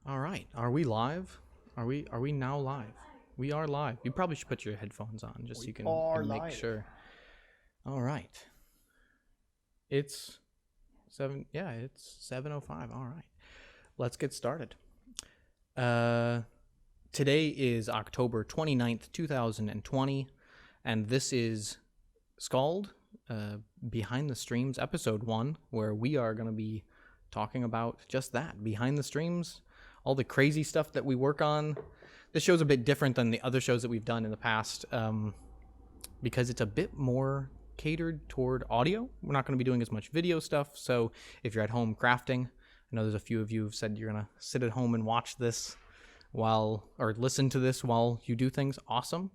All right. Are we live? Are we now live? We are live. You probably should put your headphones on just so you can make sure. All right. It's 7:05. All right. Let's get started. Today is October 29th, 2020, and this is SKALD Behind the Streams episode 1, where we are going to be talking about just that, behind the streams, all the crazy stuff that we work on. This show's a bit different than the other shows that we've done in the past because it's a bit more catered toward audio. We're not going to be doing as much video stuff, so if you're at home crafting, I know there's a few of you who've said you're going to sit at home and watch this or listen to this while you do things. Awesome.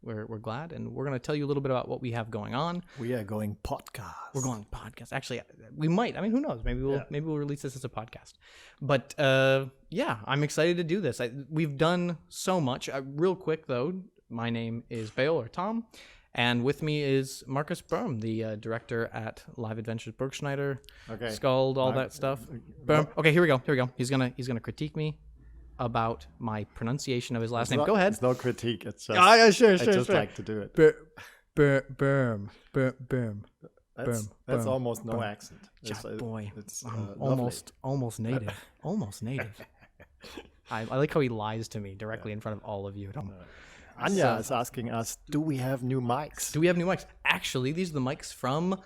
We're glad, and we're going to tell you a little bit about what we have going on. We are going podcast. We're going podcast. Actually, we might. I mean, who knows? Maybe we'll release this as a podcast. But yeah, I'm excited to do this. We've done so much. Real quick though, my name is Bale or Tom, and with me is Marcus Berm, the director at Live Adventures Burgschneider, SKALD, all that stuff. Berm. Okay, here we go. He's gonna critique me about my pronunciation of his last name. Go ahead. It's no critique. It's just sure. I just like to do it. Berm. That's almost no accent. It's almost native. Almost native. I like how he lies to me directly in front of all of you at home. Anya is asking us, do we have new mics? Actually, these are the mics from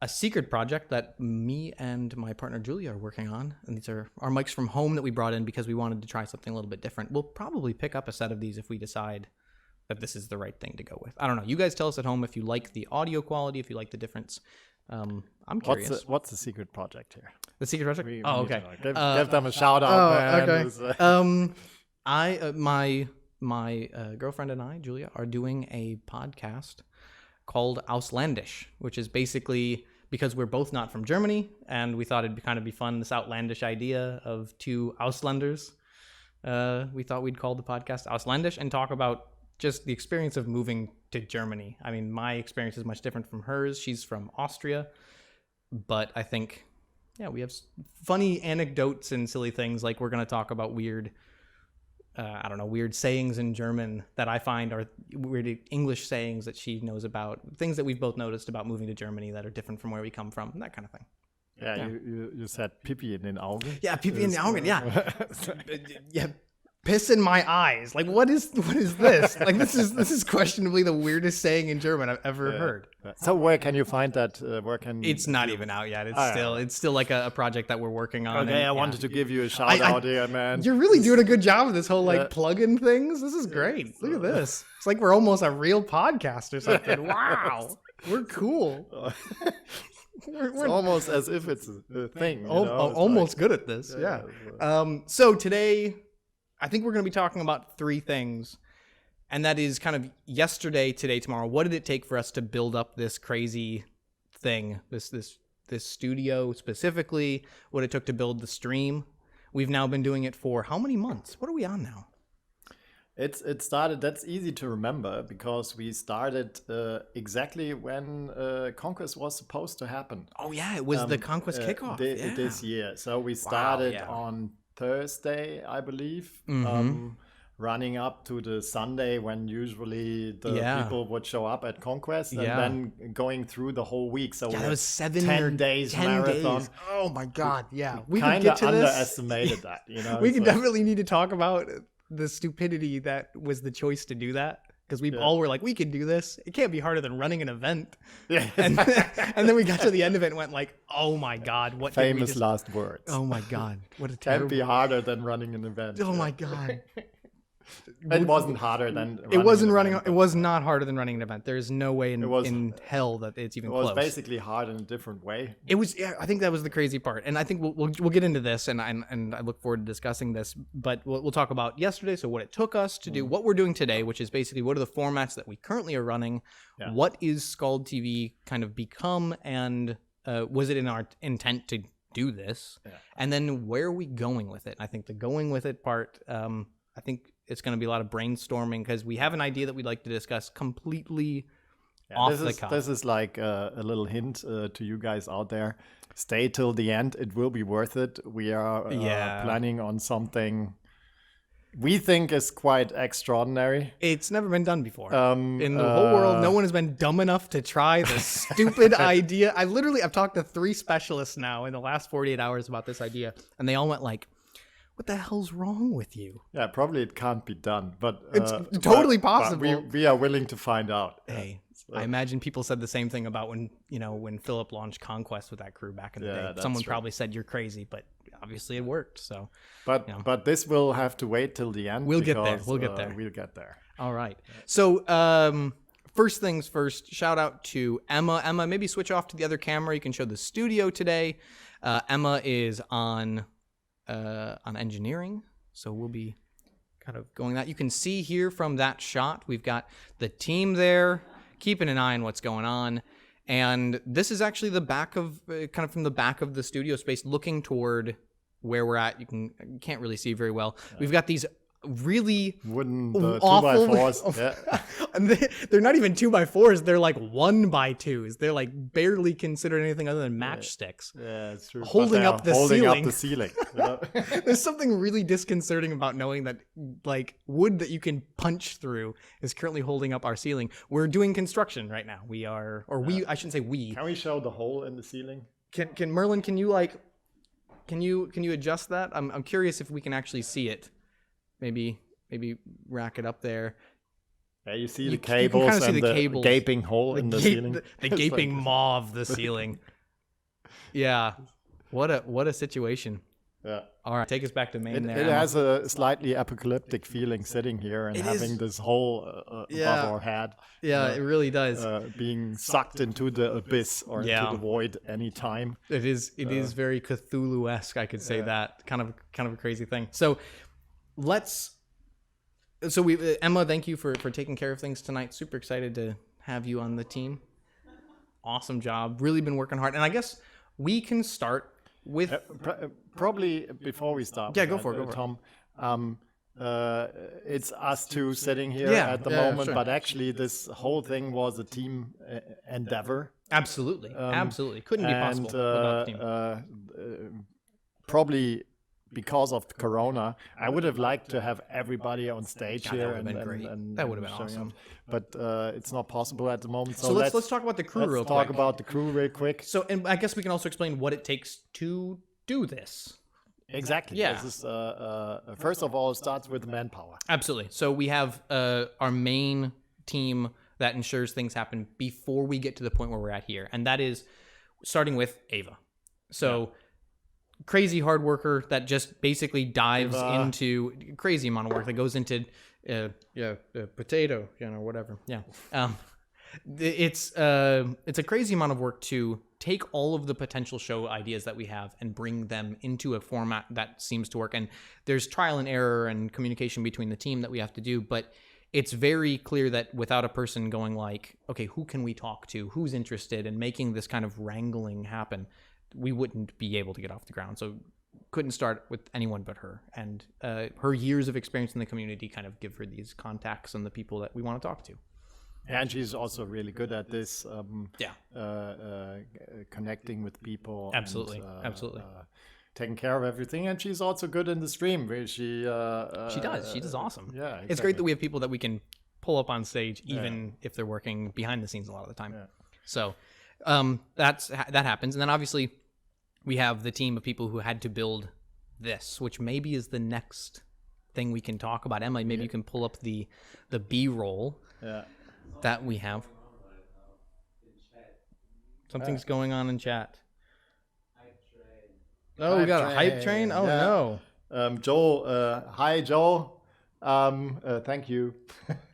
a secret project that me and my partner Julia are working on, and these are our mics from home that we brought in because we wanted to try something a little bit different. We'll probably pick up a set of these if we decide that this is the right thing to go with. I don't know. You guys tell us at home if you like the audio quality, if you like the difference. I'm curious. What's the secret project here? The secret project? Okay. Give them a shout out, man. Okay. My girlfriend and I, Julia, are doing a podcast called Auslandish, which is basically because we're both not from Germany, and we thought it'd kind of be fun, this outlandish idea of two Auslanders. We thought we'd call the podcast Auslandish and talk about just the experience of moving to Germany. I mean, my experience is much different from hers. She's from Austria, but I think, we have funny anecdotes and silly things. Like we're going to talk about weird sayings in German that I find are weird English sayings that she knows about, things that we've both noticed about moving to Germany that are different from where we come from, that kind of thing. Yeah. You said Pipi in den Augen. Yeah, Pipi in den Augen, yeah. Yeah, piss in my eyes. Like, what is this? Like, this is questionably the weirdest saying in German I've ever heard. So where can you find that? It's not even out yet. It's still like a project that we're working on. Okay, I wanted to give you a shout out here, man. You're really doing a good job with this whole plug-in things. This is great. Look at this. It's like we're almost a real podcast or something. Wow, we're cool. It's almost as if it's a thing. Almost good at this. Yeah. So today, I think we're going to be talking about 3 things, and that is kind of yesterday, today, tomorrow. What did it take for us to build up this crazy thing, this studio specifically, what it took to build the stream? We've now been doing it for how many months? What are we on now? It started, that's easy to remember, because we started exactly when Conquest was supposed to happen. Oh, yeah, it was the Conquest kickoff. This year. So we started on Thursday, I believe, running up to the Sunday when usually the people would show up at Conquest, and then going through the whole week. So that was 10 days marathon. Days. Oh my God! Yeah, we kind could get to underestimated that. We definitely need to talk about the stupidity that was the choice to do that. Because we all were like, we can do this. It can't be harder than running an event. Yeah. And then we got to the end of it and went like, oh my God, what famous last words. Oh my God, what a terrible. Can't be harder than running an event. Oh my God. It wasn't harder than it was not harder than running an event. There's no way in hell that it's even close. It was basically hard in a different way. It was. Yeah, I think that was the crazy part, and I think we'll get into this, and I look forward to discussing this. But we'll talk about yesterday. So what it took us to do, what we're doing today, which is basically what are the formats that we currently are running. Yeah. What is SKALD TV kind of become, and was it in our intent to do this? Yeah. And then where are we going with it? I think the going with it part. I think it's going to be a lot of brainstorming because we have an idea that we'd like to discuss completely off the cuff. This is like a little hint to you guys out there. Stay till the end. It will be worth it. We are planning on something we think is quite extraordinary. It's never been done before. In the whole world, no one has been dumb enough to try this stupid idea. I've talked to 3 specialists now in the last 48 hours about this idea, and they all went like, what the hell's wrong with you? Yeah, probably it can't be done, but it's totally possible. But we are willing to find out. Hey, I imagine people said the same thing about when Philip launched Conquest with that crew back in the day. Someone probably said you're crazy, but obviously it worked. So, but this will have to wait till the end. We'll get there. We'll get there. All right. So, first things first. Shout out to Emma. Emma, maybe switch off to the other camera. You can show the studio today. Emma is on engineering, so we'll be kind of going that. You can see here from that shot, we've got the team there, keeping an eye on what's going on. And this is actually the back of, kind of from the back of the studio space, looking toward where we're at. You can't really see very well. We've got these really wooden awful 2x4s. Yeah. And they're not even 2x4s. They're like 1x2s. They're like barely considered anything other than matchsticks. Yeah, it's true. Holding up the ceiling. There's something really disconcerting about knowing that like wood that you can punch through is currently holding up our ceiling. We're doing construction right now. I shouldn't say we. Can we show the hole in the ceiling? Can Merlin? Can you adjust that? I'm curious if we can actually see it. Maybe rack it up there. Yeah, you see the cables and the gaping hole in the ceiling. The gaping maw of the ceiling. Yeah. What a situation. Yeah. All right, take us back to main there. It has a slightly apocalyptic feeling sitting here and having this hole above our head. Yeah, it really does. Being sucked into the abyss or into the void anytime. It is very Cthulhu-esque, I could say that. Kind of a crazy thing. So Emma, thank you for taking care of things tonight. Super excited to have you on the team. Awesome job. Really been working hard. And I guess we can start with probably before we start. Yeah, go for it, Tom. It's us two sitting here at the moment, sure. But actually this whole thing was a team endeavor. Absolutely. Couldn't be possible without the team. Probably because of Corona, I would have liked to have everybody on stage here. That would have been great. That would have been awesome. But it's not possible at the moment. So let's talk about the crew real quick. Let's talk about the crew real quick. So, and I guess we can also explain what it takes to do this. Exactly. Yeah. This is, first of all, it starts with manpower. Absolutely. So we have our main team that ensures things happen before we get to the point where we're at here. And that is starting with Ava. So crazy hard worker that just basically dives into crazy amount of work that goes into potato, whatever. Yeah. It's a crazy amount of work to take all of the potential show ideas that we have and bring them into a format that seems to work. And there's trial and error and communication between the team that we have to do, but it's very clear that without a person going like, okay, who can we talk to? Who's interested? And making this kind of wrangling happen, we wouldn't be able to get off the ground. So couldn't start with anyone but her. And her years of experience in the community kind of give her these contacts and the people that we want to talk to. And she's also really good at this, connecting with people. Absolutely, and, absolutely. Taking care of everything. And she's also good in the stream. Where she does awesome. Yeah, exactly. It's great that we have people that we can pull up on stage, even if they're working behind the scenes a lot of the time. Yeah. So that happens. And then obviously we have the team of people who had to build this, which maybe is the next thing we can talk about. Emma, maybe you can pull up the B-roll that we have. Something's going on in chat. Oh, we got a hype train? Oh, no. Joel, hi, Joel. Thank you.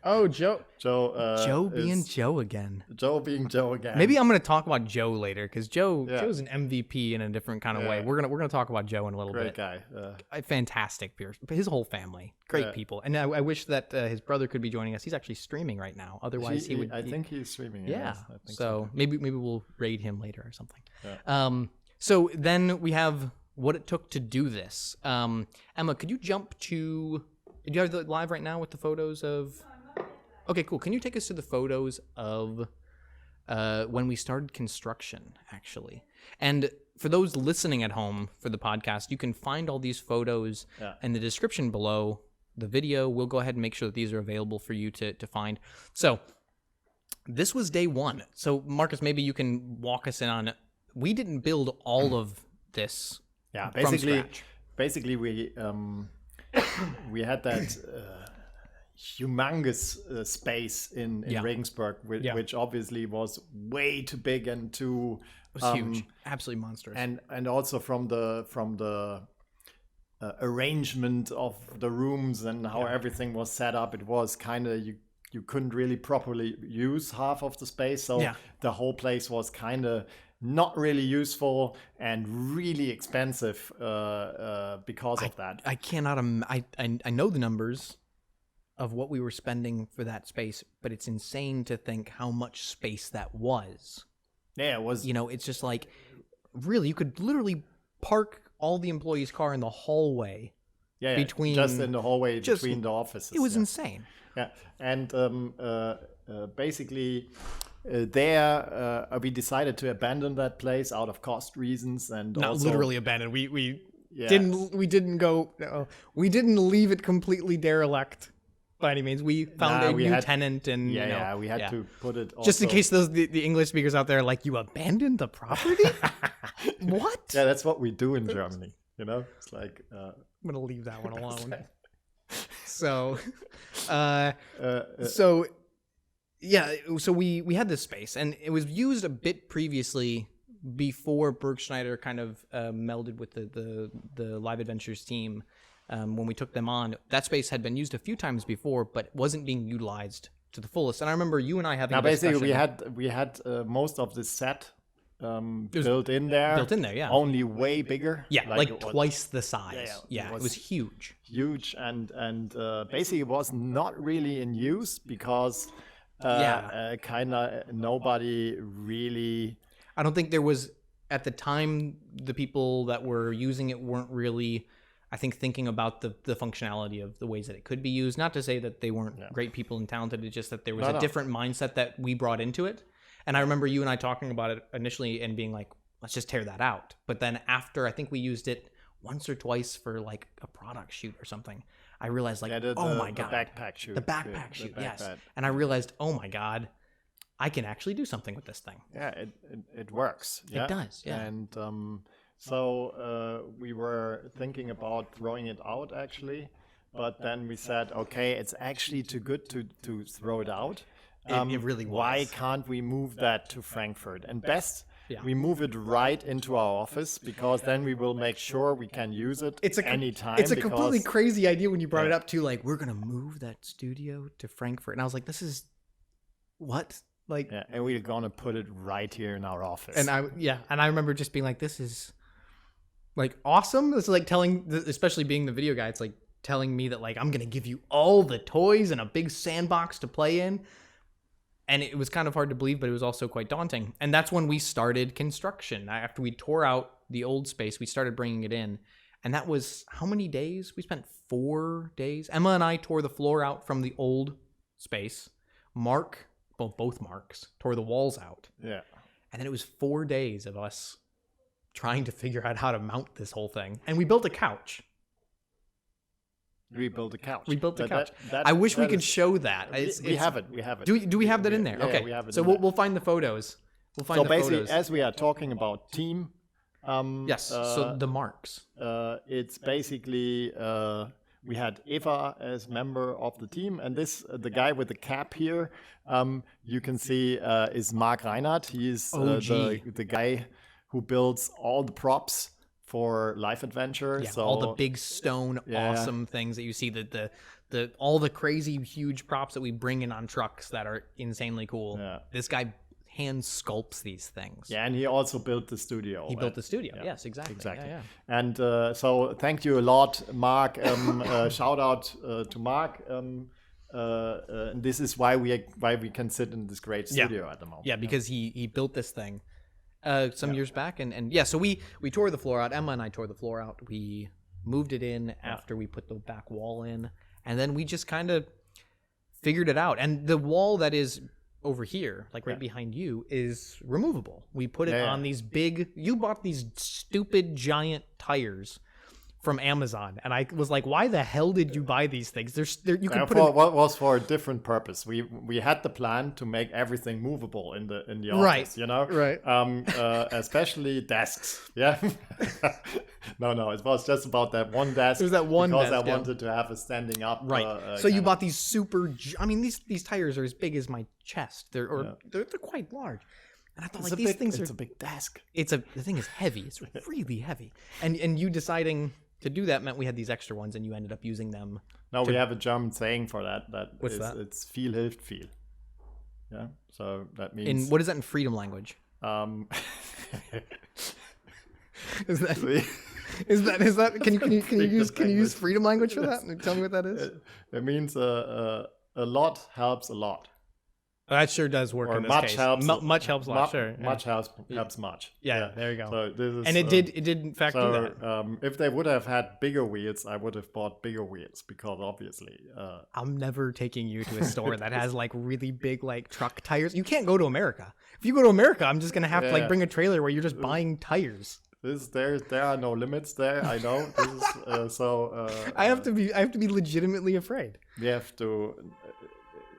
Oh, Joe. Joe being Joe again. Joe being Joe again. Maybe I'm going to talk about Joe later because Joe's an MVP in a different kind of way. We're gonna talk about Joe in a little bit. Great guy. Fantastic. His whole family, great people. And I wish that his brother could be joining us. He's actually streaming right now. Otherwise, he would. I think he's streaming. Yeah. I think so maybe we'll raid him later or something. Yeah. So then we have what it took to do this. Emma, could you jump to? Do you have it live right now with the photos of? Okay, cool. Can you take us to the photos of when we started construction, actually. And for those listening at home for the podcast, you can find all these photos in the description below the video. We'll go ahead and make sure that these are available for you to find. So this was day one. So Marcus, maybe you can walk us in on it. We didn't build all of this. Yeah, from scratch. Basically we had that humongous space in Regensburg, which obviously was way too big and too it was huge, absolutely monstrous. And also from the arrangement of the rooms and how everything was set up, it was kind of you couldn't really properly use half of the space, so the whole place was kind of not really useful and really expensive because of that. I cannot. I know the numbers of what we were spending for that space, but it's insane to think how much space that was. Yeah, it was. You know, it's just like, really, you could literally park all the employees' car in the hallway. Yeah, between just in the hallway between the offices. It was insane. Yeah, and basically. There, we decided to abandon that place out of cost reasons, and not also, literally abandoned. We didn't leave it completely derelict by any means. We found a new tenant, and we had to put it also, just in case those the English speakers out there are like, you abandoned the property. What? Yeah, that's what we do in Germany. You know, it's like I'm gonna leave that one alone. So yeah, so we had this space, and it was used a bit previously before Burgschneider kind of melded with the Live Adventures team. When we took them on, that space had been used a few times before, but wasn't being utilized to the fullest. And I remember you and I having a discussion. Basically, we had most of the set built in there. Built in there, yeah. Only way bigger. Yeah, like twice the size. Yeah, it was huge. Huge, and basically it was not really in use because... kind of nobody really. I don't think there was at the time. The people that were using it weren't really, I think, thinking about the functionality of the ways that it could be used. Not to say that they weren't great people and talented. It's just that there was a different mindset that we brought into it. And I remember you and I talking about it initially and being like, let's just tear that out. But then after, I think we used it once or twice for like a product shoot or something. I realized, like, oh my God. The backpack shoot. The backpack shoot, yes. And I realized, oh my God, I can actually do something with this thing. Yeah, it works. Yeah? It does, yeah. And so we were thinking about throwing it out, actually. But then we said, okay, it's actually too good to throw it out. It really was. Why can't we move that to Frankfurt? And best... Yeah. We move it right into our office because then we will make sure we can use it anytime. It's a completely crazy idea when you brought it up to, like, we're going to move that studio to Frankfurt. And I was like, this is what? Like, and we're going to put it right here in our office. And I remember just being like, this is like awesome. It's like telling, especially being the video guy, it's like telling me that, like, I'm going to give you all the toys and a big sandbox to play in. And it was kind of hard to believe, but it was also quite daunting. And that's when we started construction. After we tore out the old space, we started bringing it in. And that was how many days? We spent 4 days. Emma and I tore the floor out from the old space. Both Marks, tore the walls out. Yeah. And then it was 4 days of us trying to figure out how to mount this whole thing. And we built a couch. We built a couch. I wish we could show that. We have it. Do we have that in there? Okay. We have it so we'll find the photos. So basically, as we are talking about team. Yes. So the Marks. It's basically we had Eva as member of the team, and the guy with the cap here, you can see is Mark Reinhardt. He is the guy who builds all the props for Live Adventure. Yeah, so all the big stone awesome things that you see, all the crazy huge props that we bring in on trucks that are insanely cool. Yeah. This guy hand sculpts these things. Yeah, and he also built the studio. He built the studio. Yeah. Yes, exactly. Yeah. And so thank you a lot, Mark. Shout out to Mark. This is why we can sit in this great studio at the moment. Yeah, because he built this thing some years back, and so we tore the floor out. Emma and I tore the floor out. We moved it in after we put the back wall in, and then we just kind of figured it out. And the wall that is over here, like right behind you, is removable. We put it on these big. You bought these stupid giant tires from Amazon, and I was like, "Why the hell did you buy these things?" You can put what was for a different purpose. We had the plan to make everything movable in the office, you know, right? Especially desks. Yeah, no, it was just about that one desk. There's that one because desk, I wanted to have a standing up. Right. So you bought these super. I mean, these tires are as big as my chest. They're quite large. And I thought, like, these things are. It's a big desk. The thing is heavy. It's really heavy. And you deciding to do that meant we had these extra ones, and you ended up using them. No, we have a German saying for that. What's that? It's viel hilft viel. Yeah. So that means. What is that in freedom language? Is that? Can you use freedom language for that? Tell me what that is. It means a lot helps a lot. That sure does work in this case. Much helps a lot. Sure. Much helps much. Yeah, there you go. So this is, and it did in fact do that. If they would have had bigger wheels, I would have bought bigger wheels because obviously. I'm never taking you to a store that has like really big like truck tires. You can't go to America. If you go to America, I'm just gonna have to like bring a trailer where you're just buying tires. There are no limits there. I know. This is I have to be legitimately afraid. We have to.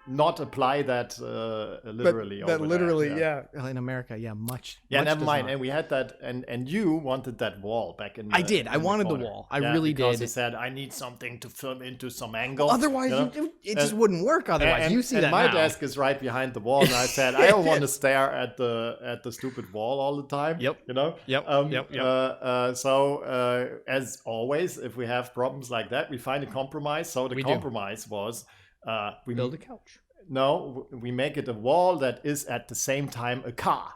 Not apply that literally. That literally, yeah. In America, much. Yeah, never mind. And we had that, and you wanted that wall back in. I did. I wanted the wall. I really did. Because you said I need something to film into some angle. Otherwise, it just wouldn't work. Otherwise, you see that. And my desk is right behind the wall, and I said I don't want to stare at the stupid wall all the time. Yep. You know. Yep. So as always, if we have problems like that, we find a compromise. So the compromise was. We build a couch. No, we make it a wall that is at the same time a car.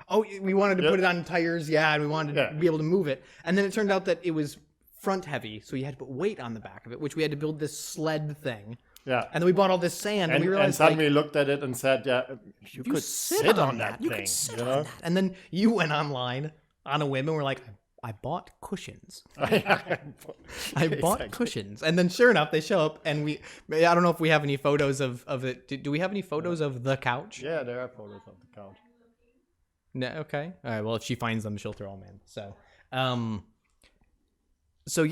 Oh, we wanted to put it on tires, and we wanted to be able to move it. And then it turned out that it was front heavy, so you had to put weight on the back of it, which we had to build this sled thing. Yeah. And then we bought all this sand, and we realized, and suddenly looked at it and said, you could sit on that thing. You could sit on that. And then you went online on a whim and were like, I bought cushions. I bought cushions. And then sure enough, they show up, and I don't know if we have any photos of it. Do we have any photos of the couch? Yeah, there are photos of the couch. No, okay. All right, well, if she finds them, she'll throw them in. So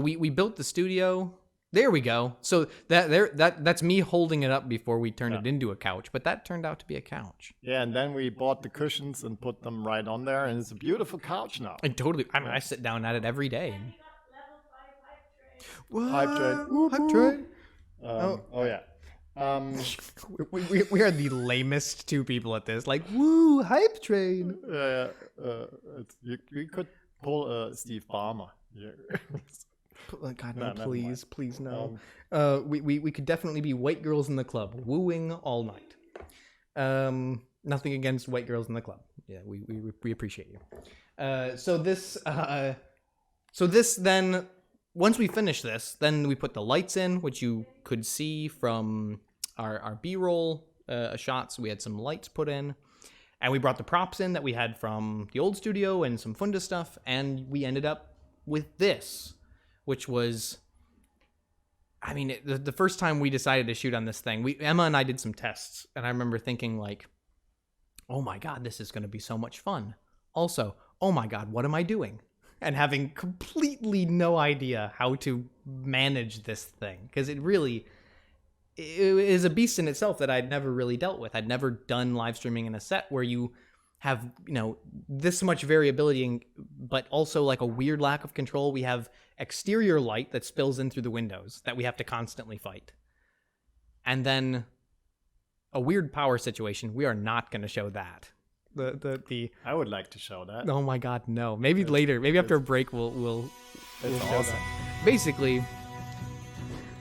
we built the studio. There we go. So that's me holding it up before we turned it into a couch, but that turned out to be a couch. Yeah, and then we bought the cushions and put them right on there, and it's a beautiful couch now. I sit down at it every day. Hype train. Hype train. We are the lamest two people at this. Like, woo, hype train. You could pull a Steve Ballmer. Yeah. God, no, please no. We could definitely be white girls in the club, wooing all night. Nothing against white girls in the club. Yeah, we appreciate you. So this then, once we finish this, then we put the lights in, which you could see from our B-roll shots. We had some lights put in, and we brought the props in that we had from the old studio and some Funda stuff, and we ended up with this. Which was, I mean, the first time we decided to shoot on this thing, Emma and I did some tests, and I remember thinking like, oh my God, this is going to be so much fun. Also, oh my God, what am I doing? And having completely no idea how to manage this thing, because it is a beast in itself that I'd never really dealt with. I'd never done live streaming in a set where you have, this much variability, but also like a weird lack of control. We have exterior light that spills in through the windows that we have to constantly fight. And then a weird power situation. We are not going to show that. I would like to show that. Oh my God, no. Maybe later. Maybe after a break we'll show that. Basically,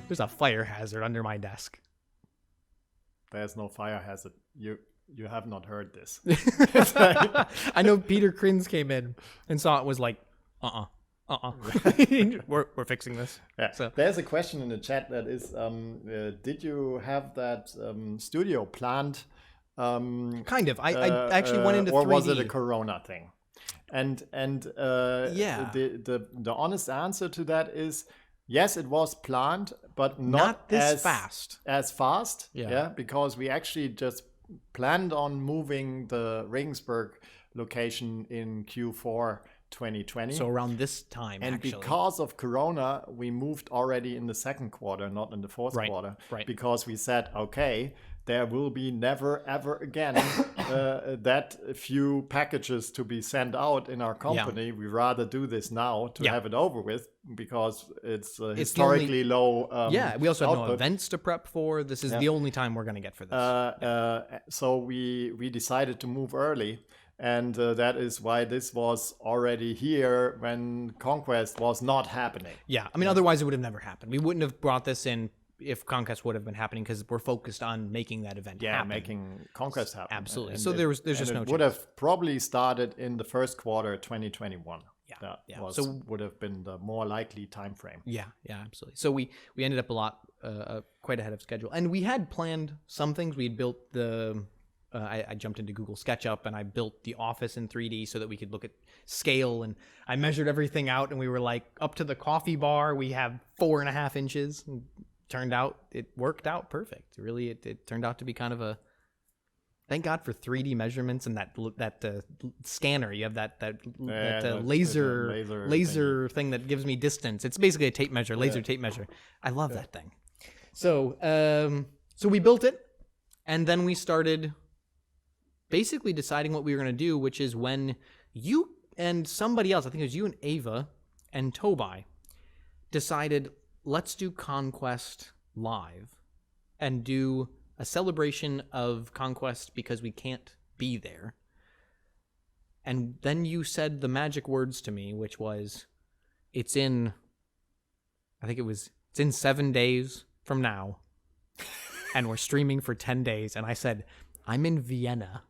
there's a fire hazard under my desk. There's no fire hazard. You have not heard this. I know Peter Krins came in and saw it, was like, we're fixing this. Yeah. So there's a question in the chat that is, did you have that studio planned? Kind of. I actually went into 3D. Or was it a Corona thing? And the honest answer to that is, yes, it was planned, but not this fast. As fast. Yeah, because we actually just planned on moving the Regensburg location in Q4 2020. So around this time, and actually. Because of Corona, we moved already in the second quarter, not in the fourth quarter. Right. Because we said, okay, there will be never, ever again that few packages to be sent out in our company. We rather do this now to have it over with, because it's historically low we also have output. no events to prep for. This is the only time we're going to get for this. So we decided to move early. And that is why this was already here when Conquest was not happening. Yeah, I mean, otherwise it would have never happened. We wouldn't have brought this in if Conquest would have been happening, because we're focused on making that event happen. Making Conquest happen. Absolutely. So there's just no chance. It would have probably started in the first quarter 2021. Would have been the more likely time frame. Yeah, absolutely. So we ended up quite ahead of schedule. And we had planned some things. We had built I jumped into Google SketchUp and I built the office in 3D so that we could look at scale, and I measured everything out, and we were like, up to the coffee bar, we have 4.5 inches. And it worked out perfect. Really, it turned out to be kind of a, thank God for 3D measurements and that scanner. You have that laser thing that gives me distance. It's basically a tape measure, laser tape measure. I love that thing. So we built it, and then we started basically deciding what we were going to do, which is when you and somebody else, I think it was you and Ava and Tobai, decided, let's do Conquest live and do a celebration of Conquest because we can't be there. And then you said the magic words to me, which was, it's in 7 days from now, and we're streaming for 10 days. And I said, I'm in Vienna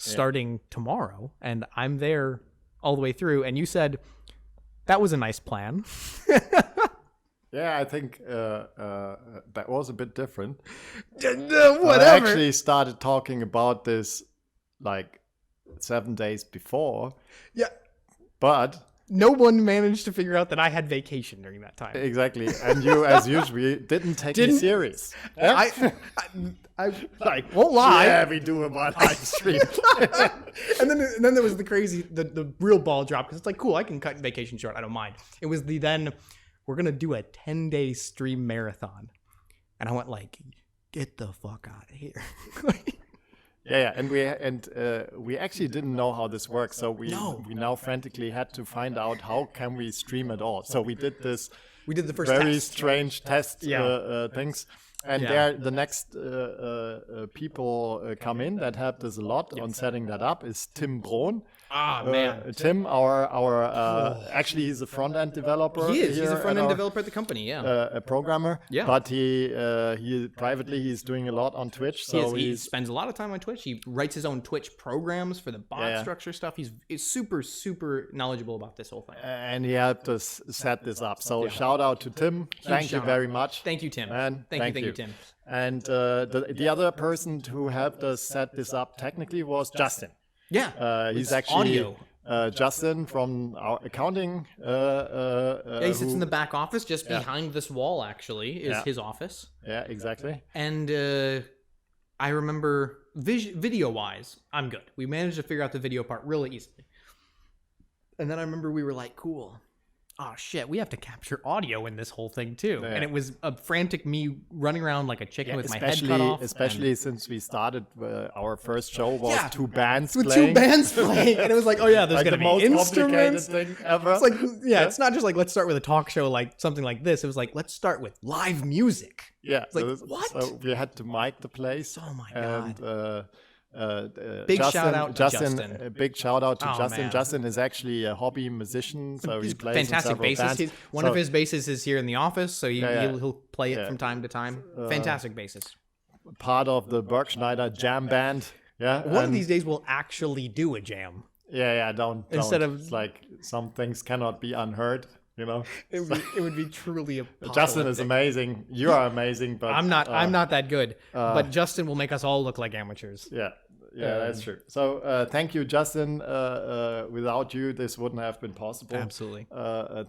starting tomorrow, and I'm there all the way through. And you said, that was a nice plan. I think that was a bit different. Whatever. I actually started talking about this like 7 days before. Yeah. But no one managed to figure out that I had vacation during that time. Exactly. And you, as usual, didn't take me serious. I won't lie. Yeah, we do about live stream. and then there was the real ball drop, because it's like, cool, I can cut vacation short. I don't mind. It was we're going to do a 10-day stream marathon. And I went like, get the fuck out of here. And we actually didn't know how this works, so we now frantically had to find out how can we stream at all. So we did this. We did the first very strange test things, and the next people come in that helped us a lot on setting that up is Tim Brohn. Man, Tim, our actually he's a front end developer. He's a front end developer at the company. A programmer. Yeah, but he privately he's doing a lot on Twitch. So he spends a lot of time on Twitch. He writes his own Twitch programs for the bot structure stuff. He's super knowledgeable about this whole thing. And he helped us set this up. So shout out to Tim. Thank you very much. Thank you, Tim. And thank you, Tim. And the other person who helped us set this up technically was Justin. Yeah, he's actually audio. Justin from our accounting. He sits in the back office, just behind this wall. Actually, is his office. Yeah, exactly. And I remember video-wise, I'm good. We managed to figure out the video part really easily. And then I remember we were like, cool. Oh shit, we have to capture audio in this whole thing too. And it was a frantic me running around like a chicken with my head cut off. Especially since we started, our first show was two bands with playing. 2 bands playing. And it was like, oh yeah, there's like going to be instruments. Thing ever. It's like, it's not just like, let's start with a talk show, like something like this. It was like, let's start with live music. Yeah. It's like, what? So we had to mic the place. Oh my God. Big shout out to Justin. A big shout out to Justin. Man. Justin is actually a hobby musician, so he plays fantastic in several bands. One of his basses is here in the office, so he'll play it from time to time. Fantastic bassist. Part of the Burgschneider jam band. Yeah. One of these days we'll actually do a jam. Don't. Instead of it's like some things cannot be unheard. You know, it would be truly apocalyptic. Justin is amazing. You are amazing, but I'm not that good. But Justin will make us all look like amateurs. Yeah, Yeah, that's true. So thank you, Justin. Without you, this wouldn't have been possible. Absolutely.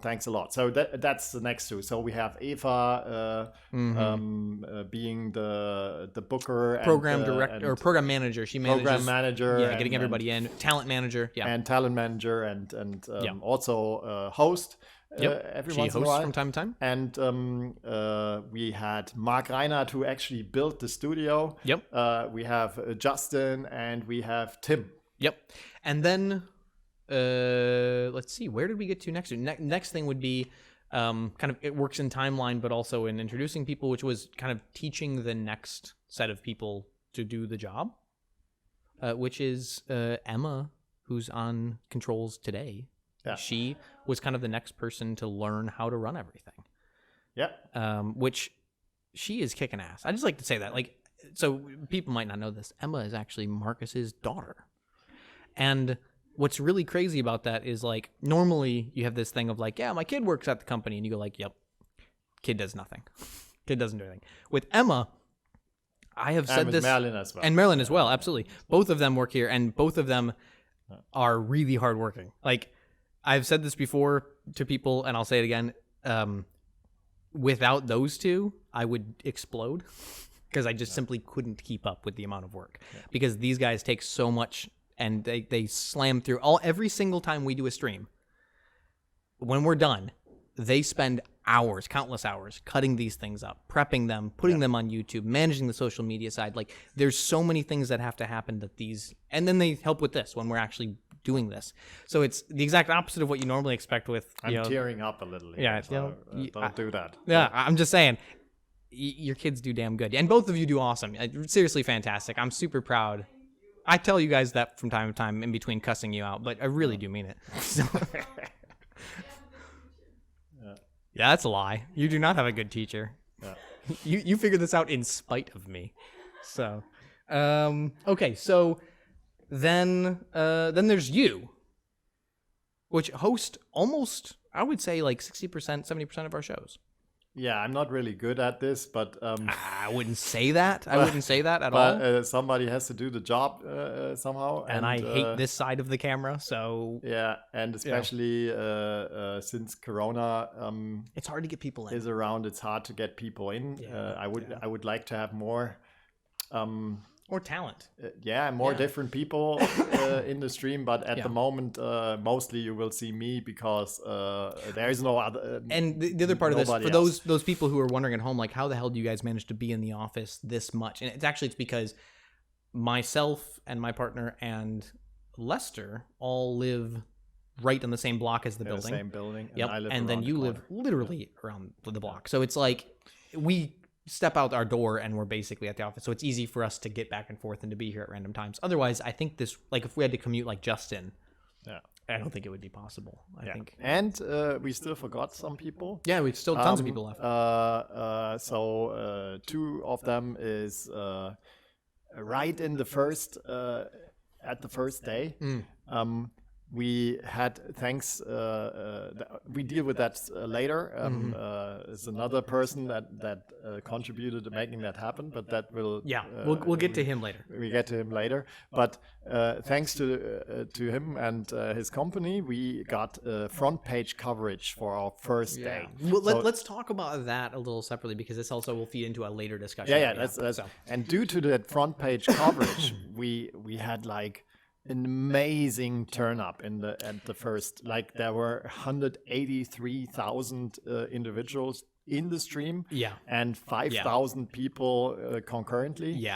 Thanks a lot. So that's the next two. So we have Eva being the booker, program director or program manager. She manages program manager. Yeah, getting everybody in. Talent manager. Yeah, and talent manager, and also host. Every she once in a hosts while. from time to time. And we had Mark Reinhardt, who actually built the studio. Yep. We have Justin, and we have Tim. Yep. And then let's see, where did we get to next? Next thing would be kind of, it works in timeline, but also in introducing people, which was kind of teaching the next set of people to do the job, which is Emma, who's on controls today. Yeah. She was kind of the next person to learn how to run everything. Yeah. Which she is kicking ass. I just like to say that. Like, so people might not know this. Emma is actually Marcus's daughter. And what's really crazy about that is, like, normally you have this thing of like, yeah, my kid works at the company, and you go like, yep, kid does nothing. Kid doesn't do anything. With Emma, I have said this. Marilyn as well. And Marilyn as well, absolutely. Both of them work here, and both of them are really hardworking. Like, I've said this before to people, and I'll say it again. Without those two, I would explode because I just simply couldn't keep up with the amount of work. Because these guys take so much, and they slam through every single time we do a stream. When we're done, they spend hours, countless hours, cutting these things up, prepping them, putting them on YouTube, managing the social media side. Like, there's so many things that have to happen and then they help with this when we're actually doing this. So it's the exact opposite of what you normally expect with, I'm tearing up a little here, yeah, so don't do that. Yeah, I'm just saying, your kids do damn good, and both of you do awesome. Seriously fantastic. I'm super proud. I tell you guys that from time to time in between cussing you out, but I really do mean it. So. Yeah, that's a lie. You do not have a good teacher. Yeah. You figured this out in spite of me. So, okay, so then there's you, which host almost, I would say, like 60%, 70% of our shows. Yeah, I'm not really good at this, but I wouldn't say that. I wouldn't say that at all. But somebody has to do the job somehow. And I hate this side of the camera, so yeah, and especially since Corona, it's hard to get people in. Is around. It's hard to get people in. Yeah, I would like to have more. More talent. More different people in the stream, but at the moment, mostly you will see me because there is no other. And the other part of this, for those people who are wondering at home, like, how the hell do you guys manage to be in the office this much? And it's because myself and my partner and Lester all live right on the same block as the building. The same building. Yep. And I live and then you live literally around the block. So it's like we step out our door and we're basically at the office. So it's easy for us to get back and forth and to be here at random times. Otherwise, I think this, like, if we had to commute like Justin, I don't think it would be possible. I think. And we still forgot some people. Yeah, we've still tons of people left. So two of them is right in the first at the first day. We had we deal with that later. There's another person that contributed to making that happen, but that will we'll get to him later. We get to him later, but thanks to him and his company, we got front page coverage for our first day. Well, let's talk about that a little separately because this also will feed into a later discussion. And due to that front page coverage, we had like an amazing turn up at the first. Like, there were 183,000 individuals in the stream, and 5,000 people concurrently.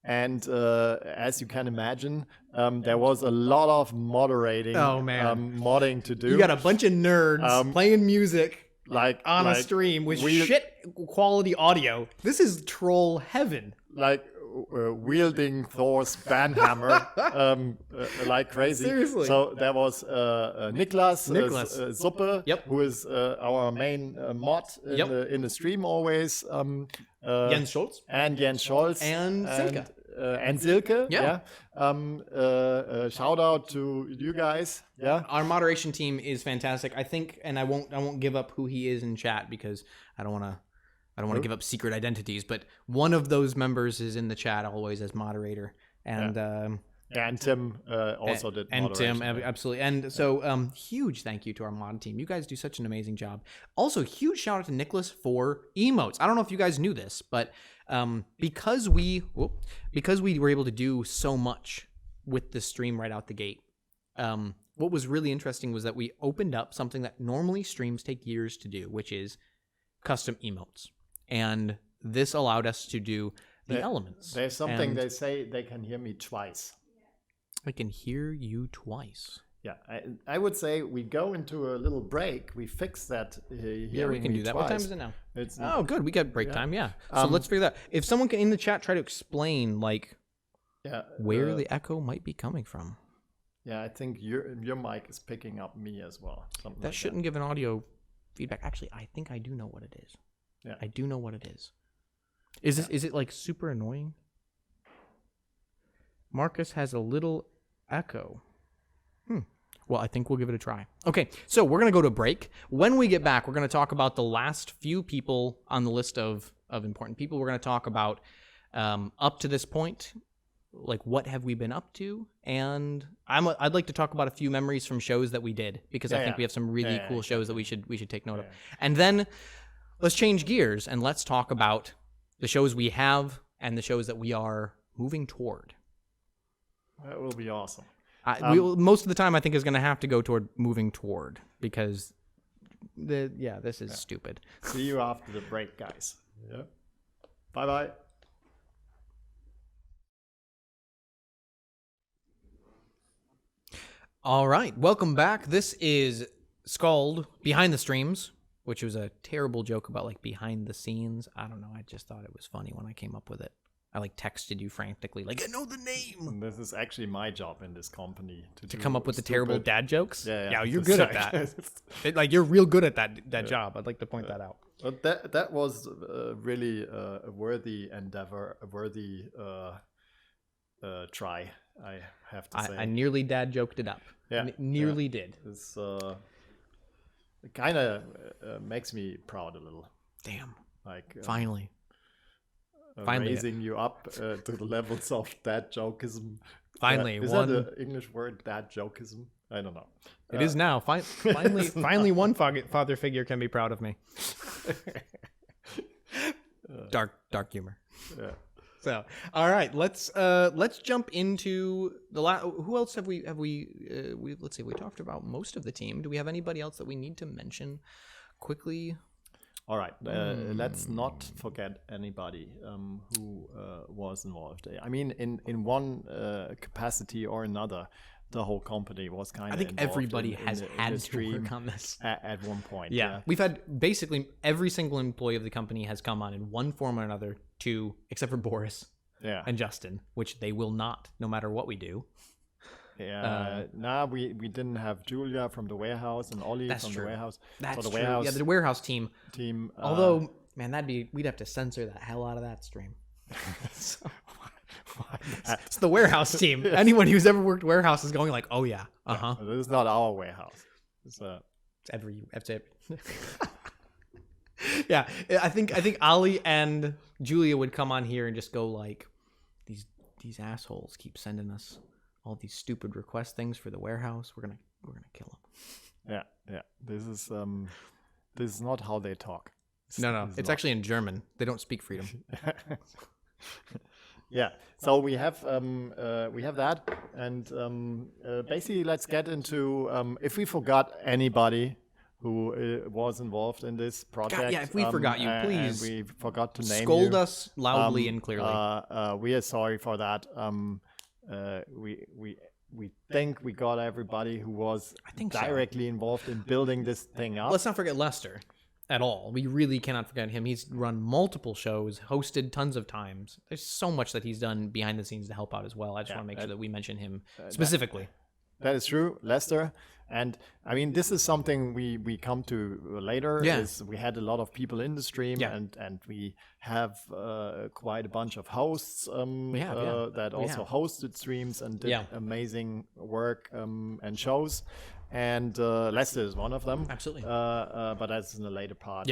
And as you can imagine, there was a lot of moderating, modding to do. You got a bunch of nerds playing music on a stream with shit quality audio. This is troll heaven. Wielding Thor's banhammer like crazy. Seriously. So there was Niklas Suppe, who is our main mod in the stream always. Jens Scholz. And Jens Scholz. And Silke. And Silke. Shout out to you guys. Our moderation team is fantastic. I think, and I won't give up who he is in chat because I don't want to give up secret identities, but one of those members is in the chat always as moderator, And and Tim also did and moderation. Tim, absolutely. And so huge thank you to our mod team. You guys do such an amazing job. Also, huge shout out to Nicholas for emotes. I don't know if you guys knew this, but because we were able to do so much with the stream right out the gate, what was really interesting was that we opened up something that normally streams take years to do, which is custom emotes. And this allowed us to do the elements. There's something they say they can hear me twice. I can hear you twice. Yeah, I would say we go into a little break. We fix that. Yeah, we can do that. Twice. What time is it now? Good. We got break time. Yeah. So let's figure that out. If someone can in the chat try to explain where the echo might be coming from. Yeah, I think your mic is picking up me as well. That shouldn't give an audio feedback. Actually, I think I do know what it is. Yeah, I do know what it is. Is it like super annoying? Marcus has a little echo. Well, I think we'll give it a try. Okay, so we're going to go to break. When we get back, we're going to talk about the last few people on the list of important people. We're going to talk about up to this point, like what have we been up to? And I'd like to talk about a few memories from shows that we did, because I think we have some really cool shows that we should take note of. And then let's change gears and let's talk about the shows we have and the shows that we are moving toward. That will be awesome. Most of the time, I think, is going to have to go toward moving toward, because this is stupid. See you after the break, guys. Yeah. Bye-bye. All right. Welcome back. This is SKALD Behind the Streams, which was a terrible joke about like behind the scenes. I don't know. I just thought it was funny when I came up with it. I texted you frantically, I know the name. And this is actually my job in this company to come up with the terrible dad jokes. Yeah, you're good at that. You're real good at that job. I'd like to point that out. But that was really a worthy endeavor, a worthy try. I have to say. I nearly dad joked it up. Yeah, nearly did. It's it kind of makes me proud a little. Damn. Finally. Raising you up to the levels of dad jokeism. Finally, is that the English word, dad jokeism? I don't know. It is now. Finally, one father figure can be proud of me. Dark humor. Yeah. So, all right, let's jump into the who else have we let's see, we talked about most of the team. Do we have anybody else that we need to mention quickly? All right, let's not forget anybody who was involved. I mean, in one capacity or another, the whole company was kind of. I think everybody has had to work on this at one point. Yeah, we've had basically every single employee of the company has come on in one form or another except for Boris and Justin, which they will not, no matter what we do. Yeah, we didn't have Julia from the warehouse and Ollie from the warehouse. That's the true. Warehouse the warehouse team. Although, man, we'd have to censor the hell out of that stream. It's the warehouse team. Anyone who's ever worked warehouse is going like, oh yeah, This is not our warehouse. It's every. Yeah, I think Ali and Julia would come on here and just go like, these assholes keep sending us all these stupid request things for the warehouse. We're gonna kill them. Yeah. This is not how they talk. No. It's actually in German. They don't speak freedom. Yeah. So we have that, and basically let's get into if we forgot anybody who was involved in this project. God, yeah, if we forgot you, please. And we forgot to name scold us loudly and clearly. We are sorry for that. We think we got everybody who was directly involved in building this thing up. Let's not forget Lester at all. We really cannot forget him. He's run multiple shows, hosted tons of times. There's so much that he's done behind the scenes to help out as well. I just want to make sure that we mention him specifically. That is true, Lester. And I mean, this is something we come to later. Is we had a lot of people in the stream, and we have quite a bunch of hosts that also hosted streams and did amazing work and shows. And Lester is one of them. Absolutely. But that's in the later part.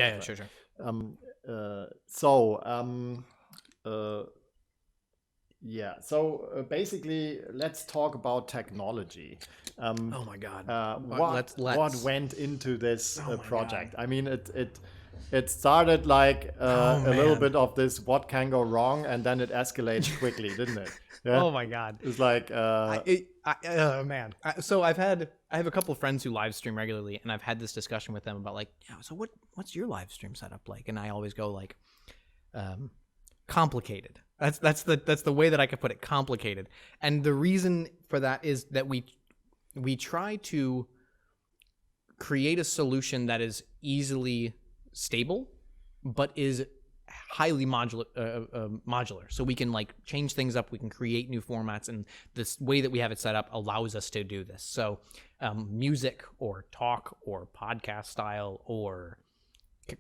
Yeah. So basically, let's talk about technology. Oh my God. What went into this project? I mean, it started like a little bit of this what can go wrong, and then it escalates quickly, didn't it? Yeah? Oh my God. It's like man. So I have a couple of friends who live stream regularly, and I've had this discussion with them about like, yeah, so what's your live stream setup like? And I always go like, complicated. That's the way that I could put it, complicated. And the reason for that is that we try to create a solution that is easily stable, but is highly modular. So we can like change things up, we can create new formats, and this way that we have it set up allows us to do this. So music or talk or podcast style or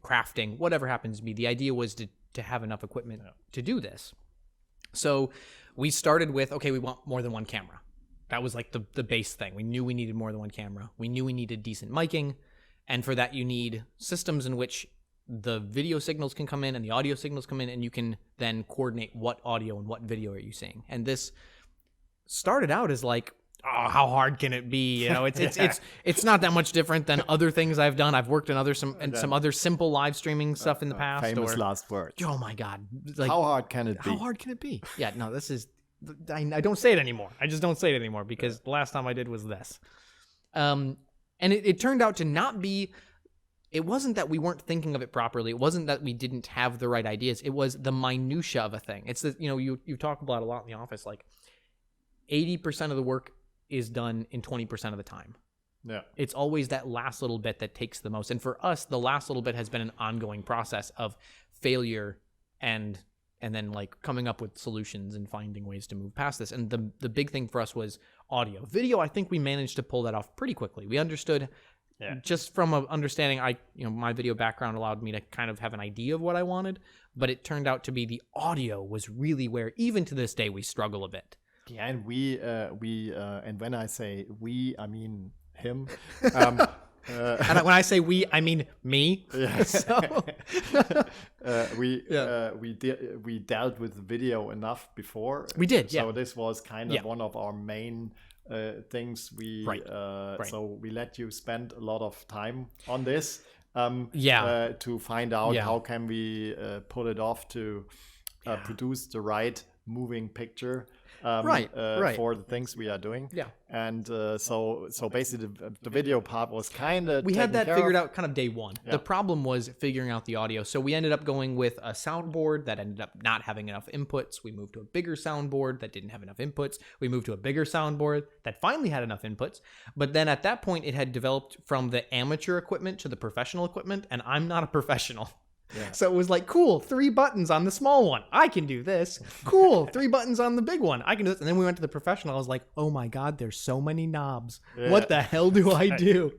crafting, whatever happens to be, the idea was to have enough equipment to do this. So we started with, okay, we want more than one camera. That was like the base thing. We knew we needed more than one camera. We knew we needed decent miking. And for that, you need systems in which the video signals can come in and the audio signals come in, and you can then coordinate what audio and what video are you seeing. And this started out as like, oh, how hard can it be? You know, it's not that much different than other things I've done. I've worked in some other simple live streaming stuff in the past. Famous last words. Oh my God! Like, how hard can it be? How hard can it be? Yeah, no, this is. I don't say it anymore. I just don't say it anymore because the last time I did was this. And it turned out to not be. It wasn't that we weren't thinking of it properly. It wasn't that we didn't have the right ideas. It was the minutia of a thing. It's the, you know, you talk about a lot in the office, like 80% of the work is done in 20% of the time. Yeah. It's always that last little bit that takes the most. And for us, the last little bit has been an ongoing process of failure and then like coming up with solutions and finding ways to move past this. And the big thing for us was audio. Video, I think we managed to pull that off pretty quickly. We understood just from a understanding, my video background allowed me to kind of have an idea of what I wanted, but it turned out to be the audio was really where even to this day we struggle a bit. Yeah, and we and when I say we, I mean him. And when I say we, I mean me. Yeah. So we dealt with video enough before. We did. So this was kind of one of our main things. So we let you spend a lot of time on this. To find out how can we pull it off to produce the right moving picture for the things we are doing. Yeah. And so basically the video part was kind of we had that figured out kind of day one. The problem was figuring out the audio. So we ended up going with a soundboard that ended up not having enough inputs. We moved to a bigger soundboard that didn't have enough inputs. We moved to a bigger soundboard that finally had enough inputs. But then at that point, it had developed from the amateur equipment to the professional equipment, and I'm not a professional. Yeah. So it was like, cool, 3 buttons on the small one. I can do this. Cool, 3 buttons on the big one. I can do this. And then we went to the professional. I was like, oh my God, there's so many knobs. Yeah. What the hell do I do?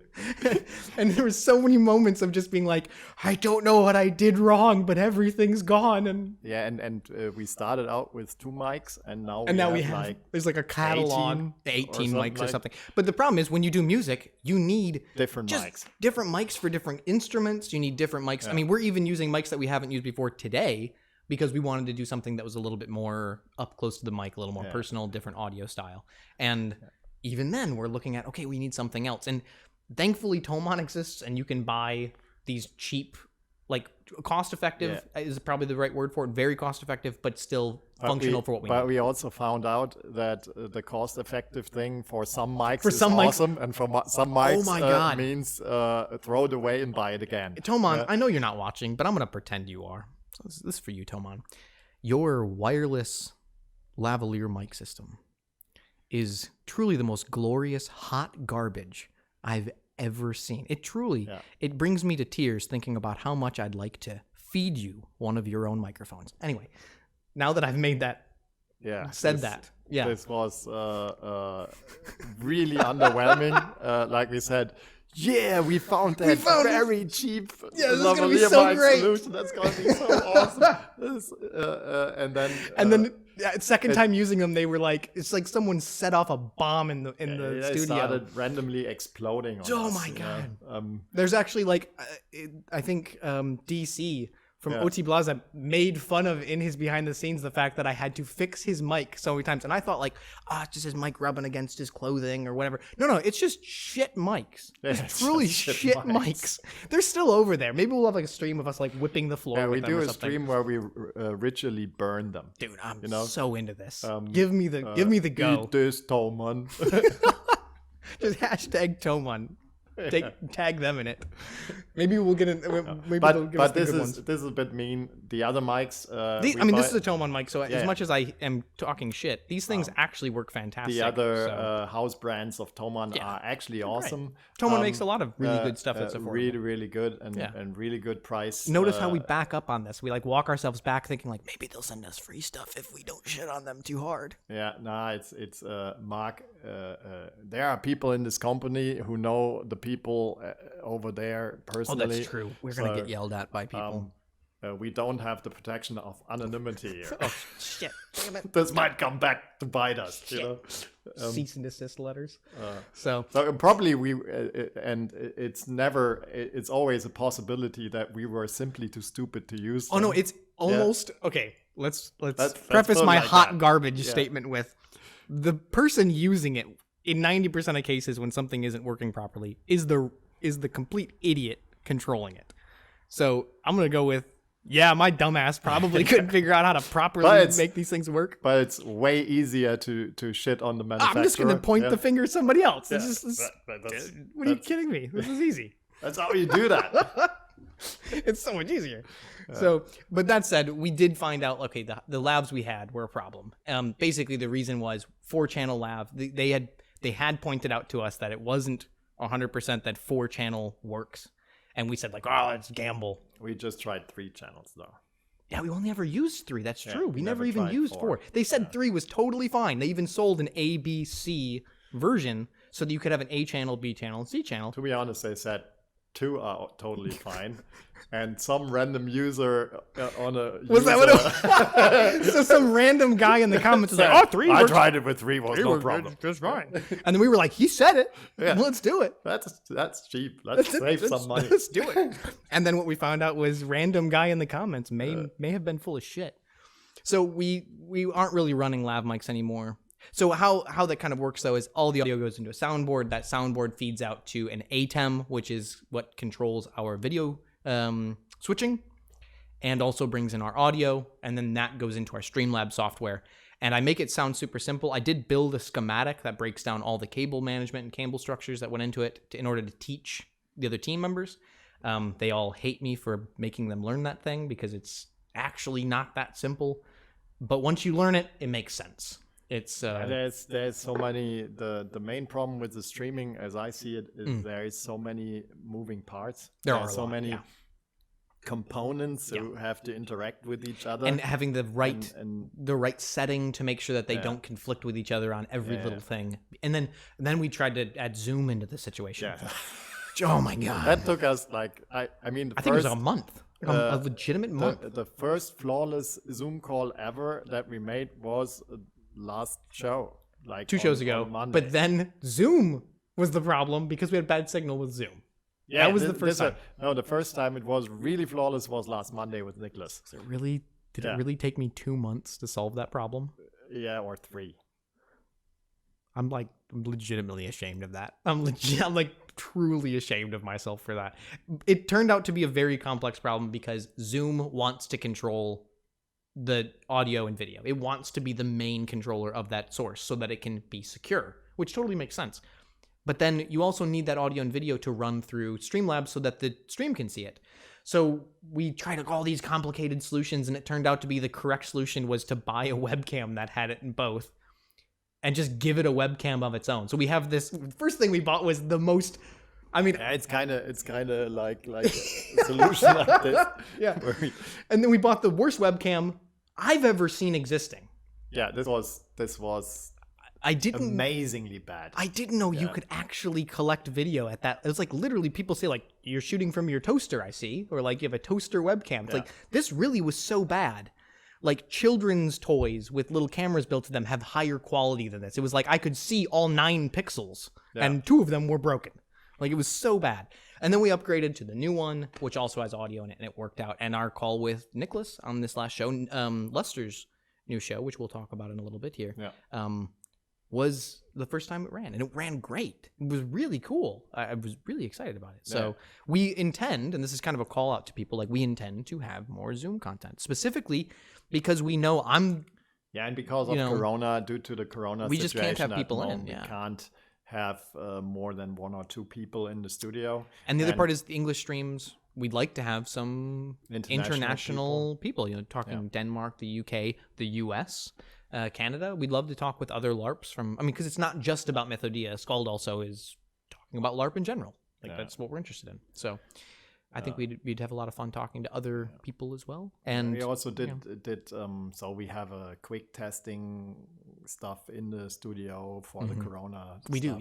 And there were so many moments of just being like, I don't know what I did wrong, but everything's gone. And we started out with 2 mics, and now we have like there's like a catalog, 18 mics or something. But the problem is when you do music, you need different mics for different instruments. You need different mics. Yeah. I mean, we're even using mics that we haven't used before today because we wanted to do something that was a little bit more up close to the mic, a little more personal, different audio style. And even then we're looking at, okay, we need something else. And thankfully Tomon exists, and you can buy these cheap, like cost effective is probably the right word for it, very cost effective, but still functional for what we need. But we also found out that the cost effective thing for some mics is awesome, and for some mics means throw it away and buy it again. Tomon, I know you're not watching, but I'm going to pretend you are. So this is for you, Tomon. Your wireless lavalier mic system is truly the most glorious hot garbage I've ever seen. It truly, it brings me to tears thinking about how much I'd like to feed you one of your own microphones. Anyway, now that I've made that, this was really underwhelming. Like we said, we found that very cheap lavalier mic solution. That's gonna be so awesome. And then. Second time using them, they were like, it's like someone set off a bomb in the studio. They started randomly exploding on us. My God. There's actually like, I think DC from OT Blaza made fun of in his behind the scenes the fact that I had to fix his mic so many times. And I thought like, it's just his mic rubbing against his clothing or whatever. No, it's just shit mics. It's truly shit mics. They're still over there. Maybe we'll have like a stream of us like whipping the floor with them or something. We do a stream where we ritually burn them. Dude, I'm so into this. Give me the go. Eat this, Toman. Just hashtag Toman. Tag them in it. Maybe we'll get in. Maybe they'll give us the good ones. This is a bit mean. The other mics. This is a Tomon mic, so as much as I am talking shit, these things actually work fantastic. The other house brands of Tomon are actually awesome. Right. Tomon makes a lot of really good stuff that's affordable. Really, really good and really good price. Notice how we back up on this. We like walk ourselves back, thinking like maybe they'll send us free stuff if we don't shit on them too hard. Yeah, it's Mark. There are people in this company who know the people over there personally. Oh, that's true. We're gonna get yelled at by people. We don't have the protection of anonymity here. Oh shit! Damn it. This might come back to bite us. Shit. You know, cease and desist letters. So probably and it's never. It's always a possibility that we were simply too stupid to use them. Oh no, it's almost okay. Let's preface my hot garbage statement with the person using it. In 90% of cases, when something isn't working properly, is the complete idiot controlling it. So I'm gonna go with my dumbass probably couldn't figure out how to properly make these things work. But it's way easier to shit on the manufacturer. I'm just gonna point the finger at somebody else. Yeah. What are you kidding me? This is easy. That's how you do that. It's so much easier. So, but that said, we did find out, okay, the labs we had were a problem. Basically, the reason was 4-channel lab. They had pointed out to us that it wasn't 100% that 4-channel works. And we said like, let's gamble. We just tried 3 channels though. Yeah, we only ever used 3. That's true. We never even used 4. They said 3 was totally fine. They even sold an A, B, C version so that you could have an A channel, B channel, and C channel. To be honest, they said 2 are totally fine. And some random user on a was that what it was? So some random guy in the comments was like, 3 I tried it with 3 was no problem. Just fine. And then we were like, he said it. Yeah. Let's do it. That's cheap. Let's save some money. Let's do it. And then what we found out was random guy in the comments may have been full of shit. So we aren't really running lav mics anymore. So how that kind of works though is all the audio goes into a soundboard. That soundboard feeds out to an ATEM, which is what controls our video switching, and also brings in our audio, and then that goes into our Streamlabs software. And I make it sound super simple. I did build a schematic that breaks down all the cable management and cable structures that went into it in order to teach the other team members. They all hate me for making them learn that thing because it's actually not that simple. But once you learn it, it makes sense. It's there's so many. The main problem with the streaming, as I see it, is there is so many moving parts. There are so many components who have to interact with each other, and having the right setting to make sure that they don't conflict with each other on every little thing. And then we tried to add Zoom into the situation. Yeah. Oh my god, that took us like I think it was a month. A legitimate month. The first flawless Zoom call ever that we made was last show, like 2 shows ago. But then Zoom was the problem because we had bad signal with Zoom. Yeah, that was the first time. The first time it was really flawless was last Monday with Nicholas. So it really take me 2 months to solve that problem? Yeah, or 3. I'm legitimately ashamed of that. I'm like truly ashamed of myself for that. It turned out to be a very complex problem because Zoom wants to control the audio and video. It wants to be the main controller of that source so that it can be secure, which totally makes sense. But then you also need that audio and video to run through Streamlabs so that the stream can see it. So we tried all these complicated solutions, and it turned out to be the correct solution was to buy a webcam that had it in both and just give it a webcam of its own. So we have this, first thing we bought was the most, it's kind of like a solution like this. Yeah. And then we bought the worst webcam I've ever seen existing. Yeah, this was amazingly bad. I didn't know you could actually collect video at that. It was like literally people say like you're shooting from your toaster, I see, or like you have a toaster webcam. It's like this really was so bad. Like children's toys with little cameras built to them have higher quality than this. It was like I could see all 9 pixels and 2 of them were broken. Like it was so bad. And then we upgraded to the new one, which also has audio in it, and it worked out. And our call with Nicholas on this last show, Lester's new show, which we'll talk about in a little bit here, was the first time it ran, and it ran great. It was really cool. I was really excited about it. So we intend, and this is kind of a call out to people, like we intend to have more Zoom content, specifically because we know and because of Corona, due to the Corona we situation, just can't have people in. We can't have more than 1 or 2 people in the studio. And the other part is the English streams. We'd like to have some international people. Talking Denmark, the UK, the US. Canada. We'd love to talk with other LARPs because it's not just about Methodia. Skald also is talking about LARP in general. That's what we're interested in. So I think we'd have a lot of fun talking to other people as well. And we also did so we have a quick testing stuff in the studio for the Corona. We stuff.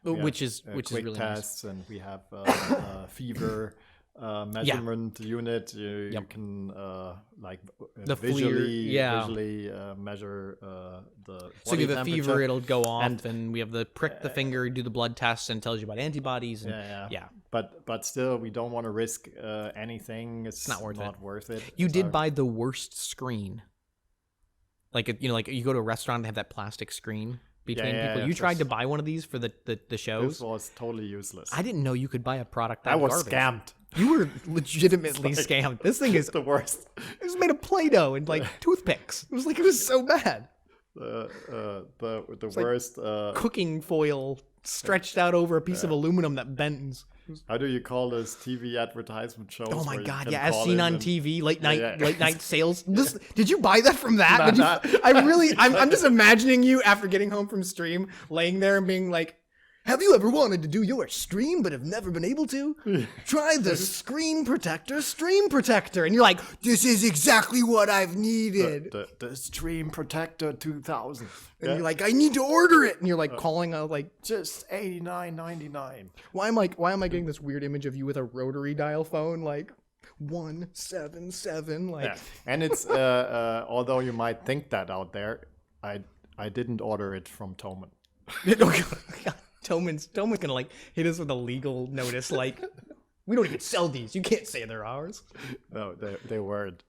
do, which is really tests, nice. And we have fever measurement unit. You can visually measure the so if you have a temperature. fever, it'll go off, and we have the prick the finger, do the blood test, and tells you about antibodies. And, But still, we don't want to risk anything. It's not worth it. You did buy the worst screen. Like you go to a restaurant and have that plastic screen between people. You tried to buy one of these for the shows. This was totally useless. I didn't know you could buy a product that I was garbage. Scammed. You were legitimately scammed. This thing is the worst. It was made of Play-Doh and toothpicks. It was so bad. The worst cooking foil stretched out over a piece of aluminum that bends. How do you call this TV advertisement shows? Oh my god, as seen on TV, late night sales. Did you buy that from that? I'm just imagining you after getting home from stream, laying there and being like, have you ever wanted to do your stream but have never been able to? Try the Screen Protector Stream Protector. And you're like, this is exactly what I've needed. The Stream Protector 2000. And you're like, I need to order it. And you're like calling out just $89.99. Why am I getting this weird image of you with a rotary dial phone 177 And it's although you might think that out there, I didn't order it from Toman. Toman's gonna hit us with a legal notice we don't even sell these. You can't say they're ours. No, they weren't.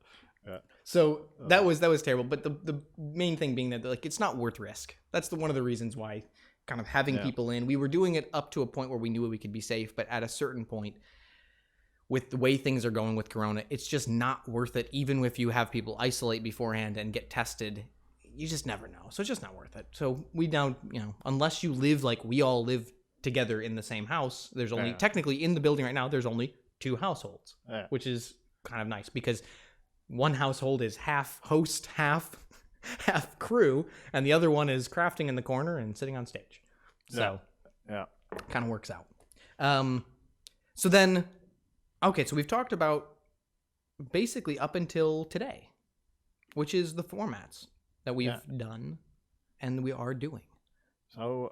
So that was terrible. But the main thing being that it's not worth risk. That's one of the reasons why kind of having people in. We were doing it up to a point where we knew we could be safe, but at a certain point, with the way things are going with Corona, it's just not worth it. Even if you have people isolate beforehand and get tested, you just never know. So it's just not worth it. So we now, unless you live like we all live together in the same house, there's only technically in the building right now, there's only 2 households, which is kind of nice because one household is half host, half crew, and the other one is crafting in the corner and sitting on stage. So kind of works out. So then, okay, so we've talked about basically up until today, which is the formats that we've done and we are doing. So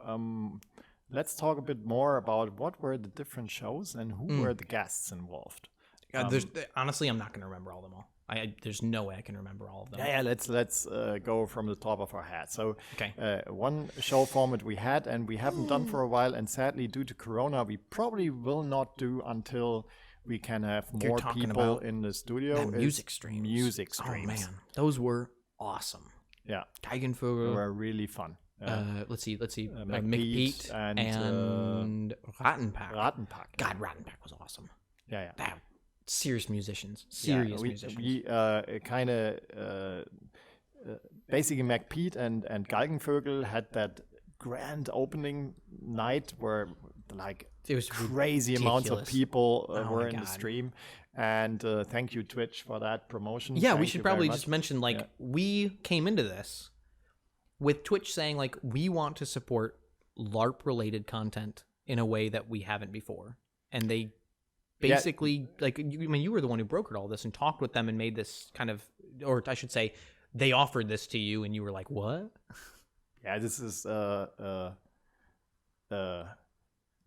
let's talk a bit more about what were the different shows and who were the guests involved. Honestly, I'm not going to remember all of them all. There's no way I can remember all of them. Let's go from the top of our head. So one show format we had and we haven't done for a while, and sadly due to Corona we probably will not do until we can have more people in the studio. Music streams. Oh man, those were awesome. Yeah, Geigenvogel were really fun. Let's see. McPete and Rattenpack. God, Rattenpack was awesome. Yeah. Serious musicians. Musicians. We kind of basically McPete and Geigenvogel had that grand opening night where it was crazy amounts of people were in the stream. And thank you, Twitch, for that promotion. Yeah, we should probably just mention, we came into this with Twitch saying, we want to support LARP-related content in a way that we haven't before. And they basically, you were the one who brokered all this and talked with them and made this kind of, or I should say, they offered this to you and you were like, what? Yeah, this is,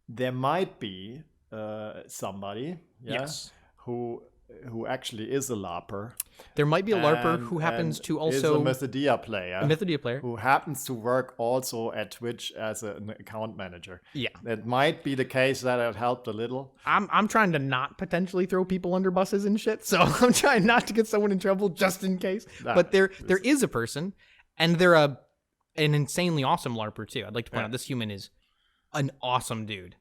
there might be somebody, who who actually is a LARPer. There might be a LARPer who happens to also is a Mythodia player. A Mythodia player who happens to work also at Twitch as an account manager. Yeah, it might be the case that it helped a little. I'm trying to not potentially throw people under buses and shit, so I'm trying not to get someone in trouble just in case. But there is a person, and they're an insanely awesome LARPer too. I'd like to point out this human is an awesome dude.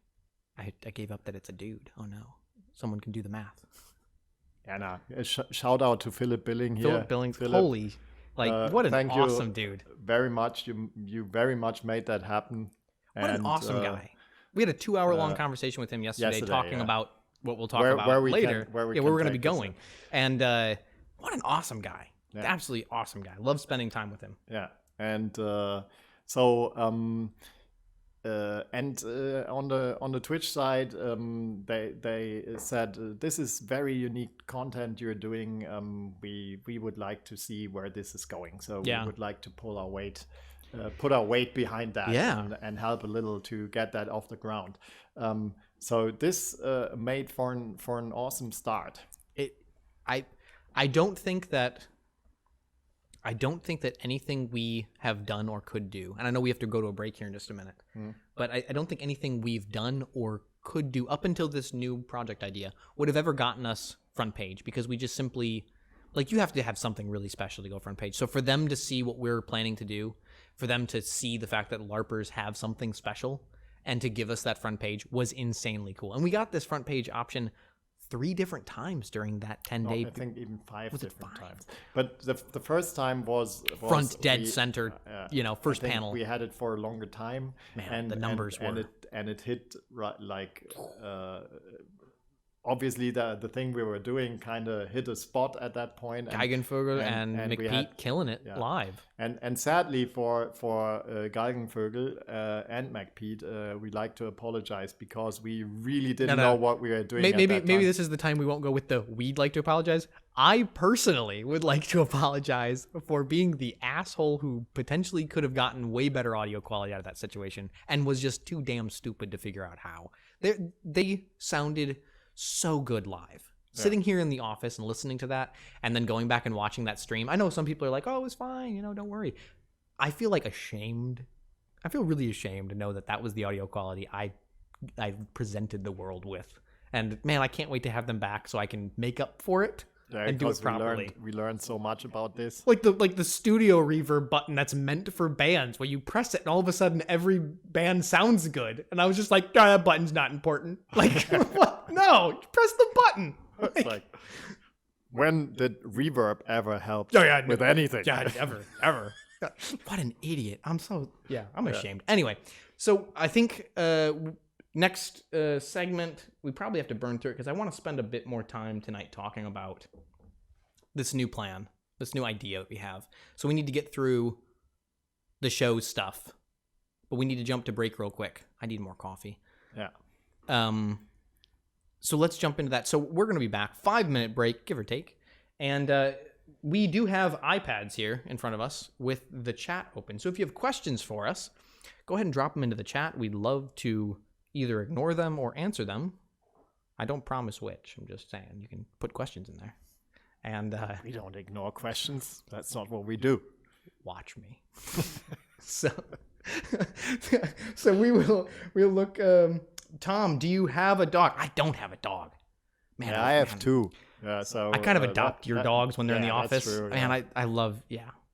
I gave up that it's a dude. Oh no, someone can do the math. Yeah, no. Shout out to Philip Billing here. Philip Billings, holy, what an awesome dude. Very much, you very much made that happen. What an awesome guy. We had a 2-hour-long conversation with him yesterday talking about what we'll talk about later. Where we're going to be going. And what an awesome guy. Yeah. Absolutely awesome guy. Love spending time with him. Yeah. And on the Twitch side, they said this is very unique content you're doing. We would like to see where this is going. So we would like to put our weight behind that and help a little to get that off the ground. So this made for an awesome start. I don't think that anything we have done or could do, and I know we have to go to a break here in just a minute, but I don't think anything we've done or could do up until this new project idea would have ever gotten us front page, because we just simply, you have to have something really special to go front page. So for them to see what we're planning to do, for them to see the fact that LARPers have something special and to give us that front page was insanely cool. And we got this front page option 3 different times during that 10-day. I think even 5 different times. But the first time was front dead center. First panel. We had it for a longer time. Man, and the numbers were. And it hit obviously the thing we were doing kind of hit a spot at that point. Geigenvogel and McPete killing it live. And sadly for Geigenvogel and McPete, we'd like to apologize because we really didn't know what we were doing. Maybe this is the time we won't go with the we'd like to apologize. I personally would like to apologize for being the asshole who potentially could have gotten way better audio quality out of that situation and was just too damn stupid to figure out how. They sounded so good live. Sitting here in the office and listening to that and then going back and watching that stream. I know some people are like, oh, it was fine, don't worry. I feel ashamed. I feel really ashamed to know that was the audio quality I presented the world with. And man, I can't wait to have them back so I can make up for it and do it properly. We learned so much about this. Like the studio reverb button that's meant for bands, where you press it and all of a sudden every band sounds good. And I was just like, that button's not important. What? No, press the button. It's when did reverb ever help with anything? Yeah, ever. What an idiot. I'm ashamed. Anyway, so I think next segment, we probably have to burn through it because I want to spend a bit more time tonight talking about this new plan, this new idea that we have. So we need to get through the show stuff, but we need to jump to break real quick. I need more coffee. Yeah. So let's jump into that. So we're going to be back. 5-minute break, give or take. And we do have iPads here in front of us with the chat open. So if you have questions for us, go ahead and drop them into the chat. We'd love to either ignore them or answer them. I don't promise which. I'm just saying you can put questions in there. And we don't ignore questions. That's not what we do. Watch me. So we'll look. Tom, do you have a dog? I don't have a dog. Man, I have 2. So I kind of adopt your dogs when they're in the office. That's true, Man, I love.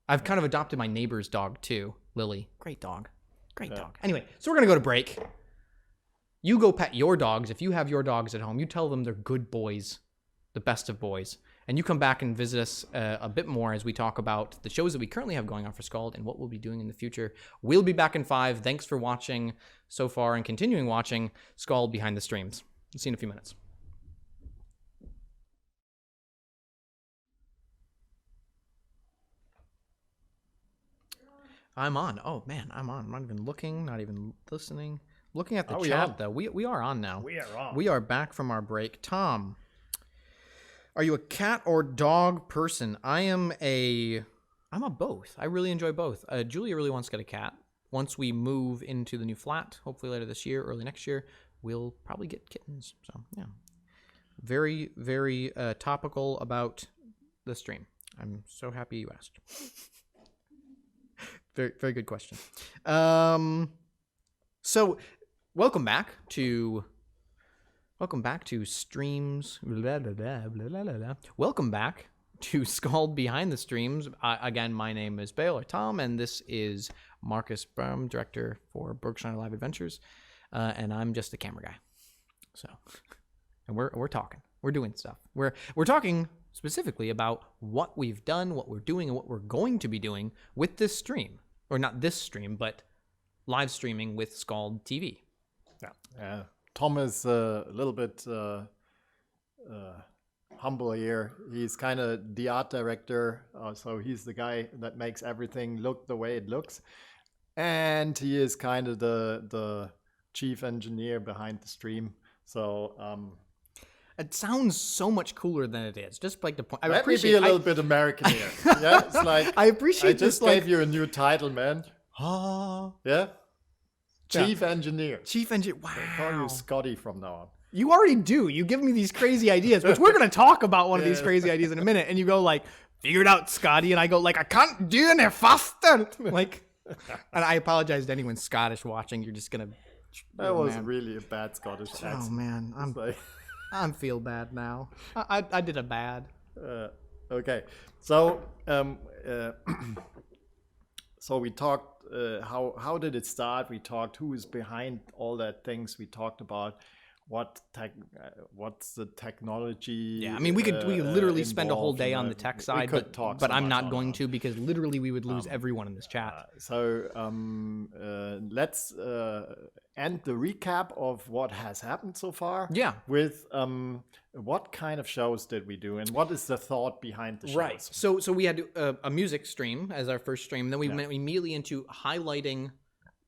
I've kind of adopted my neighbor's dog too, Lily. Great dog. Dog. Anyway, so we're gonna go to break. You go pet your dogs. If you have your dogs at home, you tell them they're good boys, the best of boys. And you come back and visit us a bit more as we talk about the shows that we currently have going on for SKALD and what we'll be doing in the future. We'll be back in 5. Thanks for watching so far and continuing watching SKALD Behind the Streams. See you in a few minutes. I'm on. Oh, man, I'm on. I'm not even looking, not even listening. Looking at the chat, though. We are on now. We are on. We are back from our break. Tom, are you a cat or dog person? I'm a both. I really enjoy both. Julia really wants to get a cat. Once we move into the new flat, hopefully later this year, early next year, we'll probably get kittens. So, yeah. very, very topical about the stream. I'm so happy you asked. Very, very good question. So welcome back to streams. Welcome back to SKALD Behind the Streams. Again, my name is Bale or Tom, and this is Marcus Brum, director for Burgschneider Live Adventures, and I'm just the camera guy. So, and we're talking, we're doing stuff. We're talking specifically about what we've done, what we're doing, and what we're going to be doing with this stream, or not this stream, but live streaming with SKALD TV. Yeah. Tom is a little bit humble here. He's kind of the art director, so he's the guy that makes everything look the way it looks, and he is kind of the chief engineer behind the stream. So it sounds so much cooler than it is. Just like the point. Let me be a little bit American here. Yeah, it's like I appreciate. I just gave you a new title, man. Yeah. Chief engineer. Chief engineer. Wow. I call you Scotty from now on. You already do. You give me these crazy ideas, which we're going to talk about one of these crazy ideas in a minute. And you go like, figure it out, Scotty. And I go like, I can't do any faster. Like, and I apologize to anyone Scottish watching. You're just going to. That was really a bad Scottish accent. Oh, man. I feel bad now. I did a bad. Okay. So, so we talked. How did it start? We talked who is behind all that things. We talked about what's the technology. Yeah, I mean we could literally spend a whole day on the tech side, but I'm not going to, because literally we would lose everyone in this chat. So let's end the recap of what has happened so far. Yeah. With what kind of shows did we do, and what is the thought behind the shows? Right. So we had a music stream as our first stream. Then we went immediately into highlighting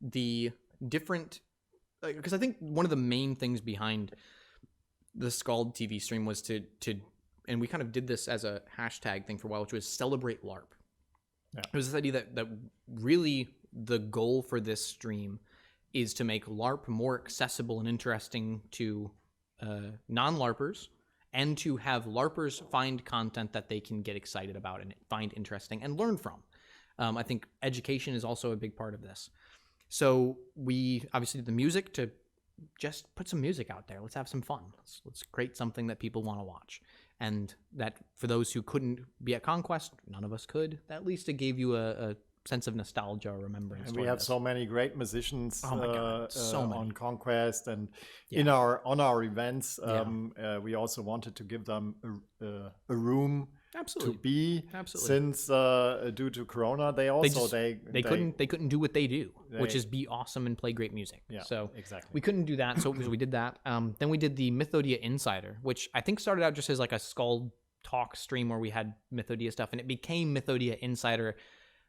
the different, because I think one of the main things behind the SKALD TV stream was to and we kind of did this as a hashtag thing for a while, which was celebrate LARP. Yeah. It was this idea that really the goal for this stream is to make LARP more accessible and interesting to non-LARPers, and to have LARPers find content that they can get excited about and find interesting and learn from. I think education is also a big part of this. So we obviously did the music to just put some music out there. Let's have some fun. Let's create something that people want to watch. And that for those who couldn't be at Conquest, none of us could, at least it gave you a sense of nostalgia or remembrance. And we have so many great musicians so many. On Conquest, and on our events. We also wanted to give them a room to be. Since due to Corona, they couldn't do what they do, which is be awesome and play great music. Yeah, so exactly. We couldn't do that, so we did that. Then we did the Mythodia Insider, which I think started out just as like a SKALD talk stream where we had Mythodia stuff, and it became Mythodia Insider,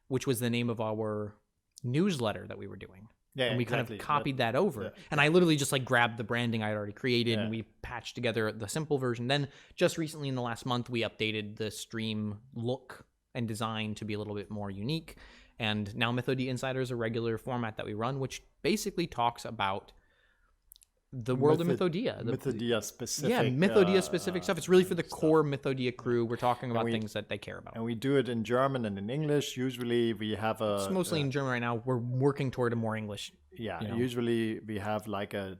which was the name of our newsletter that we were doing. Yeah, and we kind of copied that over. Yeah. And I literally just like grabbed the branding I had already created and we patched together the simple version. Then just recently in the last month, we updated the stream look and design to be a little bit more unique. And now Mythodia Insider is a regular format that we run, which basically talks about the world of Mythodia. Mythodia specific. Yeah, Mythodia specific stuff. It's really for the core Mythodia crew. We're talking about things that they care about. And we do it in German and in English. Usually we have it's mostly in German right now. We're working toward a more English. Yeah, usually we have like a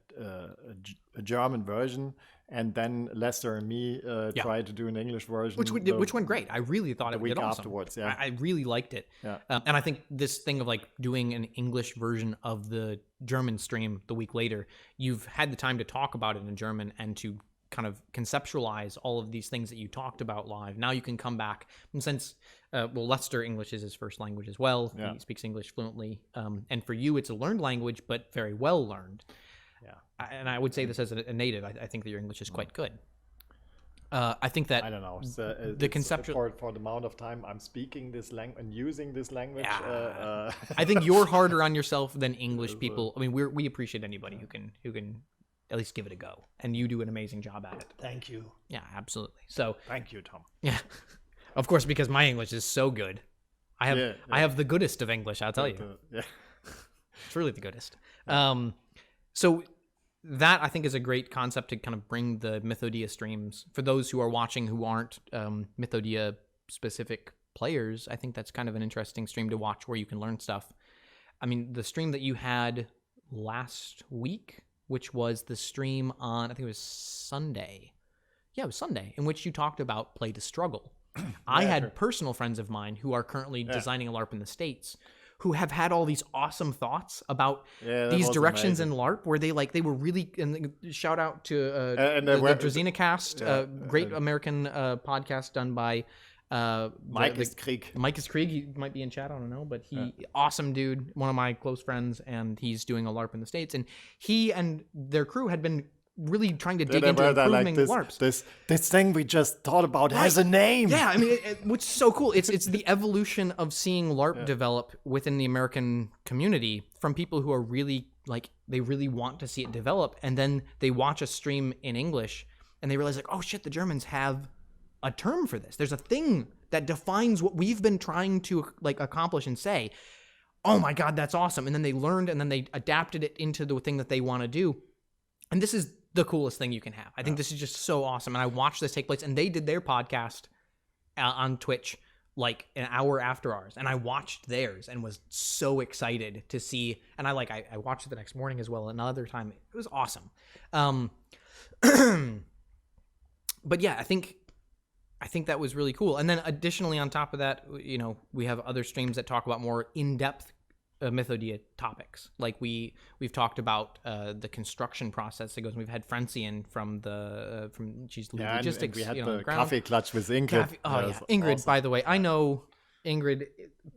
German version, and then Lester and me try to do an English version. Which went great. I really thought it did awesome. Afterwards, yeah. I really liked it. Yeah. And I think this thing of like doing an English version of the German stream the week later, you've had the time to talk about it in German and to kind of conceptualize all of these things that you talked about live. Now you can come back, and since Lester, English is his first language as well. Yeah. He speaks English fluently. And for you, it's a learned language, but very well learned. Yeah. And I would say this as a native, I think that your English is quite good. I think that I don't know. The conceptual for the amount of time I'm speaking this language and using this language. I think you're harder on yourself than English people. I mean, we appreciate anybody who can at least give it a go, and you do an amazing job at it. Thank you. Yeah, absolutely. So thank you, Tom. Yeah, of course, because my English is so good. I have the goodest of English. I'll tell you. Yeah, it's really the goodest. So that I think is a great concept to kind of bring the Mythodia streams for those who are watching who aren't Mythodia specific players. I think that's kind of an interesting stream to watch where you can learn stuff. I mean, the stream that you had last week, which was the stream on, I think it was Sunday. Yeah, it was Sunday, in which you talked about play to struggle. I had personal friends of mine who are currently designing a LARP in the States who have had all these awesome thoughts about these directions in LARP where they were really, and shout out to the Drazina Cast, great American podcast done by Mike is Krieg. He might be in chat, I don't know, but awesome dude, one of my close friends, and he's doing a LARP in the States, and he and their crew had been really trying to dig into improving LARPs. This thing we just thought about has a name. Yeah, I mean, which is so cool. It's the evolution of seeing LARP develop within the American community from people who are really, they really want to see it develop, and then they watch a stream in English, and they realize, oh shit, the Germans have a term for this. There's a thing that defines what we've been trying to accomplish and say. Oh my God, that's awesome. And then they learned, and then they adapted it into the thing that they want to do. And this is the coolest thing you can have. I think this is just so awesome. And I watched this take place, and they did their podcast on Twitch like an hour after ours. And I watched theirs and was so excited to see. And I watched it the next morning as well. Another time. It was awesome. But yeah, I think that was really cool. And then additionally on top of that, we have other streams that talk about more in-depth Mythodia topics. Like we've talked about the construction process that goes. We've had Francine from she's logistics. And we had the coffee clutch with Ingrid. Ingrid. Awesome. By the way, I know Ingrid,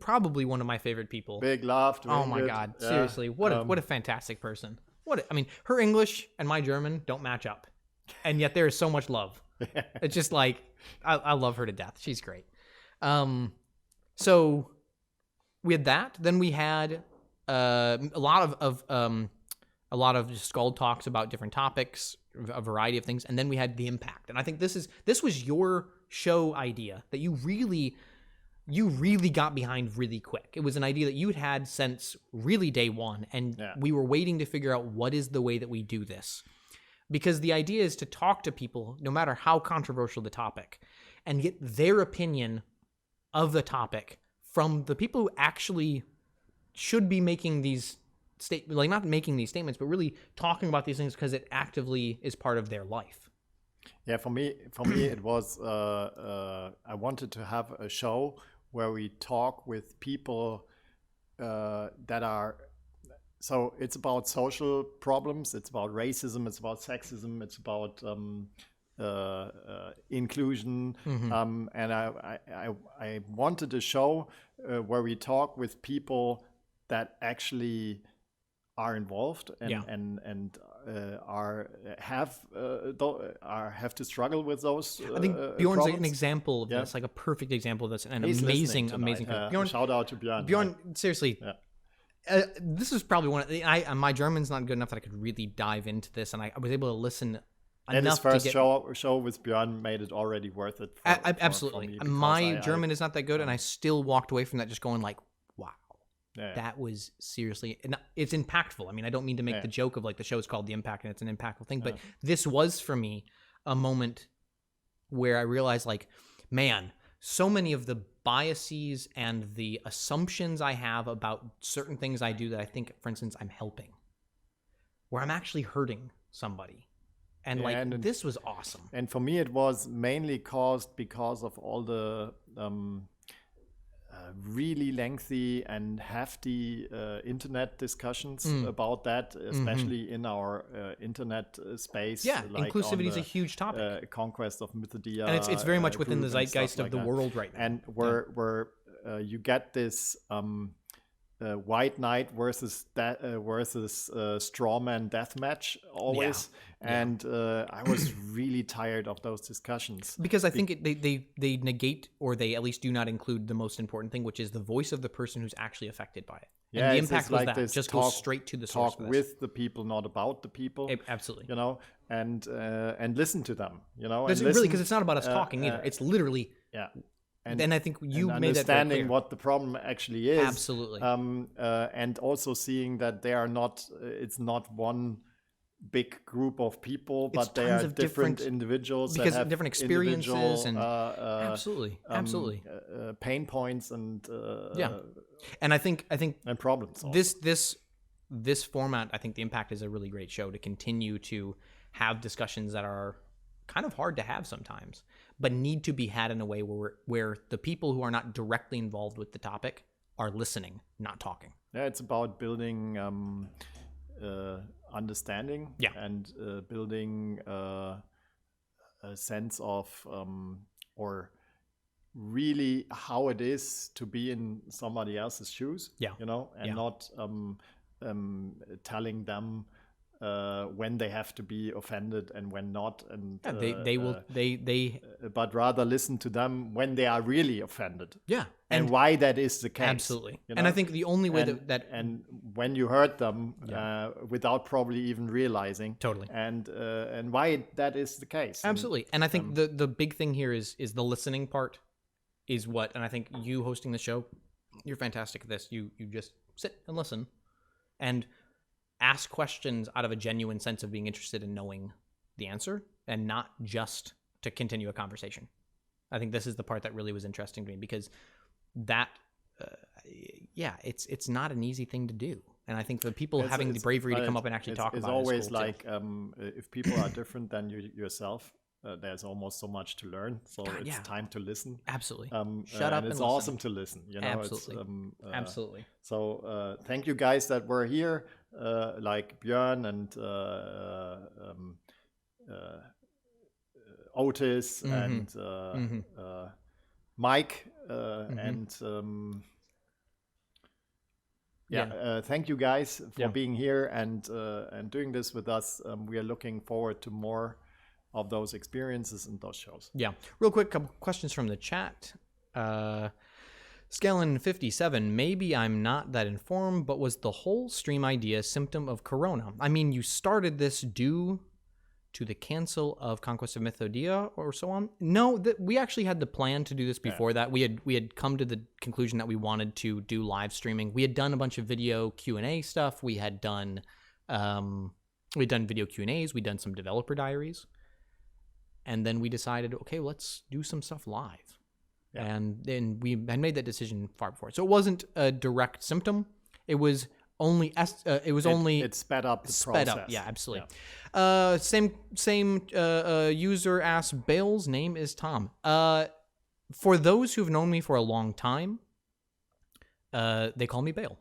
probably one of my favorite people. Big love to Oh Ingrid. My God, seriously, what a fantastic person. Her English and my German don't match up, and yet there is so much love. It's just I love her to death. She's great. So we had that. Then we had a lot of just Skald talks about different topics, a variety of things, and then we had the impact. And I think this was your show idea that you really got behind really quick. It was an idea that you had since really day one, and we were waiting to figure out what is the way that we do this. Because the idea is to talk to people, no matter how controversial the topic, and get their opinion of the topic from the people who actually should be making these not making these statements, but really talking about these things because it actively is part of their life. Yeah, for me, it was I wanted to have a show where we talk with people that are. So it's about social problems, it's about racism, it's about sexism, it's about inclusion, and I wanted a show where we talk with people that actually are involved and have to struggle with those. I think Bjorn's problems. an example of this, like a perfect example of this, and an amazing. Bjorn, shout out to Bjorn. Bjorn, seriously. Yeah. This is probably one of my German's not good enough that I could really dive into this, and I was able to listen and his first show with Bjorn made it already worth it. Absolutely. My German is not that good, and I still walked away from that just going wow. That was seriously, it's impactful. I mean, I don't mean to make the joke of the show's called The Impact and it's an impactful thing, but this was for me a moment where I realized man, so many of the biases and the assumptions I have about certain things I do that I think, for instance, I'm helping, where I'm actually hurting somebody. And this was awesome. And for me, it was mainly caused because of all the really lengthy and hefty internet discussions about that, especially in our internet space. Yeah, inclusivity is a huge topic. Conquest of Mythodia. And it's very much within the zeitgeist of the world right now. And where you get this white knight versus strawman deathmatch always. And I was really tired of those discussions. Because I think they negate, or they at least do not include the most important thing, which is the voice of the person who's actually affected by it. Yeah, and the impact was that. Just go straight to the source. Talk with the people, not about the people. Absolutely. And listen to them. Really, because it's not about us talking either. It's literally. Yeah. And I think you made that very understanding clear. what the problem actually is. Absolutely. And also seeing that they are not. It's not one big group of people, but they are different individuals because that have different experiences and absolutely pain points and and I think and problems. This format, I think the Impact is a really great show to continue to have discussions that are kind of hard to have sometimes, but need to be had in a way where the people who are not directly involved with the topic are listening, not talking. Yeah, it's about building understanding and building a sense of or really how it is to be in somebody else's shoes, and not telling them when they have to be offended and when not, and but rather listen to them when they are really offended, and why that is the case. Absolutely. And I think the only way that and when you hurt them without probably even realizing, and why that is the case. Absolutely. And I think the big thing here is the listening part is what, and I think you hosting the show, you're fantastic at this. You just sit and listen and ask questions out of a genuine sense of being interested in knowing the answer and not just to continue a conversation. I think this is the part that really was interesting to me, because that, it's not an easy thing to do. And I think the people having the bravery to come up and actually talk about it is always cool like, if people are different than yourself, there's almost so much to learn. So it's time to listen. Absolutely. Shut up and it's listen. awesome to listen. Absolutely. Absolutely. So thank you guys that were here, like Björn and Otis and Mike and thank you guys for being here and doing this with us. We are looking forward to more of those experiences and those shows. Yeah. Real quick, couple questions from the chat. Scalen57, maybe I'm not that informed, but was the whole stream idea a symptom of Corona? I mean, you started this due to the cancel of Conquest of Mythodia or so on? No, we actually had the plan to do this before that. We had come to the conclusion that we wanted to do live streaming. We had done a bunch of video Q&A stuff. We had done video Q&As. We'd done some developer diaries. And then we decided, okay, let's do some stuff live. Yeah. And then we had made that decision far before. So it wasn't a direct symptom. It was only it sped up the process. Yeah, absolutely. Yeah. Same user asked, Bale's name is Tom. For those who've known me for a long time, they call me Bale.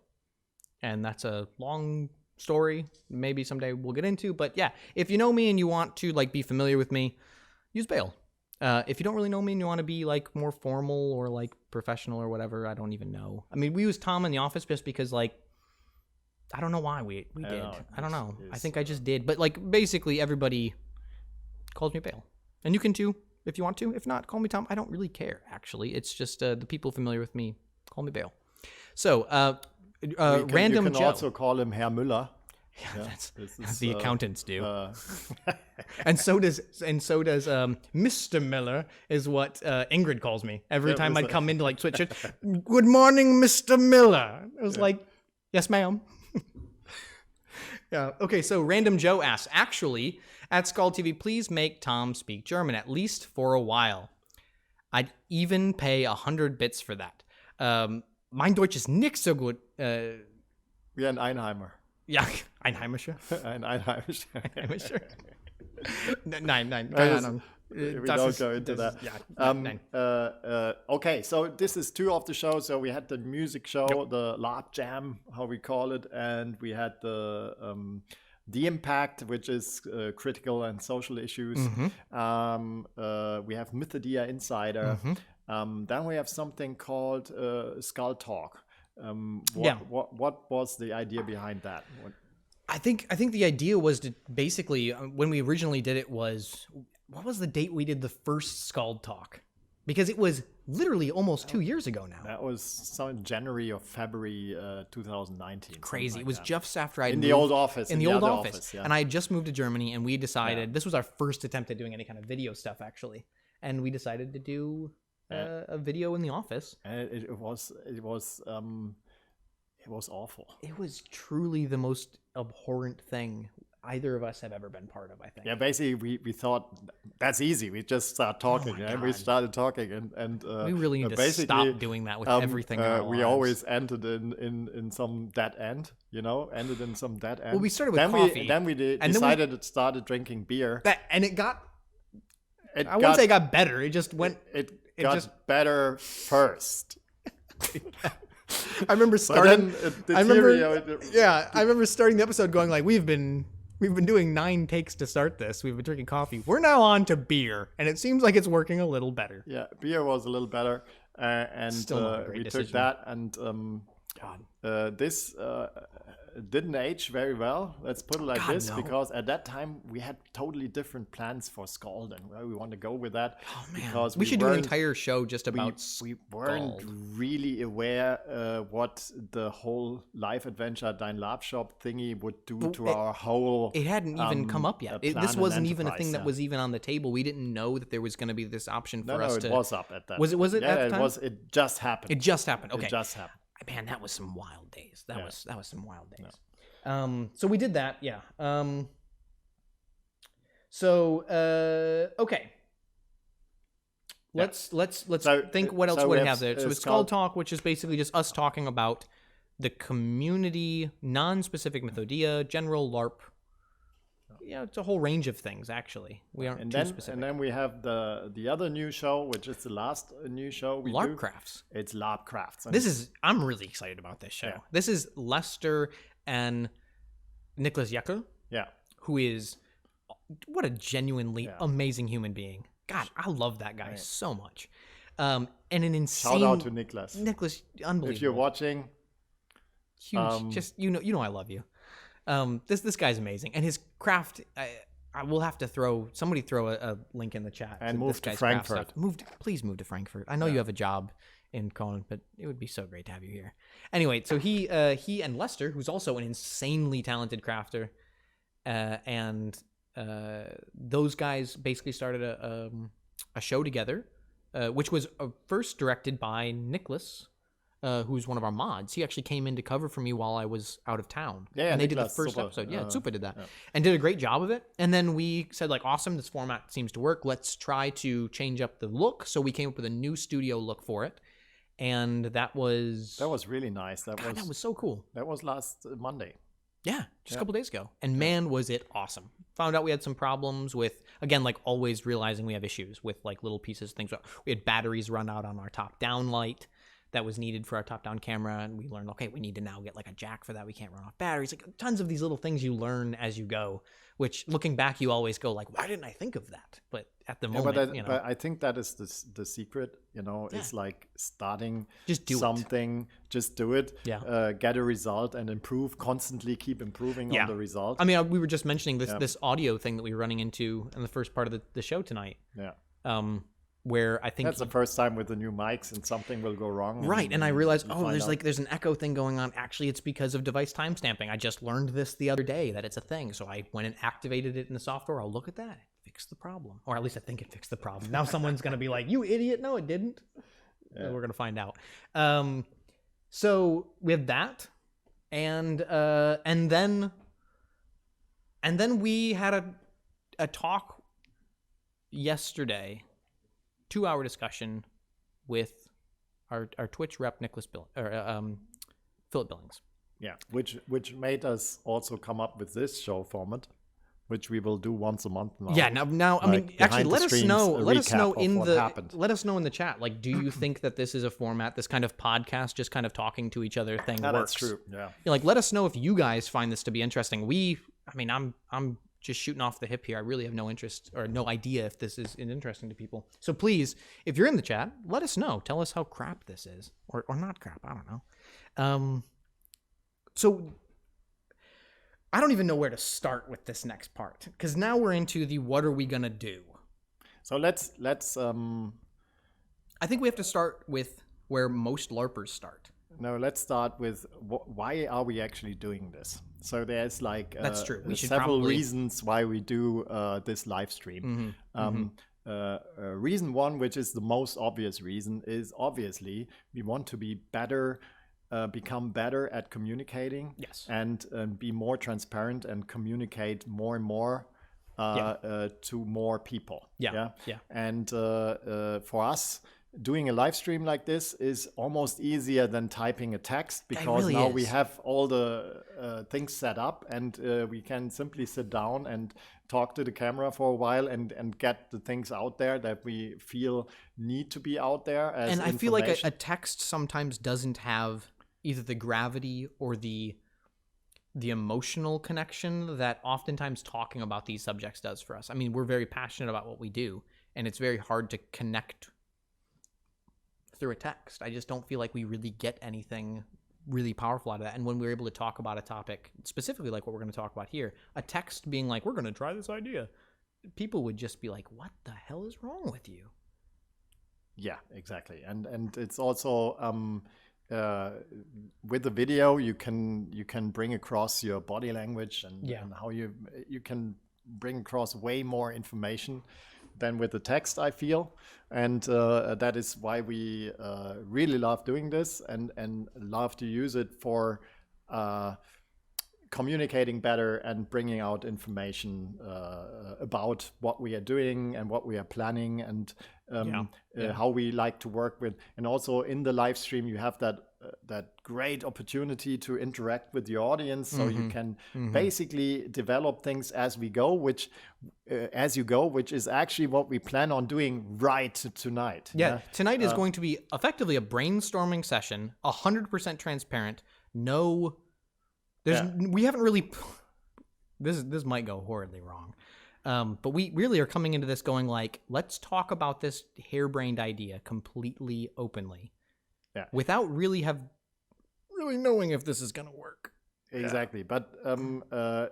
And that's a long story. Maybe someday we'll get into, but yeah, if you know me and you want to be familiar with me, use Bale. If you don't really know me and you want to be more formal or professional or whatever, I don't even know. I mean, we use Tom in the office just because I don't know why we did. I don't know. I think I just did. But basically everybody calls me Bale. And you can too if you want to. If not, call me Tom. I don't really care, actually. It's just the people familiar with me call me Bale. So, Random Joe. You can also call him Herr Müller. Yeah, that's the accountants do. And so does Mr. Miller is what Ingrid calls me every time I'd come into switch it. Good morning, Mr. Miller. It was yes, ma'am. Yeah. Okay. So Random Joe asks, actually, at SKALD TV, please make Tom speak German at least for a while. I'd even pay 100 bits for that. Mein Deutsch ist nicht so gut. Wie ein Einheimer. Ja, Einheimischer. Ein Einheimischer. Einheimischer. Nein, keine Ahnung. We don't go into that. Nein. Okay, so this is two of the shows. So we had the music show, the LARP Jam, how we call it, and we had the Impact, which is critical and social issues. Mm-hmm. We have Mythodia Insider. Mm-hmm. Then we have something called SKALD Talk. What was the idea behind that? I think the idea was to basically, when we originally did it, what was the date we did the first SKALD Talk? Because it was literally almost 2 years ago now. That was some January or February 2019. Crazy. It was just after I moved. In the old office. In the old office. Yeah. And I had just moved to Germany, and we decided, this was our first attempt at doing any kind of video stuff, actually. And we decided to do a video in the office. And it was awful. It was truly the most abhorrent thing. either of us have ever been part of, I think. Yeah, basically we thought that's easy. We just start talking, and we started talking, and we really need to stop doing that with everything in our lives. We always ended in some dead end, ended in some dead end. Well, we started with coffee. Then we decided to started drinking beer. And it got, I wouldn't say it got better. It just went. It got better first. I remember starting. I remember starting the episode going like, we've been doing 9 takes to start this. We've been drinking coffee. We're now on to beer, and it seems like it's working a little better. Yeah, beer was a little better, and Still not a great we decision. took that, and this didn't age very well. Let's put it like this, because at that time we had totally different plans for SKALD and where we want to go with that. Oh man, because we should do an entire show just about we weren't really aware what the whole live adventure Dein-LARP-Shop thingy would do to our whole. It hadn't even come up yet. This wasn't even a thing that was even on the table. We didn't know that there was going to be this option for us to. No, it was up at that. Was it? Yeah, at the time? It just happened. It just happened. Okay. It just happened. Man, that was some wild days. That was some wild days. Yeah. So we did that, yeah. Okay. Let's think what else would have there. So it's SKALD Talk, which is basically just us talking about the community, non-specific methodia, general LARP. Yeah, it's a whole range of things, actually. We aren't too specific. And then we have the other new show, which is the last new show we LARP do. Crafts. It's LARP Crafts. I'm really excited about this show. Yeah. This is Lester and Nicholas Yecker. Yeah. Who is, what a genuinely amazing human being. God, I love that guy so much. And an insane... Shout out to Nicholas. Nicholas, unbelievable. If you're watching... Huge. Just, you know I love you. This guy's amazing, and his craft. I will have to somebody throw a link in the chat and move to Frankfurt. Please move to Frankfurt. I know you have a job in Cologne, but it would be so great to have you here. Anyway, so he and Lester, who's also an insanely talented crafter, and those guys basically started a show together, which was first directed by Nicholas. Who's one of our mods. He actually came in to cover for me while I was out of town. Yeah, and they did the first episode. Yeah, Super did that. And did a great job of it. And then we said, like, awesome, this format seems to work. Let's try to change up the look. So we came up with a new studio look for it. And that was really nice. That was so cool. That was last Monday. Yeah, just a couple days ago. And man, was it awesome. Found out we had some problems with, again, like always realizing we have issues with like little pieces, things. We had batteries run out on our top-down light that was needed for our top-down camera, and we learned, okay, we need to now get like a jack for that. We can't run off batteries. Like tons of these little things you learn as you go, which looking back, you always go like, why didn't I think of that? But at the moment, but I think that is the secret, it's like starting just do something, just do it, get a result and improve, constantly keep improving on the result. I mean, we were just mentioning this audio thing that we were running into in the first part of the show tonight. Yeah. Where I think that's the first time with the new mics and something will go wrong. Right. And I realized, there's an echo thing going on. Actually, it's because of device timestamping. I just learned this the other day that it's a thing. So I went and activated it in the software. I'll look at that. It fixed the problem. Or at least I think it fixed the problem. Now someone's going to be like, you idiot. No, it didn't. Yeah. We're going to find out. So we have that. And then we had a talk yesterday, 2-hour discussion with our Twitch rep Philip Billings. Yeah, which made us also come up with this show format, which we will do once a month now. Yeah, now I mean, actually, let us know in the chat. Like, do you think that this is a format, this kind of podcast, just kind of talking to each other thing works? That's true. Yeah. Like, let us know if you guys find this to be interesting. I'm just shooting off the hip here. I really have no interest or no idea if this is interesting to people. So please, if you're in the chat, let us know. Tell us how crap this is, or not crap. I don't know. So I don't even know where to start with this next part, because now we're into the what are we gonna do. So let's. I think we have to start with where most LARPers start. No, let's start with why are we actually doing this? So there's like that's true. We should several reasons why we do this live stream. Reason one, which is the most obvious reason, is obviously we want to be better become better at communicating. Yes. And be more transparent and communicate more and more to more people. Yeah. And for us, doing a live stream like this is almost easier than typing a text, because really now is. we have all the things set up, and we can simply sit down and talk to the camera for a while and get the things out there that we feel need to be out there as and I feel like a text sometimes doesn't have either the gravity or the emotional connection that oftentimes talking about these subjects does for us. I mean, we're very passionate about what we do, and it's very hard to connect through a text. I just don't feel like we really get anything really powerful out of that. And when we're able to talk about a topic, specifically like what we're going to talk about here, a text being like, we're going to try this idea, people would just be like, what the hell is wrong with you? Yeah, exactly. And it's also with the video, you can bring across your body language and how you can bring across way more information than with the text, I feel. And that is why we really love doing this and love to use it for communicating better and bringing out information about what we are doing and what we are planning and how we like to work with. And also in the live stream, you have that great opportunity to interact with your audience, so you can basically develop things as we go, which is actually what we plan on doing right tonight. Yeah, tonight is going to be effectively a brainstorming session, 100% transparent. No, we haven't really. This might go horribly wrong, but we really are coming into this going like, let's talk about this harebrained idea completely openly. Yeah. Without really knowing if this is going to work. Exactly. But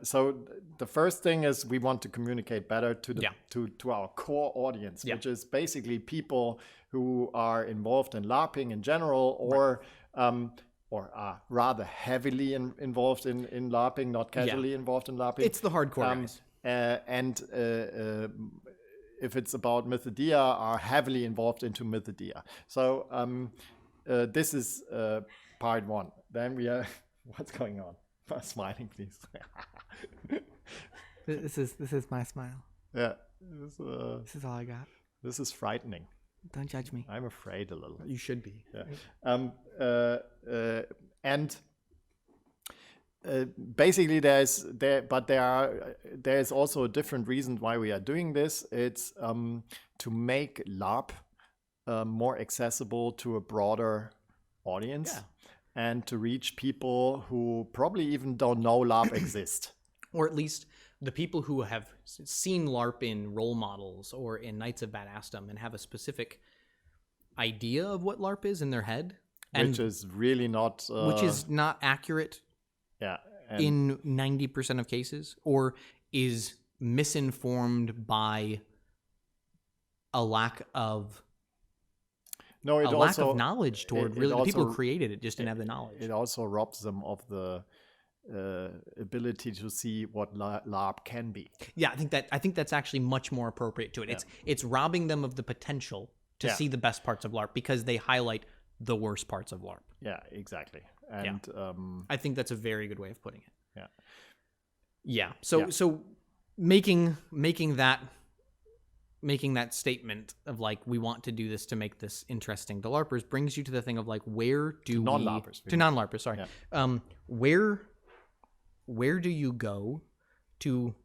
so the first thing is we want to communicate better to our core audience, which is basically people who are involved in LARPing in general, or are rather heavily involved in LARPing, not casually involved in LARPing. It's the hardcore guys. And if it's about Mythodia, are heavily involved into Mythodia. So this is part one. Then we are. What's going on? Smiling, please. This is my smile. Yeah. This is all I got. This is frightening. Don't judge me. I'm afraid a little. You should be. Yeah. And basically, there's also a different reason why we are doing this. It's to make LARP more accessible to a broader audience. Yeah. And to reach people who probably even don't know LARP exists. Or at least the people who have seen LARP in role models or in Knights of Badassdom and have a specific idea of what LARP is in their head. Which is really not... which is not accurate in 90% of cases, or is misinformed by a lack of... lack of knowledge toward the people who created it just didn't have the knowledge. It also robs them of the ability to see what LARP can be. Yeah, I think that's actually much more appropriate to it. Yeah. It's robbing them of the potential to see the best parts of LARP because they highlight the worst parts of LARP. Yeah, exactly. And I think that's a very good way of putting it. Yeah. Yeah. So making that statement of like, we want to do this to make this interesting to LARPers brings you to the thing of like, where do to non-LARPers? To non-LARPers, sorry. Yeah. Where do you go to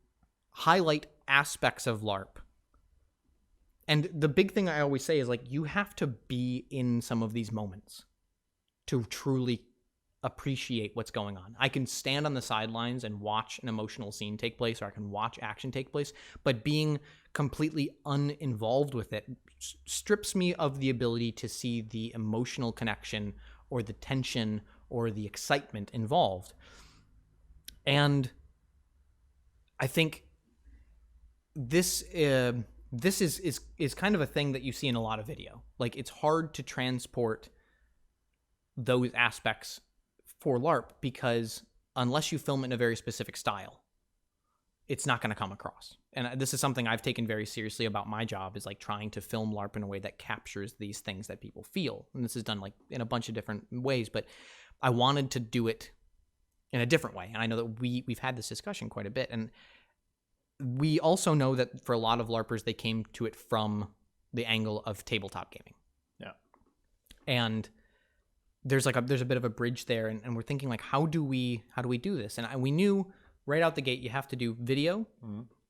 highlight aspects of LARP? And the big thing I always say is like, you have to be in some of these moments to truly appreciate what's going on. I can stand on the sidelines and watch an emotional scene take place, or I can watch action take place, but being completely uninvolved with it strips me of the ability to see the emotional connection or the tension or the excitement involved. And I think this is kind of a thing that you see in a lot of video. Like, it's hard to transport those aspects for LARP because unless you film it in a very specific style, it's not going to come across. And this is something I've taken very seriously about my job, is like trying to film LARP in a way that captures these things that people feel. And this is done like in a bunch of different ways, but I wanted to do it in a different way. And I know that we've had this discussion quite a bit. And we also know that for a lot of LARPers, they came to it from the angle of tabletop gaming. Yeah. And there's a bit of a bridge there. And we're thinking like, how do we do this? And we knew right out the gate, you have to do video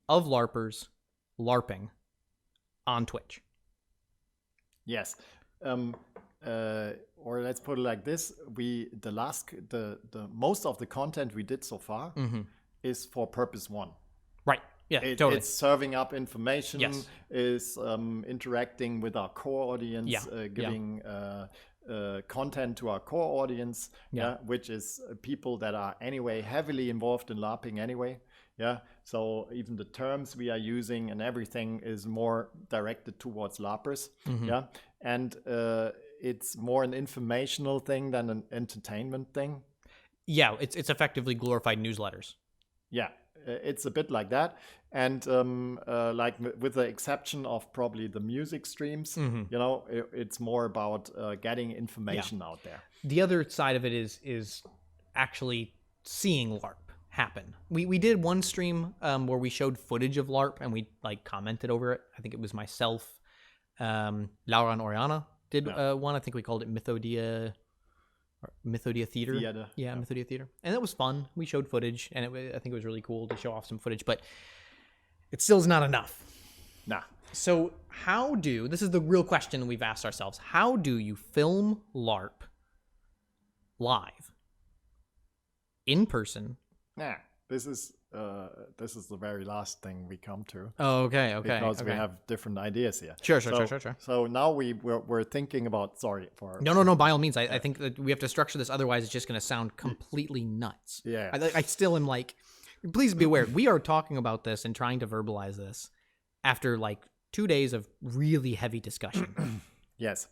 of LARPers LARPing on Twitch. Yes. Or let's put it like this: the most of the content we did so far is for purpose one. Right. Yeah. Totally. It's serving up information. Yes. Is interacting with our core audience. Yeah. Giving content to our core audience. Yeah. Which is people that are anyway heavily involved in LARPing anyway. Yeah. So even the terms we are using and everything is more directed towards LARPers. Yeah. And it's more an informational thing than an entertainment thing. Yeah, it's effectively glorified newsletters. Yeah, it's a bit like that. And like with the exception of probably the music streams, it's more about getting information out there. The other side of it is actually seeing LARP happen. We did one stream where we showed footage of LARP and we like commented over it. I think it was myself, Laura and Oriana did one. I think we called it Mythodia Theater. Yeah, Mythodia Theater. And it was fun. We showed footage and I think it was really cool to show off some footage, but it still is not enough. Nah. So this is the real question we've asked ourselves. How do you film LARP live in person? Nah, this is the very last thing we come to. Oh, okay. Because we have different ideas here. Sure. So now we're thinking about. Sorry for. No. By all means, I think that we have to structure this. Otherwise, it's just going to sound completely nuts. Yeah. I still am like, please be aware. We are talking about this and trying to verbalize this after like 2 days of really heavy discussion. Yes.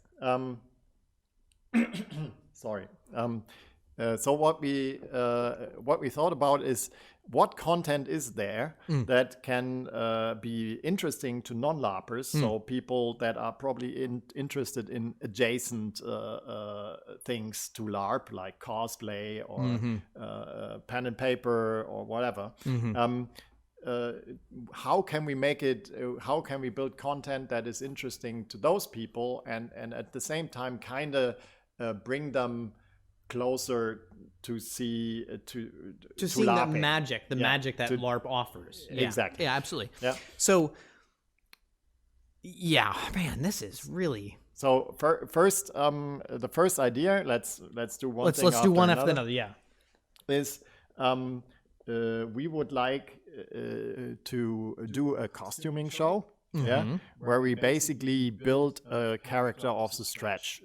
Sorry. So what we thought about is what content is there that can be interesting to non-LARPers, so people that are probably interested in adjacent things to LARP, like cosplay or pen and paper or whatever. How can we make it? How can we build content that is interesting to those people, and at the same time kind of bring them closer to see seeing that magic, magic that LARP offers. Yeah. Exactly. Yeah, absolutely. Yeah. So, yeah, man, this is really. So first, the first idea. Let's do one. Let's do one after another. Yeah. Is we would like to do a costuming show. Yeah, where we basically build a character off the scratch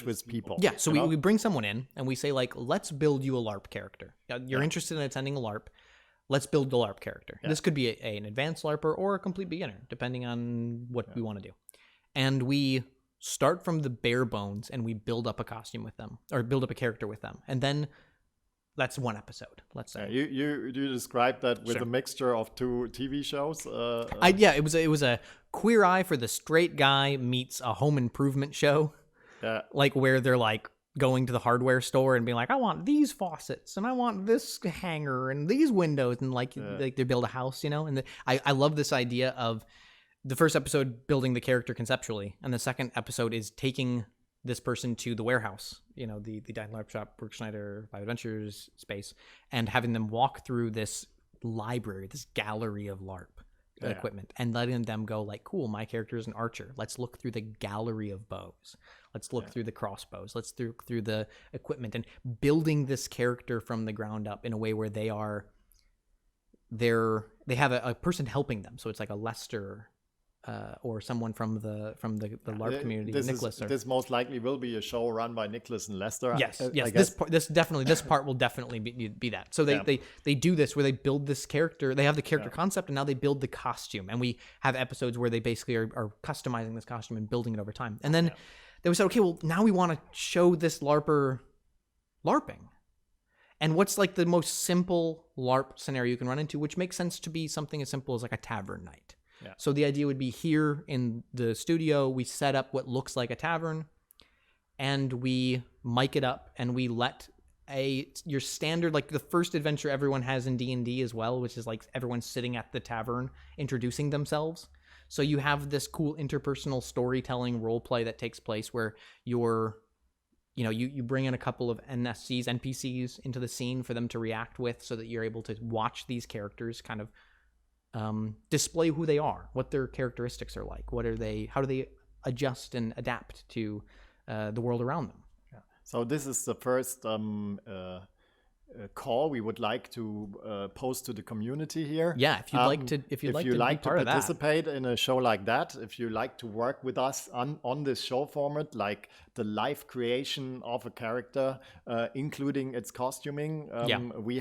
with people. Yeah, so we bring someone in and we say like, let's build you a LARP character. You're interested in attending a LARP. Let's build the LARP character. Yeah. This could be an advanced LARPer or a complete beginner, depending on what we want to do. And we start from the bare bones and we build up a costume with them, or build up a character with them, and then. That's one episode, let's say. You described that with a mixture of two TV shows. It was a Queer Eye for the Straight Guy meets a home improvement show. Yeah. Like where they're like going to the hardware store and being like, I want these faucets and I want this hanger and these windows, and like they build a house, And I love this idea of the first episode building the character conceptually, and the second episode is taking this person to the warehouse, the Dein-LARP-Shop, Burgschneider, Live Adventures space, and having them walk through this library, this gallery of LARP equipment, and letting them go like, cool, my character is an archer. Let's look through the gallery of bows. Let's look through the crossbows. Let's look through the equipment, and building this character from the ground up in a way where they have a person helping them. So it's like a Lester or someone from the LARP community, Nicholas. This most likely will be a show run by Nicholas and Lester. Yes. This part will definitely be that. So they do this where they build this character. They have the character concept, and now they build the costume. And we have episodes where they basically are customizing this costume and building it over time. And then they said, okay, well, now we want to show this LARPer LARPing. And what's like the most simple LARP scenario you can run into, which makes sense to be something as simple as like a tavern night. Yeah. So the idea would be here in the studio, we set up what looks like a tavern, and we mic it up, and we let your standard, like the first adventure everyone has in D&D as well, which is like everyone's sitting at the tavern introducing themselves. So you have this cool interpersonal storytelling role play that takes place where you bring in a couple of NPCs into the scene for them to react with, so that you're able to watch these characters kind of display who they are, what their characteristics are like, how do they adjust and adapt to the world around them. So this is the first call we would like to post to the community here. Yeah, if you'd like to participate in a show like that, if you like to work with us on this show format, like the live creation of a character, including its costuming, we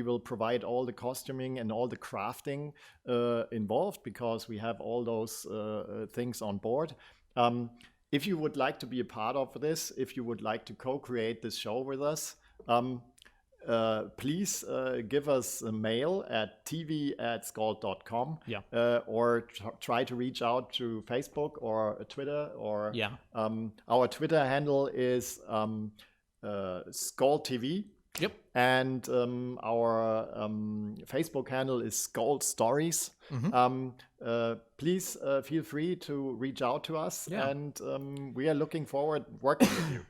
will provide all the costuming and all the crafting involved, because we have all those things on board. If you would like to be a part of this, if you would like to co-create this show with us, please give us a mail at tv@skald.com, or try to reach out to Facebook or Twitter. Or our Twitter handle is SKALD TV. Yep. And our Facebook handle is SKALD Stories. Please feel free to reach out to us, and we are looking forward working with you.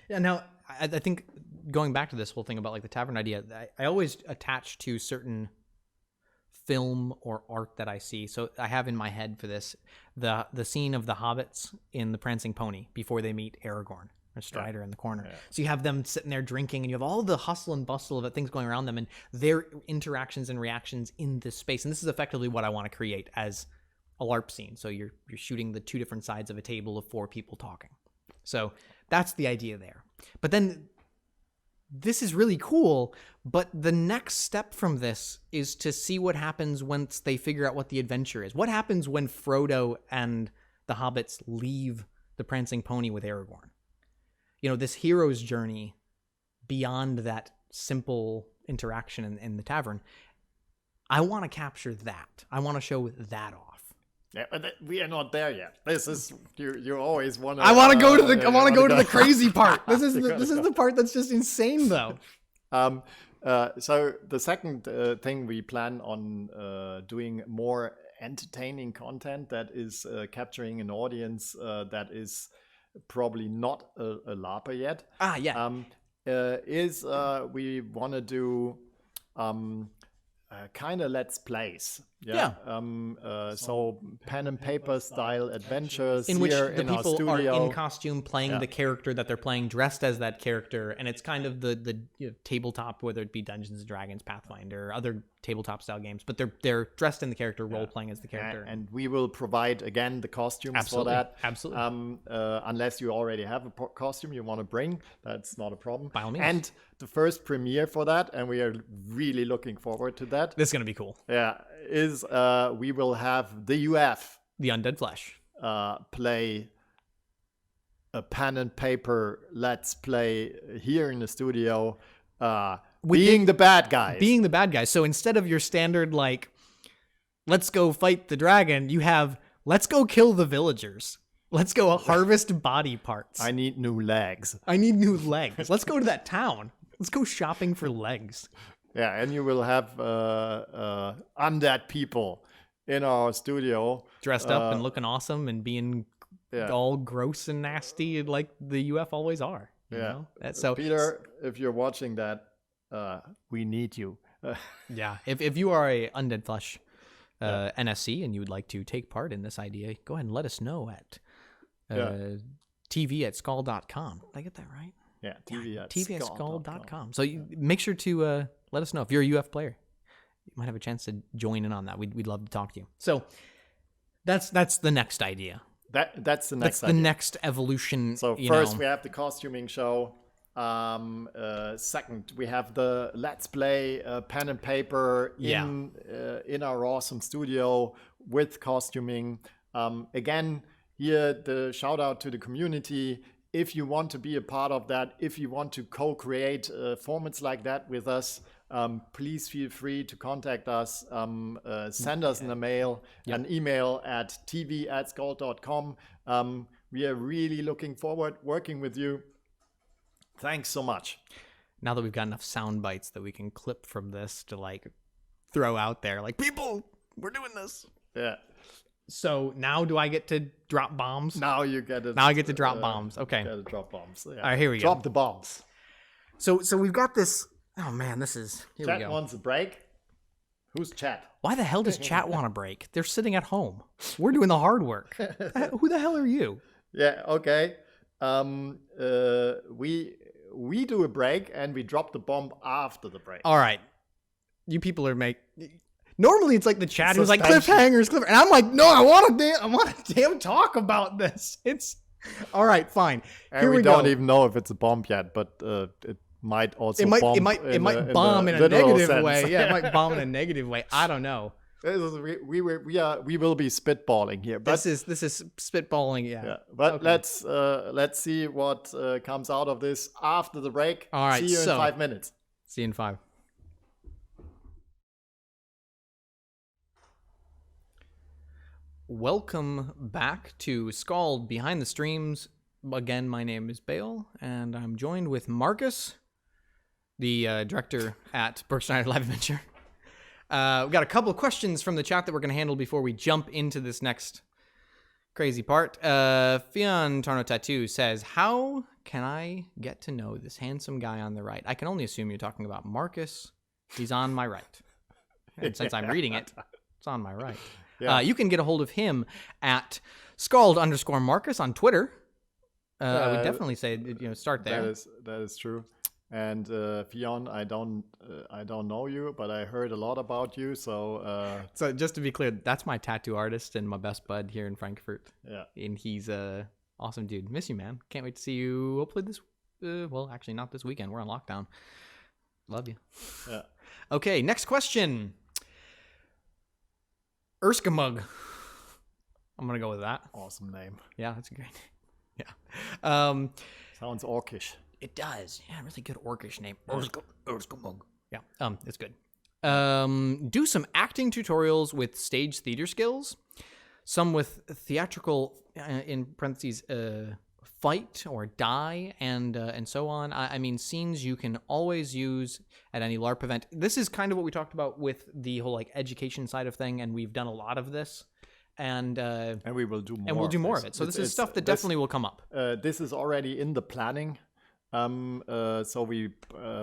Yeah. Now, I think going back to this whole thing about like the tavern idea, I always attach to certain film or art that I see. So I have in my head for this the scene of the hobbits in the Prancing Pony before they meet Aragorn. Or Strider in the corner. Yeah. So you have them sitting there drinking, and you have all the hustle and bustle of things going around them, and their interactions and reactions in this space. And this is effectively what I want to create as a LARP scene. So you're shooting the two different sides of a table of four people talking. So that's the idea there. But then this is really cool, but the next step from this is to see what happens once they figure out what the adventure is. What happens when Frodo and the hobbits leave the Prancing Pony with Aragorn? This hero's journey beyond that simple interaction in the tavern. I want to capture that. I want to show that off. Yeah, but we are not there yet. This is you always want to. I want to go to the. I want to go to the crazy part. This is the part that's just insane, though. So the second thing, we plan on doing more entertaining content that is capturing an audience that is probably not a LARPer yet. We want to do kind of let's plays. So pen and paper style adventures in which here the in people our studio are in costume playing the character that they're playing, dressed as that character, and it's kind of the tabletop, whether it be Dungeons and Dragons, Pathfinder, or other tabletop style games, but they're dressed in the character, role playing as the character. And we will provide again the costumes for that. Absolutely. Unless you already have a costume you want to bring, that's not a problem. By all means. And the first premiere for that, and we are really looking forward to that. This is gonna be cool. Is we will have the UF, the Undead Flesh, play a pen and paper let's play here in the studio, being the bad guys. So instead of your standard like let's go fight the dragon, you have let's go kill the villagers, let's go harvest body parts. I need new legs. Let's go to that town, let's go shopping for legs. And you will have undead people in our studio, dressed up and looking awesome and being all gross and nasty, like the UF always are. You know? So Peter, if you're watching that, we need you. If you are a Undead Flesh NSC and you would like to take part in this idea, go ahead and let us know at tv@skald.com. Did I get that right? Yeah, tv@skald.com. So you make sure to let us know if you're a UF player. You might have a chance to join in on that. We'd love to talk to you. So that's the next idea. That's the next idea. The next evolution. So first we have the costuming show. Second, we have the let's play pen and paper in our awesome studio with costuming. Again, here the shout out to the community. If you want to be a part of that, if you want to co-create formats like that with us, please feel free to contact us. Send us an email at tv@skald.com. We are really looking forward working with you. Thanks so much. Now that we've got enough sound bites that we can clip from this to like throw out there, like, people, we're doing this. Yeah. So now do I get to drop bombs? Now you get it. Now I get to drop bombs. Okay. Get to drop bombs. Yeah. All right, here we go. Drop the bombs. So we've got this. Oh man, this is. Here we go. Chat wants a break. Who's chat? Why the hell does chat want a break? They're sitting at home. We're doing the hard work. Who the hell are you? Yeah. Okay. We do a break and we drop the bomb after the break. All right. You people are normally it's like the chat who's like cliffhangers, and I'm like, no, I want to damn talk about this. It's all right, fine. Here we don't even know if it's a bomb yet, but it might also bomb. It might bomb in a negative way. Yeah, it might bomb in a negative way. I don't know. We will be spitballing here. But this is spitballing. Yeah. But okay. Let's see what comes out of this after the break. All right. See you in 5 minutes. See you in 5. Welcome back to SKALD Behind the Streams. Again, my name is Bale, and I'm joined with Marcus, the director at Burgschneider Live Adventure. We've got a couple of questions from the chat that we're going to handle before we jump into this next crazy part. Fion Torno Tattoo says, how can I get to know this handsome guy on the right? I can only assume you're talking about Marcus. He's on my right. And since I'm reading it, it's on my right. Yeah. You can get a hold of him at skald_Marcus on Twitter. I would definitely say, start there. That is true. And Fion, I don't know you, but I heard a lot about you. So just to be clear, that's my tattoo artist and my best bud here in Frankfurt. Yeah, and he's a awesome dude. Miss you, man. Can't wait to see you. Hopefully this. Well, actually, not this weekend. We're on lockdown. Love you. Yeah. Okay, next question. Urskamug. I'm gonna go with that. Awesome name. Yeah, that's a great name. Yeah. Sounds orcish. It does. Yeah, really good orcish name. Urskamug. Yeah. It's good. Do some acting tutorials with stage theater skills. Some with theatrical, in parentheses, fight or die and so on. I mean, scenes you can always use at any LARP event. This is kind of what we talked about with the whole like education side of thing, and we've done a lot of this. And we will do more. And we'll do more of it. So this is stuff that definitely will come up. This is already in the planning. So we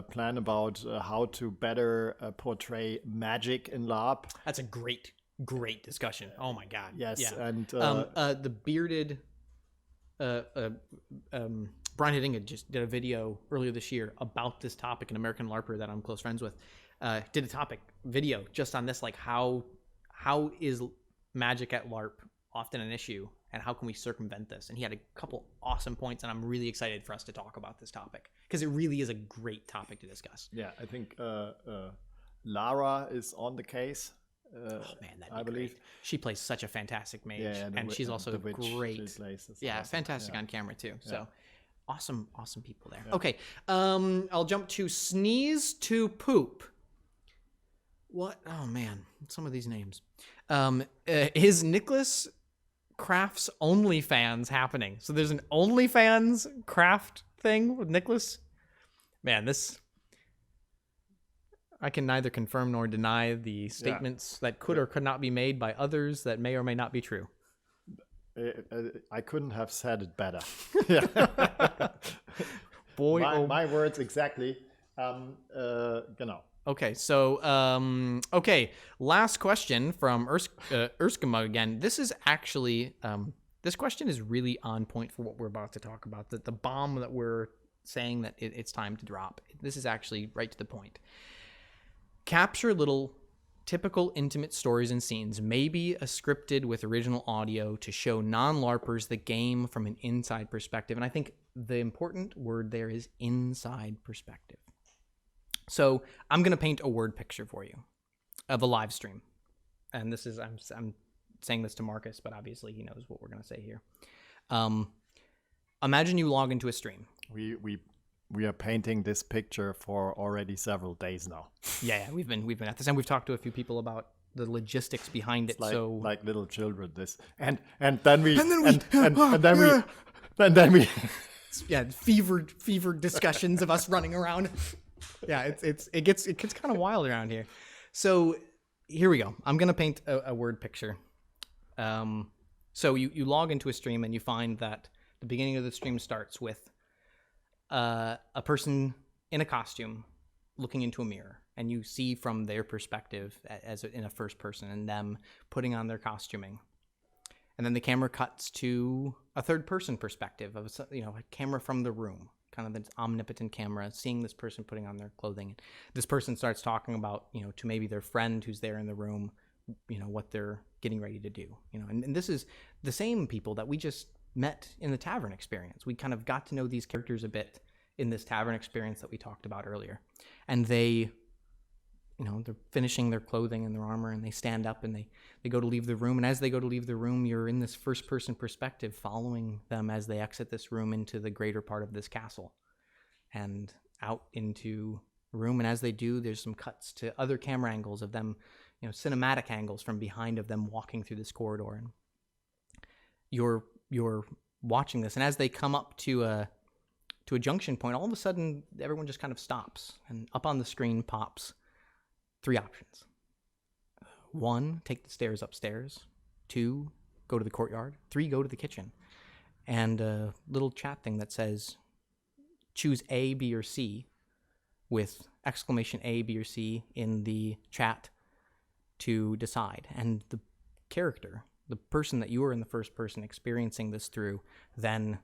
plan about how to better portray magic in LARP. That's a great discussion. Oh my god. Yes, yeah. And the bearded Brian Hiddinga just did a video earlier this year about this topic. An American LARPer that I'm close friends with did a topic video just on this, like how is magic at LARP often an issue, and how can we circumvent this? And he had a couple awesome points, and I'm really excited for us to talk about this topic because it really is a great topic to discuss. Yeah, I think Lara is on the case. Oh man, I believe great. She plays such a fantastic mage, and she's also great. Yeah, awesome. Fantastic on camera too. Yeah. So awesome people there. Yeah. Okay, I'll jump to sneeze to poop. What? Oh man, some of these names. Is Nicholas Craft's OnlyFans happening? So there's an OnlyFans craft thing with Nicholas. Man, this. I can neither confirm nor deny the statements that could or could not be made by others that may or may not be true. I couldn't have said it better. Boy, my words exactly. Genau. Okay, so last question from Urskama again. This is actually this question is really on point for what we're about to talk about. The bomb that we're saying that it's time to drop. This is actually right to the point. Capture little typical intimate stories and scenes, maybe a scripted with original audio to show non-LARPers the game from an inside perspective. And I think the important word there is inside perspective. So I'm going to paint a word picture for you of a live stream. And this is, I'm saying this to Marcus, but obviously he knows what we're going to say here. Imagine you log into a stream. We are painting this picture for already several days now. Yeah, we've been at this, and we've talked to a few people about logistics behind it. Like, so like little children, this and then we and then we yeah, fevered discussions of us running around. Yeah, it gets kind of wild around here. So here we go. I'm gonna paint a word picture. So you log into a stream and you find that the beginning of the stream starts with a person in a costume looking into a mirror, and you see from their perspective in a first person and them putting on their costuming. And then the camera cuts to a third person perspective of a camera from the room, kind of an omnipotent camera, seeing this person putting on their clothing. This person starts talking about, to maybe their friend who's there in the room, what they're getting ready to do. And this is the same people that we just met in the tavern experience. We kind of got to know these characters a bit in this tavern experience that we talked about earlier. And they're finishing their clothing and their armor, and they stand up and they go to leave the room. And as they go to leave the room, you're in this first person perspective following them as they exit this room into the greater part of this castle and out into the room. And as they do, there's some cuts to other camera angles of them, cinematic angles from behind of them walking through this corridor. And you're watching this. And as they come up to a junction point, all of a sudden everyone just kind of stops, and up on the screen pops 3 options. 1, take the stairs upstairs. 2, go to the courtyard. 3, go to the kitchen. And a little chat thing that says, choose A, B, or C, with exclamation A, B, or C in the chat to decide. And the character, the person that you are in the first person experiencing this through, then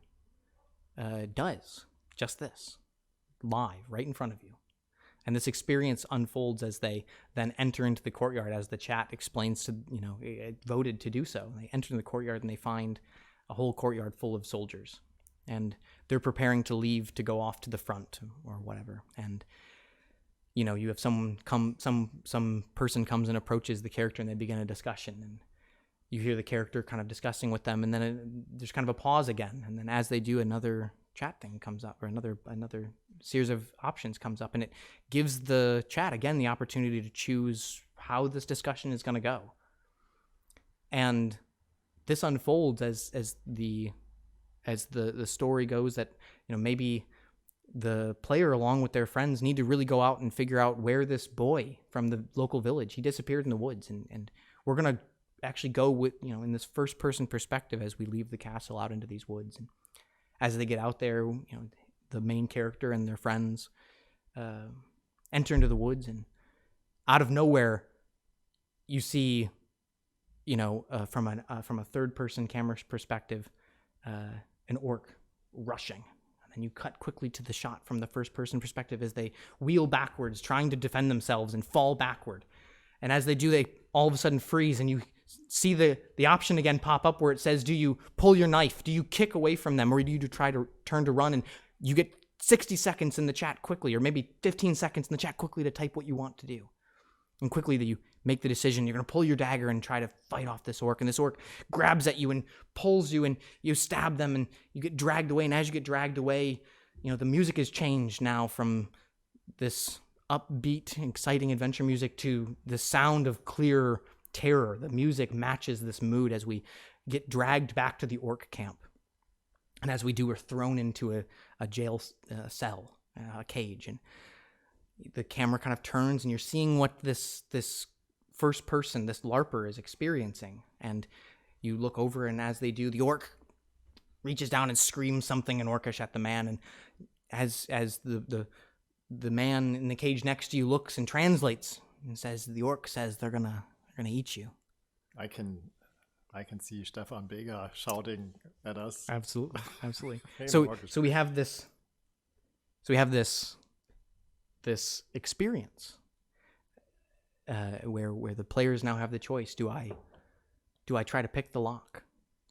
does just this, live, right in front of you. And this experience unfolds as they then enter into the courtyard, as the chat explains to, it voted to do so. They enter in the courtyard and they find a whole courtyard full of soldiers. And they're preparing to leave to go off to the front or whatever. And, you have some person comes and approaches the character, and they begin a discussion. And you hear the character kind of discussing with them, and then there's kind of a pause again. And then as they do, another chat thing comes up, or another series of options comes up, and it gives the chat again the opportunity to choose how this discussion is going to go. And this unfolds as the story goes, that maybe the player along with their friends need to really go out and figure out where this boy from the local village, he disappeared in the woods, and we're going to actually go with in this first person perspective as we leave the castle out into these woods. And as they get out there, the main character and their friends enter into the woods, and out of nowhere, you see, from a third-person camera perspective, an orc rushing, and then you cut quickly to the shot from the first-person perspective as they wheel backwards, trying to defend themselves, and fall backward. And as they do, they all of a sudden freeze, and you see the option again pop up where it says, do you pull your knife? Do you kick away from them? Or do you try to turn to run? And you get 60 seconds in the chat quickly, or maybe 15 seconds in the chat quickly to type what you want to do. And quickly you make the decision. You're going to pull your dagger and try to fight off this orc. And this orc grabs at you and pulls you, and you stab them, and you get dragged away. And as you get dragged away, the music has changed now from this upbeat, exciting adventure music to the sound of clear terror. The music matches this mood as we get dragged back to the orc camp. And as we do, we're thrown into a jail cell, a cage. And the camera kind of turns, and you're seeing what this first person, this LARPer, is experiencing. And you look over, and as they do, the orc reaches down and screams something in Orcish at the man. And as the man in the cage next to you looks and translates and says, the orc says they're gonna eat you. I can see Stefan Beger shouting at us. Absolutely. So we have this experience where the players now have the choice. Do I try to pick the lock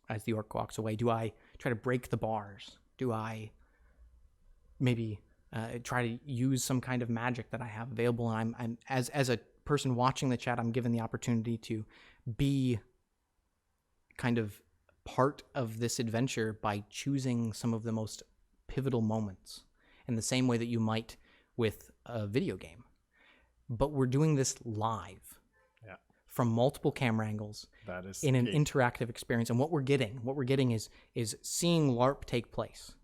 as the orc walks away? Do I try to break the bars? Do I maybe try to use some kind of magic that I have available? And I'm as a person watching the chat, I'm given the opportunity to be kind of part of this adventure by choosing some of the most pivotal moments in the same way that you might with a video game. But we're doing this live. Yeah. from multiple camera angles that is in an interactive experience. And what we're getting is seeing LARP take place.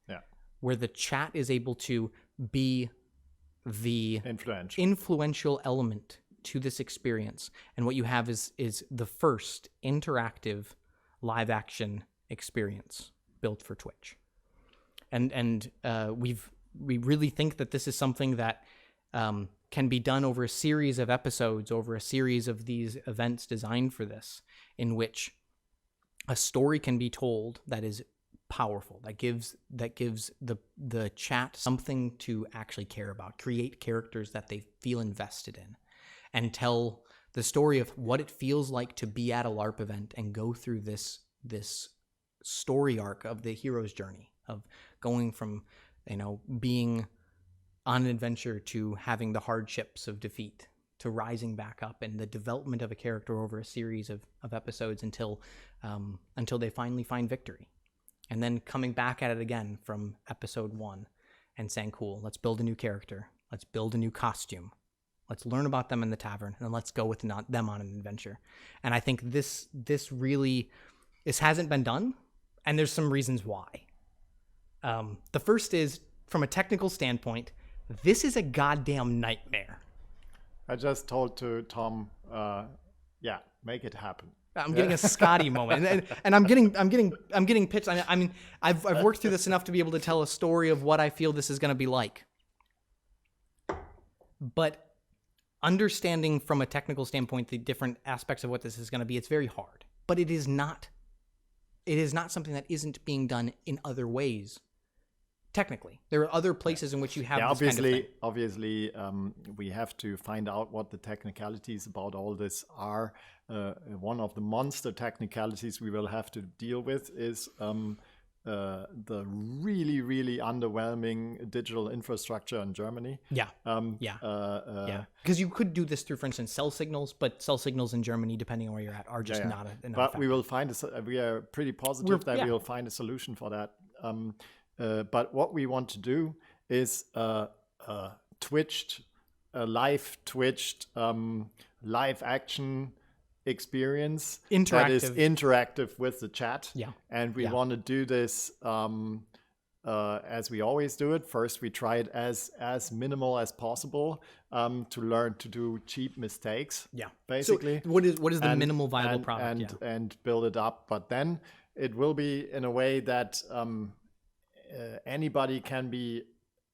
Yeah. Where the chat is able to be the influential element to this experience. And what you have is the first interactive live action experience built for Twitch. And we really think that this is something that can be done over a series of episodes, over a series of these events designed for this, in which a story can be told that is powerful, that gives the chat something to actually care about, create characters that they feel invested in, and tell the story of what it feels like to be at a LARP event and go through this story arc of the hero's journey of going from, being on an adventure to having the hardships of defeat, to rising back up, and the development of a character over a series of episodes until they finally find victory. And then coming back at it again from episode 1 and saying, cool, let's build a new character. Let's build a new costume. Let's learn about them in the tavern, and let's go with them on an adventure. And I think this hasn't been done, and there's some reasons why. The first is, from a technical standpoint, this is a goddamn nightmare. I just told to Tom, make it happen. I'm getting a Scotty moment, and I'm getting pitched. I mean, I've worked through this enough to be able to tell a story of what I feel this is going to be like. But understanding from a technical standpoint the different aspects of what this is going to be, it's very hard. But it is not something that isn't being done in other ways. Technically, there are other places in which you have this kind of thing. Obviously, we have to find out what the technicalities about all this are. One of the monster technicalities we will have to deal with is the really, really underwhelming digital infrastructure in Germany. Because you could do this through, for instance, cell signals, but cell signals in Germany, depending on where you're at, are just not enough. But we will find we are pretty positive that we will find a solution for that. But what we want to do is live twitched, live action experience that is interactive with the chat. And we want to do this as we always do it. First, we try it as minimal as possible to learn to do cheap mistakes. Basically. So what is the minimal viable product? And build it up. But then it will be in a way that anybody can be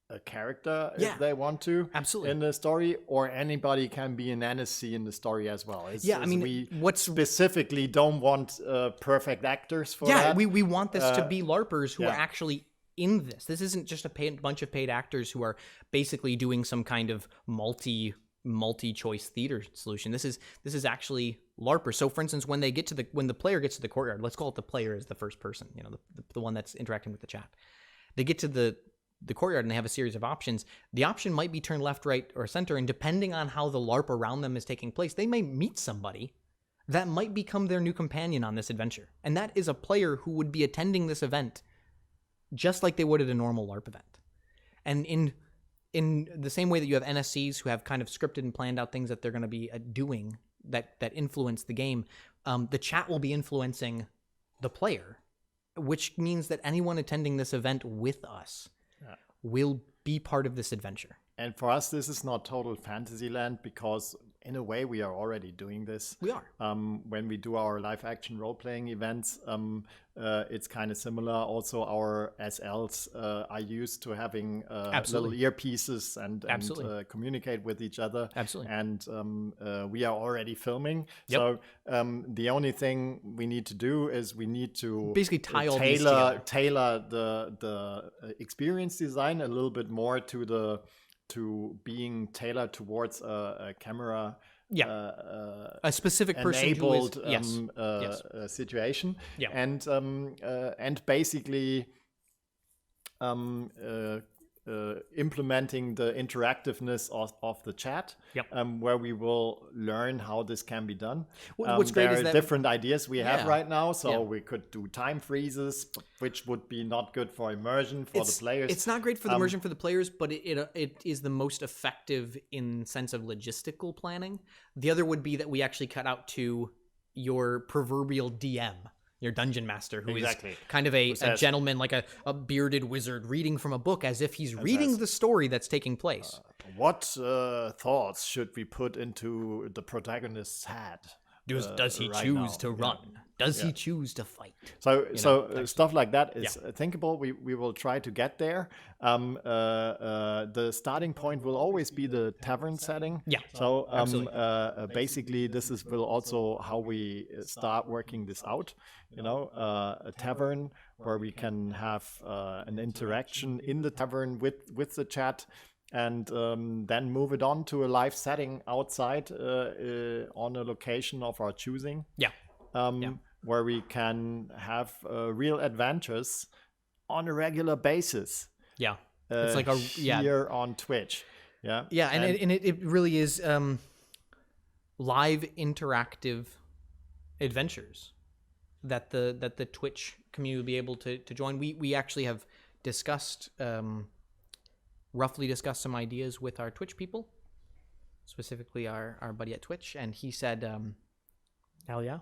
a character if they want to, in the story, or anybody can be an NSC in the story as well. We specifically don't want perfect actors for that. We want this to be LARPers who are actually in this. This isn't just a bunch of paid actors who are basically doing some kind of multi-choice theater solution. This is actually LARPers. So, for instance, when the player gets to the courtyard, let's call it the player as the first person, the one that's interacting with the chat. They get to the courtyard and they have a series of options. The option might be turn left, right, or center, and depending on how the LARP around them is taking place, they may meet somebody that might become their new companion on this adventure. And that is a player who would be attending this event just like they would at a normal LARP event. And in the same way that you have NSCs who have kind of scripted and planned out things that they're going to be doing that influence the game, the chat will be influencing the player, which means that anyone attending this event with us will be part of this adventure. And for us, this is not total fantasy land, because in a way we are already doing this. We are. When we do our live action role-playing events, it's kind of similar. Also, our SLs are used to having little earpieces and communicate with each other. Absolutely. And we are already filming. So the only thing we need to do is we need to basically tailor the experience design a little bit more to being tailored towards a camera, a specific person enabled situation, and basically implementing the interactiveness of the chat, where we will learn how this can be done. What's great there is are that different ideas we have right now, so we could do time freezes, which would be not good for immersion for the players. It's not great for the immersion for the players, but it is the most effective in sense of logistical planning. The other would be that we actually cut out to your proverbial DM, your dungeon master, who is kind of a gentleman, like a bearded wizard reading from a book as if he's reading the story that's taking place. What thoughts should we put into the protagonist's head? Does he choose to run? Does he choose to fight? So stuff like that is thinkable. We will try to get there. The starting point will always be the tavern setting. Yeah. So basically, this will also how we start working this out. A tavern where we can have an interaction in the tavern with the chat. And then move it on to a live setting outside on a location of our choosing. Where we can have real adventures on a regular basis. It's like here on Twitch. And it really is live interactive adventures that the Twitch community will be able to join. We actually have discussed. Roughly discussed some ideas with our Twitch people, specifically our buddy at Twitch, and he said, hell yeah.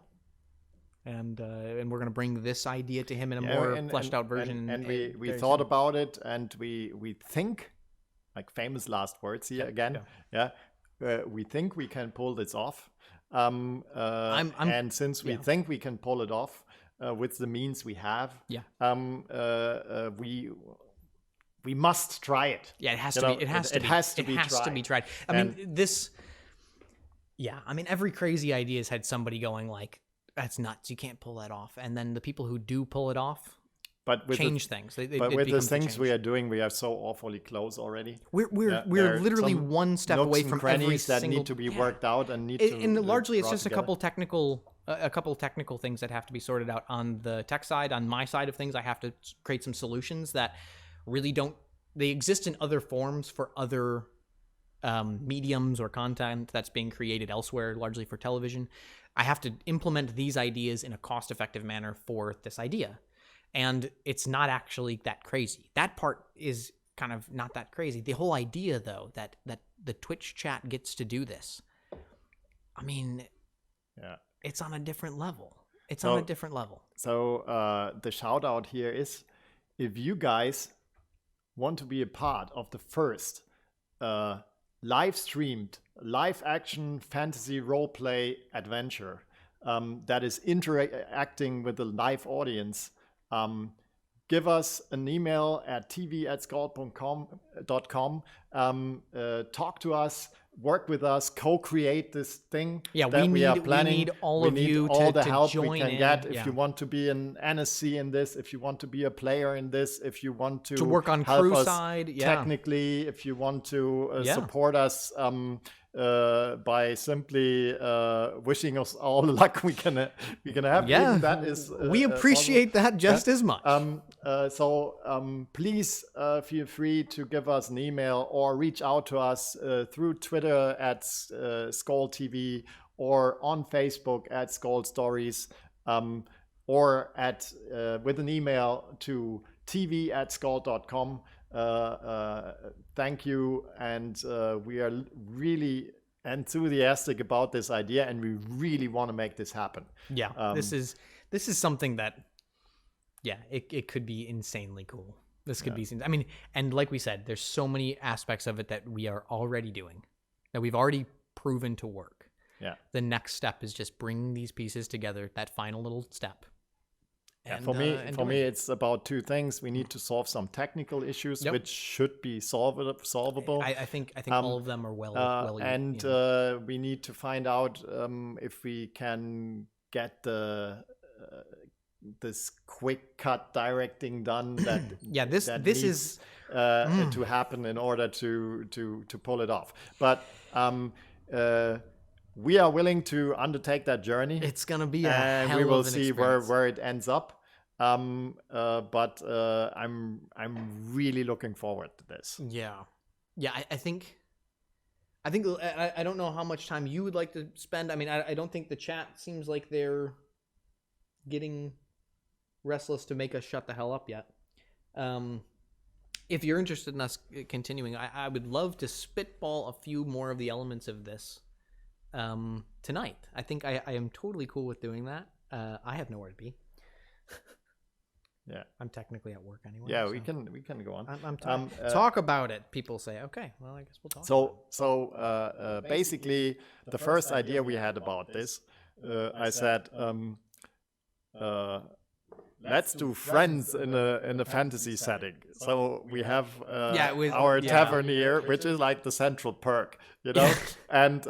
And we're going to bring this idea to him in a more fleshed out version. And we thought about it, and we think, like famous last words here again, we think we can pull this off. And since we think we can pull it off with the means we have, we must try it. Yeah, it has to be. It has to be tried. I mean, every crazy idea has had somebody going like, "That's nuts. You can't pull that off." And then the people who do pull it off, change things. But with the things we are doing, we are so awfully close already. We're literally one step away from every that single need to be worked out and need and largely it's just together. a couple technical things that have to be sorted out on the tech side. On my side of things, I have to create some solutions that really they exist in other forms for other mediums or content that's being created elsewhere, largely for television. I have to implement these ideas in a cost-effective manner for this idea. And it's not actually that crazy. That part is kind of not that crazy. The whole idea, though, that the Twitch chat gets to do this, I mean, it's on a different level. So the shout out here is, if you guys want to be a part of the first live streamed, live action fantasy roleplay adventure that is interacting with the live audience, give us an email at tv@skald.com. Talk to us, work with us, co-create this thing that we are planning. We need all of you all the help join we can get. If you want to be an NSC in this, if you want to be a player in this, if you want to work on help crew us side, technically, if you want to support us by simply wishing us all the luck we can have. Even that is we appreciate that just as much. So please feel free to give us an email or reach out to us through Twitter at SKALD TV or on Facebook at SKALD Stories, or with an email to tv@skald.com. Thank you, and we are really enthusiastic about this idea, and we really want to make this happen. This is something that it could be insanely cool. This could be, I mean, and like we said, there's so many aspects of it that we are already doing, that we've already proven to work. The next step is just bringing these pieces together, that final little step. And, for me, it's about two things. We need to solve some technical issues, which should be solvable. I think all of them are well. And we need to find out if we can get this quick cut directing done. This is to happen in order to pull it off. But we are willing to undertake that journey. It's gonna be and we will see where it ends up. but I'm really looking forward to this. Yeah. I think I don't know how much time you would like to spend. I mean, I don't think the chat seems like they're getting restless to make us shut the hell up yet. If you're interested in us continuing, I would love to spitball a few more of the elements of this tonight. I think I am totally cool with doing that. I have nowhere to be. Yeah, I'm technically at work anyway. Yeah, so. we can go on. I'm talk about it. People say, okay, well, I guess we'll talk. So basically, the first idea we had about this, I said, let's do friends in a fantasy setting. So we have our tavern here, which is like the central perk, you know, and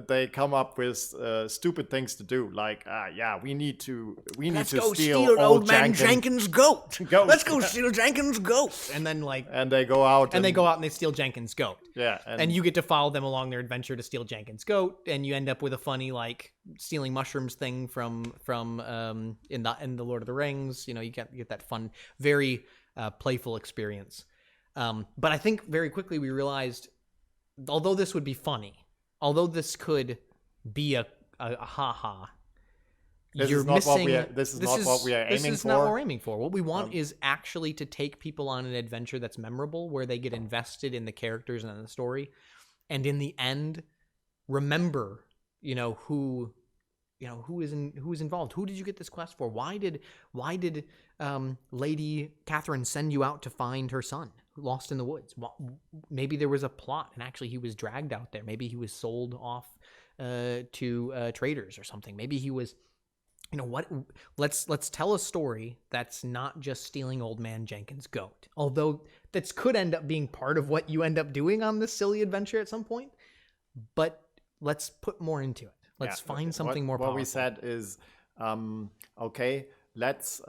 they come up with stupid things to do, like we need to steal old man Jenkins' goat. Let's go steal Jenkins' goat. And then they go out and they steal Jenkins' goat. Yeah, and you get to follow them along their adventure to steal Jenkins' goat, and you end up with a funny stealing mushrooms thing from in the Lord of the Rings. You know, you get that fun, very playful experience. But I think very quickly we realized, although this would be funny, although this could be a ha-ha, this is not what we are aiming for. This is not what we're aiming for. What we want is actually to take people on an adventure that's memorable, where they get invested in the characters and in the story, and in the end, remember, who is involved. Who did you get this quest for? Why did Lady Catherine send you out to find her son lost in the woods? Well, maybe there was a plot, and actually he was dragged out there. Maybe he was sold off to traders or something. Maybe he was, let's tell a story that's not just stealing old man Jenkins' goat. Although that could end up being part of what you end up doing on this silly adventure at some point. But let's put more into it. Let's find something more powerful. What we said is, okay, let's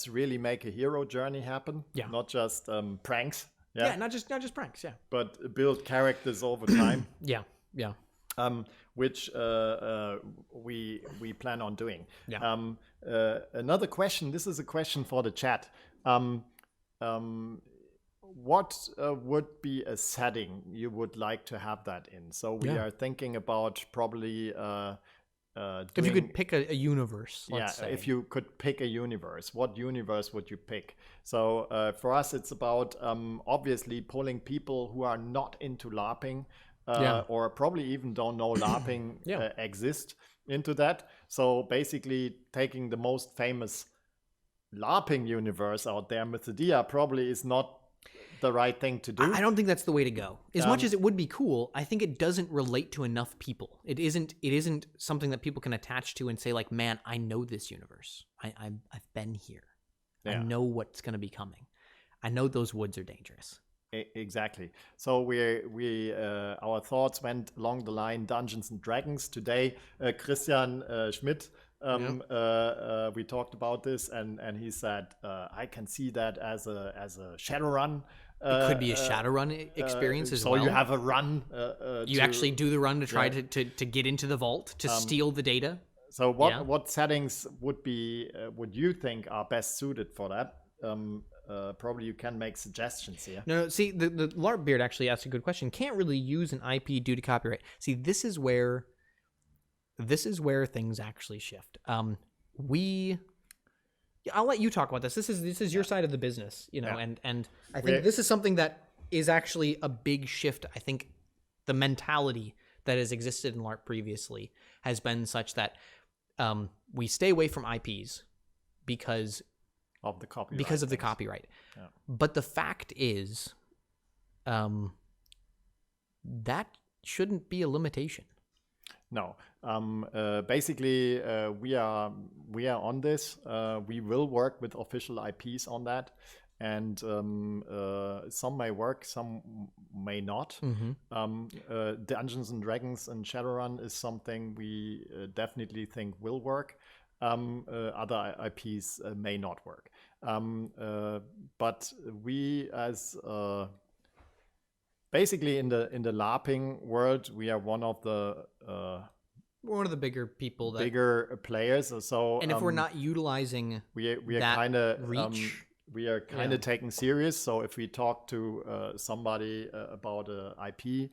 really make a hero journey happen. Yeah. Not just pranks. Yeah, not just pranks. Yeah. But build characters over time. Yeah. Which we plan on doing. Yeah. Another question. This is a question for the chat. What would be a setting you would like to have that in? So we are thinking about probably if you could pick a universe, let's say. If you could pick a universe, what universe would you pick? So for us, it's about obviously pulling people who are not into LARPing or probably even don't know LARPing exist into that. So basically taking the most famous LARPing universe out there, Mythodia probably is not the right thing to do. I don't think that's the way to go. As much as it would be cool, I think it doesn't relate to enough people. It isn't something that people can attach to and say, like, man, I know this universe. I've been here. I know what's going to be coming. I know those woods are dangerous. Exactly. So we our thoughts went along the line Dungeons and Dragons today. Christian Schmidt. We talked about this, and he said, "I can see that as a Shadowrun. It could be a Shadowrun experience as well. So you have a run. You actually do the run to try to get into the vault to steal the data. So what settings would you think are best suited for that? Probably you can make suggestions here. No. See, the LARP Beard actually asked a good question. Can't really use an IP due to copyright. See, this is where things actually shift. I'll let you talk about this. This is your side of the business, and I think this is something that is actually a big shift. I think the mentality that has existed in LARP previously has been such that we stay away from IPs because of the copyright. Because of the copyright. Yeah. But the fact is, that shouldn't be a limitation. No. Basically, we are on this. We will work with official IPs on that, and some may work, some may not. Mm-hmm. Dungeons and Dragons and Shadowrun is something we definitely think will work. Other IPs may not work. But we, as basically in the LARPing world, we are one of the one of the bigger people, bigger players. So, and if we're not utilizing we are that kind of reach, we are kind of taking serious. So if we talk to somebody about a IP,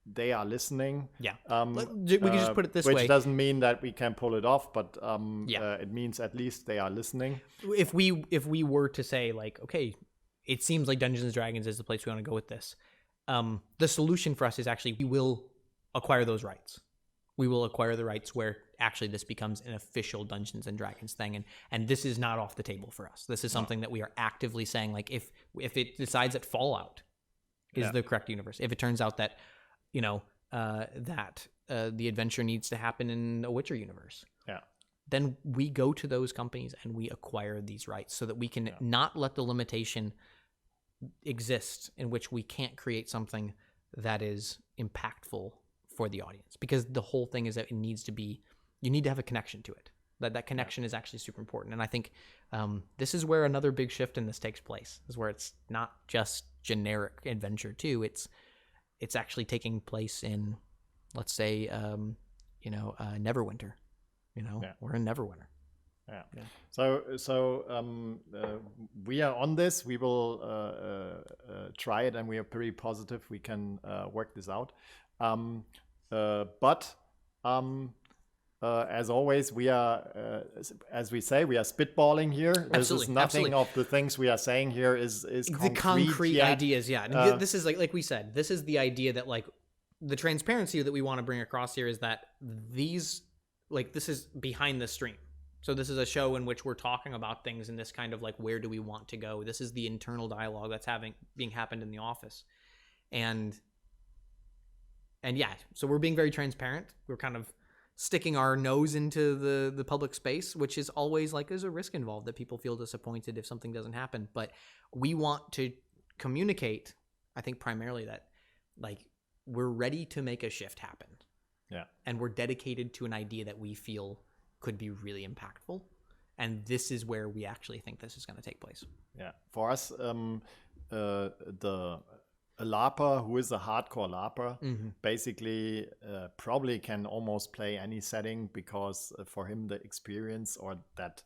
they are listening. Yeah, we can just put it this way. Which doesn't mean that we can pull it off, but it means at least they are listening. If we were to say like, okay, it seems like Dungeons and Dragons is the place we want to go with this. The solution for us is actually we will acquire those rights. We will acquire the rights where actually this becomes an official Dungeons and Dragons thing, and this is not off the table for us. This is something that we are actively saying, like, if it decides that Fallout is the correct universe, if it turns out that the adventure needs to happen in a Witcher universe, then we go to those companies and we acquire these rights so that we can not let the limitation exist in which we can't create something that is impactful for the audience, because the whole thing is that you need to have a connection to it. That connection is actually super important. And I think this is where another big shift in this takes place, is where it's not just generic adventure too. It's actually taking place in, let's say, Neverwinter. We're in Neverwinter. Yeah. So we are on this. We will try it, and we are pretty positive we can work this out. But as always, we are, as we say, we are spitballing here. This is nothing of the things we are saying here is concrete. The concrete yet. Ideas, yeah. This is like we said, this is the idea that, like, the transparency that we want to bring across here is that this is behind the stream. So this is a show in which we're talking about things in this kind of like, where do we want to go? This is the internal dialogue that's happened in the office. And yeah, so we're being very transparent. We're kind of sticking our nose into the public space, which is always like, there's a risk involved that people feel disappointed if something doesn't happen. But we want to communicate, I think, primarily that, like, we're ready to make a shift happen. Yeah. And we're dedicated to an idea that we feel could be really impactful. And this is where we actually think this is going to take place. Yeah. For us, a LARPer who is a hardcore LARPer basically probably can almost play any setting, because for him the experience or that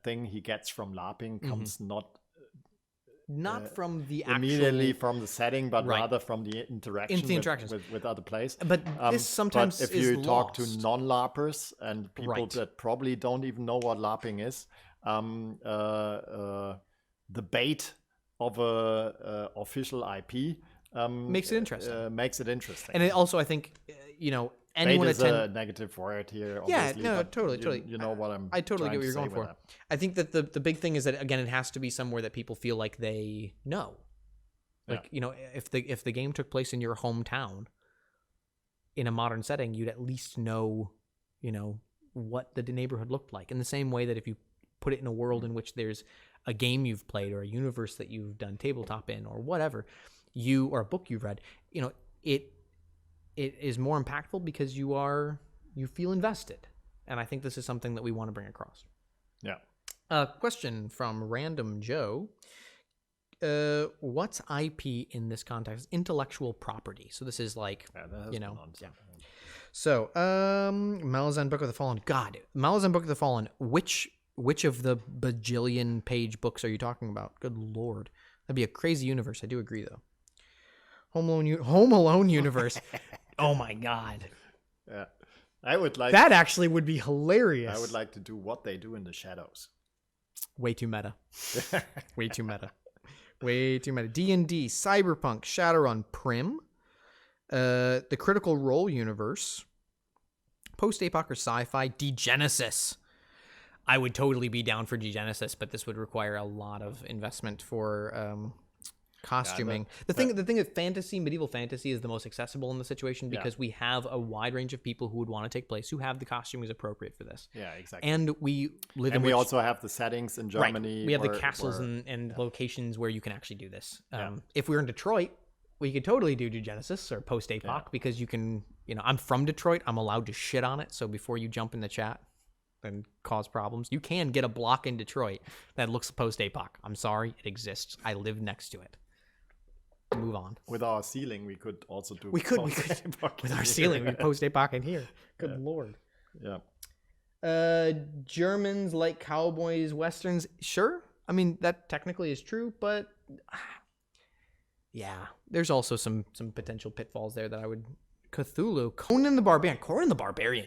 thing he gets from LARPing comes not from the immediately from the setting, but rather from the interactions with other players. But this sometimes but if you talk to non-LARPers and people that probably don't even know what LARPing is, the bait of a official IP makes it interesting. And it also, I think, anyone is a negative word here. Yeah, no, totally. You know what I totally get what you're going for. That. I think that the big thing is that, again, it has to be somewhere that people feel like they know. Like, if the game took place in your hometown in a modern setting, you'd at least know, what the neighborhood looked like. In the same way that if you put it in a world in which there's a game you've played or a universe that you've done tabletop in or whatever, or a book you've read, it is more impactful because you feel invested. And I think this is something that we want to bring across. Yeah. Question from Random Joe. What's IP in this context? Intellectual property. So this is like, So, Malazan Book of the Fallen. God, Malazan Book of the Fallen. Which of the bajillion page books are you talking about? Good Lord. That'd be a crazy universe. I do agree, though. Home Alone universe. Oh my God. Yeah. I would like that actually would be hilarious. I would like to do What They Do in the Shadows. Way too meta. Way too meta. Way too meta. D&D, Cyberpunk, Shadowrun, Prim, the Critical Role universe, post-apoc or sci-fi, Degenesis. I would totally be down for Degenesis, but this would require a lot of investment for costuming. The thing is, medieval fantasy is the most accessible in the situation because we have a wide range of people who would want to take place, who have the costuming appropriate for this. Yeah, exactly. And we live and we also have the settings in Germany. Right. We have the castles and locations where you can actually do this. If we were in Detroit, we could totally do Degenesis or post-apoc because you can, I'm from Detroit. I'm allowed to shit on it. So before you jump in the chat and cause problems, you can get a block in Detroit that looks post-apoc. I'm sorry, it exists. I live next to it. move on. With our ceiling, we could also do. We could with our ceiling, we post epoch in here. Good lord. Yeah. Germans like cowboys, westerns. Sure, I mean that technically is true, but yeah, there's also some potential pitfalls there that I would. Cthulhu, Conan the Barbarian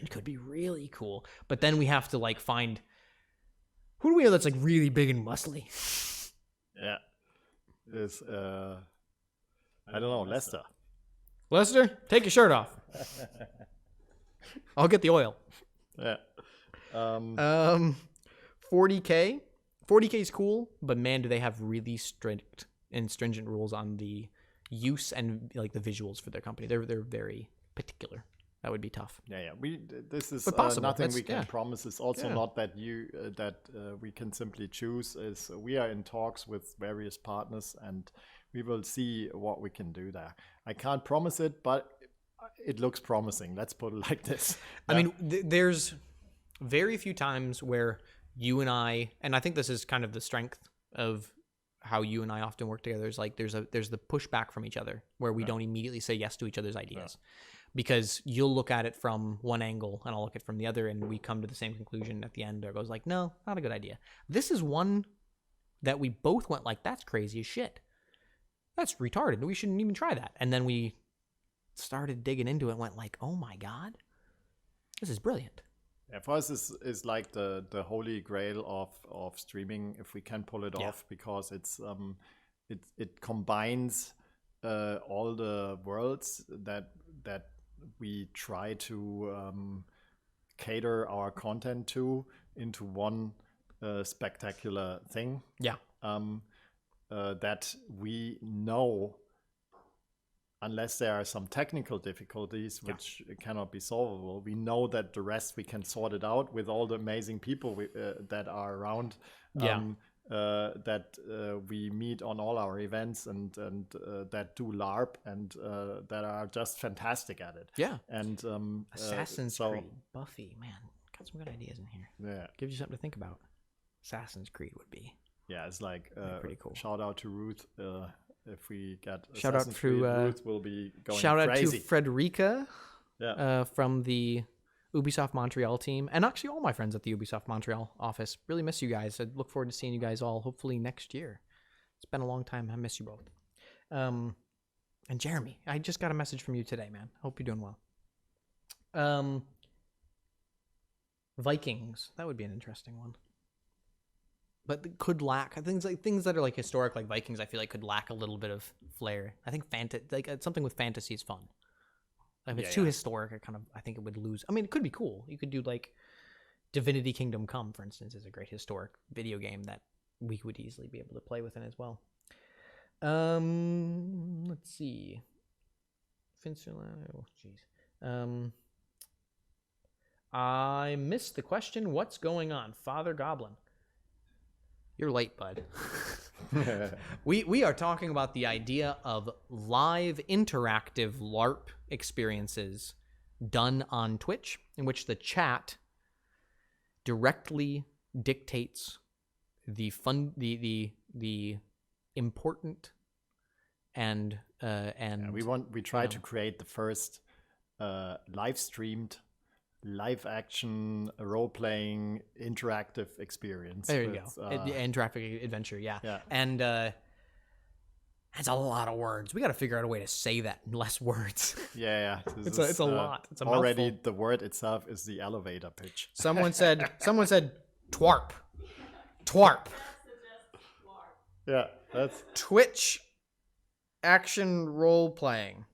could be really cool, but then we have to like find who do we have that's like really big and muscly. Yeah, is I don't know, Lester. Lester, take your shirt off. I'll get the oil. Yeah. 40K. 40K is cool, but man, do they have really strict and stringent rules on the use and like the visuals for their company. They're very particular. That would be tough. Yeah. This is nothing we can promise. It's also not that we can simply choose. Is we are in talks with various partners, and we will see what we can do there. I can't promise it, but it looks promising. Let's put it like this. I mean, there's very few times where you and I think this is kind of the strength of how you and I often work together, is like there's the pushback from each other where we don't immediately say yes to each other's ideas. Because you'll look at it from one angle and I'll look at it from the other, and we come to the same conclusion at the end, or goes like, no, not a good idea. This is one that we both went like, that's crazy as shit. That's retarded. We shouldn't even try that. And then we started digging into it and went like, oh my God, this is brilliant. Yeah, for us, this is like the holy grail of streaming, if we can pull it off, because it combines all the worlds that we try to cater our content to into one spectacular thing. Yeah. That we know, unless there are some technical difficulties which cannot be solvable, we know that the rest we can sort it out with all the amazing people that are around. That we meet on all our events and that do LARP and that are just fantastic at it. Yeah. And Assassin's Creed, Buffy, man, got some good ideas in here. Yeah. Gives you something to think about. Assassin's Creed would be. Yeah, it's like pretty cool. Shout out to Ruth. If we get shout Assassin's out to Ruth will be going shout crazy. Out to Frederica from the Ubisoft Montreal team, and actually all my friends at the Ubisoft Montreal office. Really miss you guys. I look forward to seeing you guys all hopefully next year. It's been a long time. I miss you both. And Jeremy, I just got a message from you today, man. Hope you're doing well. Vikings, that would be an interesting one. But could lack things that are like historic, like Vikings. I feel like could lack a little bit of flair. I think something with fantasy is fun. If it's too historic, I think it would lose. I mean, it could be cool. You could do like Divinity Kingdom Come, for instance, is a great historic video game that we would easily be able to play within as well. Let's see. Oh, jeez. I missed the question. What's going on, Father Goblin? You're late, bud. We are talking about the idea of live interactive LARP experiences done on Twitch, in which the chat directly dictates the important and we try to create the first live streamed, live action, role playing, interactive experience. There you go. Interactive adventure, yeah. And that's a lot of words. We got to figure out a way to say that in less words. Yeah. It's a lot. It's a already mouthful. The word itself is the elevator pitch. Someone said twarp. Twarp. Yeah, that's Twitch action role playing.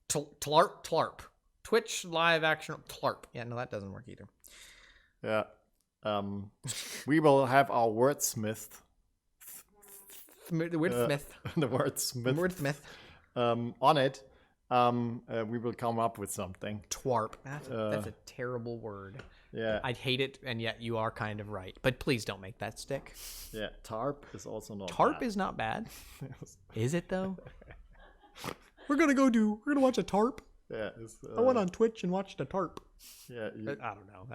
Tlarp. Twitch live action tlarp. Yeah, no, that doesn't work either. Yeah. We will have our wordsmith. The wordsmith. The wordsmith. On it. We will come up with something. Twarp. That's a terrible word. Yeah. I'd hate it, and yet you are kind of right. But please don't make that stick. Yeah, tarp is also not Tarp bad. Is not bad. Is it, though? We're gonna watch a tarp. Yeah, I went on Twitch and watched a tarp. Yeah, I don't know.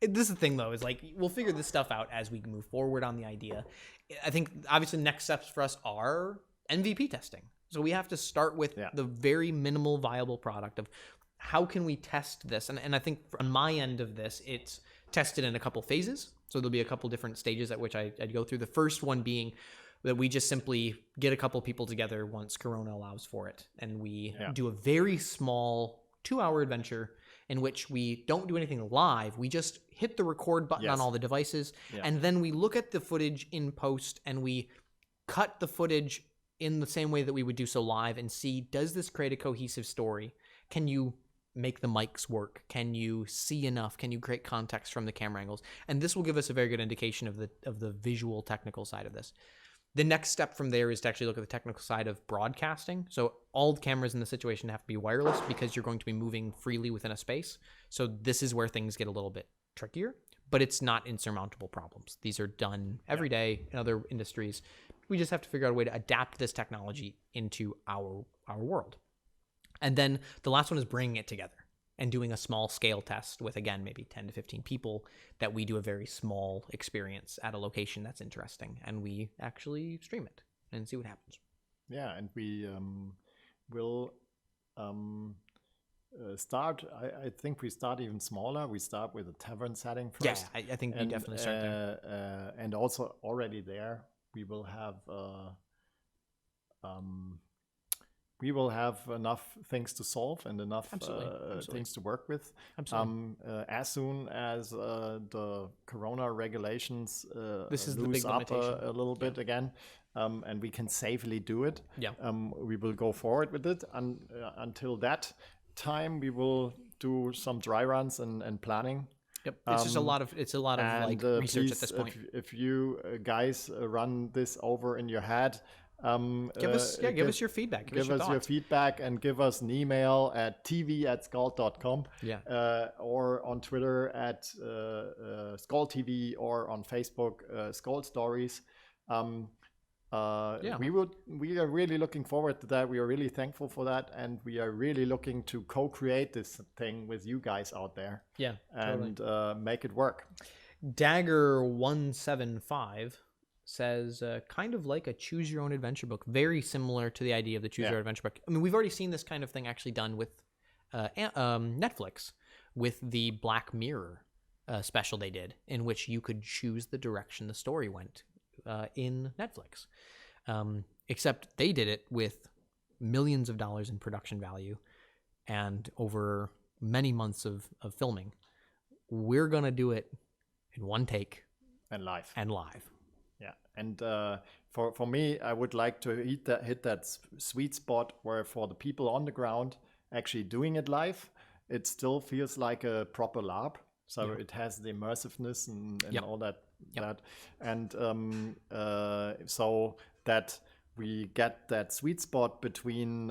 This is the thing, though, is like we'll figure this stuff out as we move forward on the idea. I think obviously the next steps for us are MVP testing. So we have to start with the very minimal viable product of how can we test this? And I think on my end of this, it's tested in a couple phases. So there'll be a couple different stages at which I'd go through. The first one being that we just simply get a couple people together once Corona allows for it. And we do a very small 2-hour adventure in which we don't do anything live. We just hit the record button on all the devices. And then we look at the footage in post and we cut the footage in the same way that we would do so live and see, does this create a cohesive story? Can you make the mics work? Can you see enough? Can you create context from the camera angles? And this will give us a very good indication of the visual technical side of this. The next step from there is to actually look at the technical side of broadcasting. So all the cameras in the situation have to be wireless because you're going to be moving freely within a space. So this is where things get a little bit trickier, but it's not insurmountable problems. These are done every day in other industries. We just have to figure out a way to adapt this technology into our world. And then the last one is bringing it together and doing a small scale test with, again, maybe 10 to 15 people, that we do a very small experience at a location that's interesting, and we actually stream it and see what happens. Yeah, and we will start, I think we start even smaller. We start with a tavern setting first. Yeah, I think we definitely start there. And also already there, we will have enough things to solve and enough things to work with. As soon as the Corona regulations loose up a little bit again, and we can safely do it, we will go forward with it. And until that time, we will do some dry runs and planning. Yep, it's just a lot of like research at this point. If you guys run this over in your head, give us your feedback. Give us your feedback and give us an email at tv@skald.com. Or on Twitter at SKALD TV, or on Facebook SKALD Stories. We are really looking forward to that. We are really thankful for that, and we are really looking to co-create this thing with you guys out there. And make it work. Dagger175 says, kind of like a choose your own adventure book, very similar to the idea of the choose your own adventure book. I mean, we've already seen this kind of thing actually done with Netflix with the Black Mirror special they did, in which you could choose the direction the story went in Netflix. Except they did it with millions of dollars in production value and over many months of filming. We're going to do it in one take. And live. Yeah, and for me, I would like to hit that sweet spot where, for the people on the ground actually doing it live, it still feels like a proper LARP. So it has the immersiveness and all that. And so that we get that sweet spot between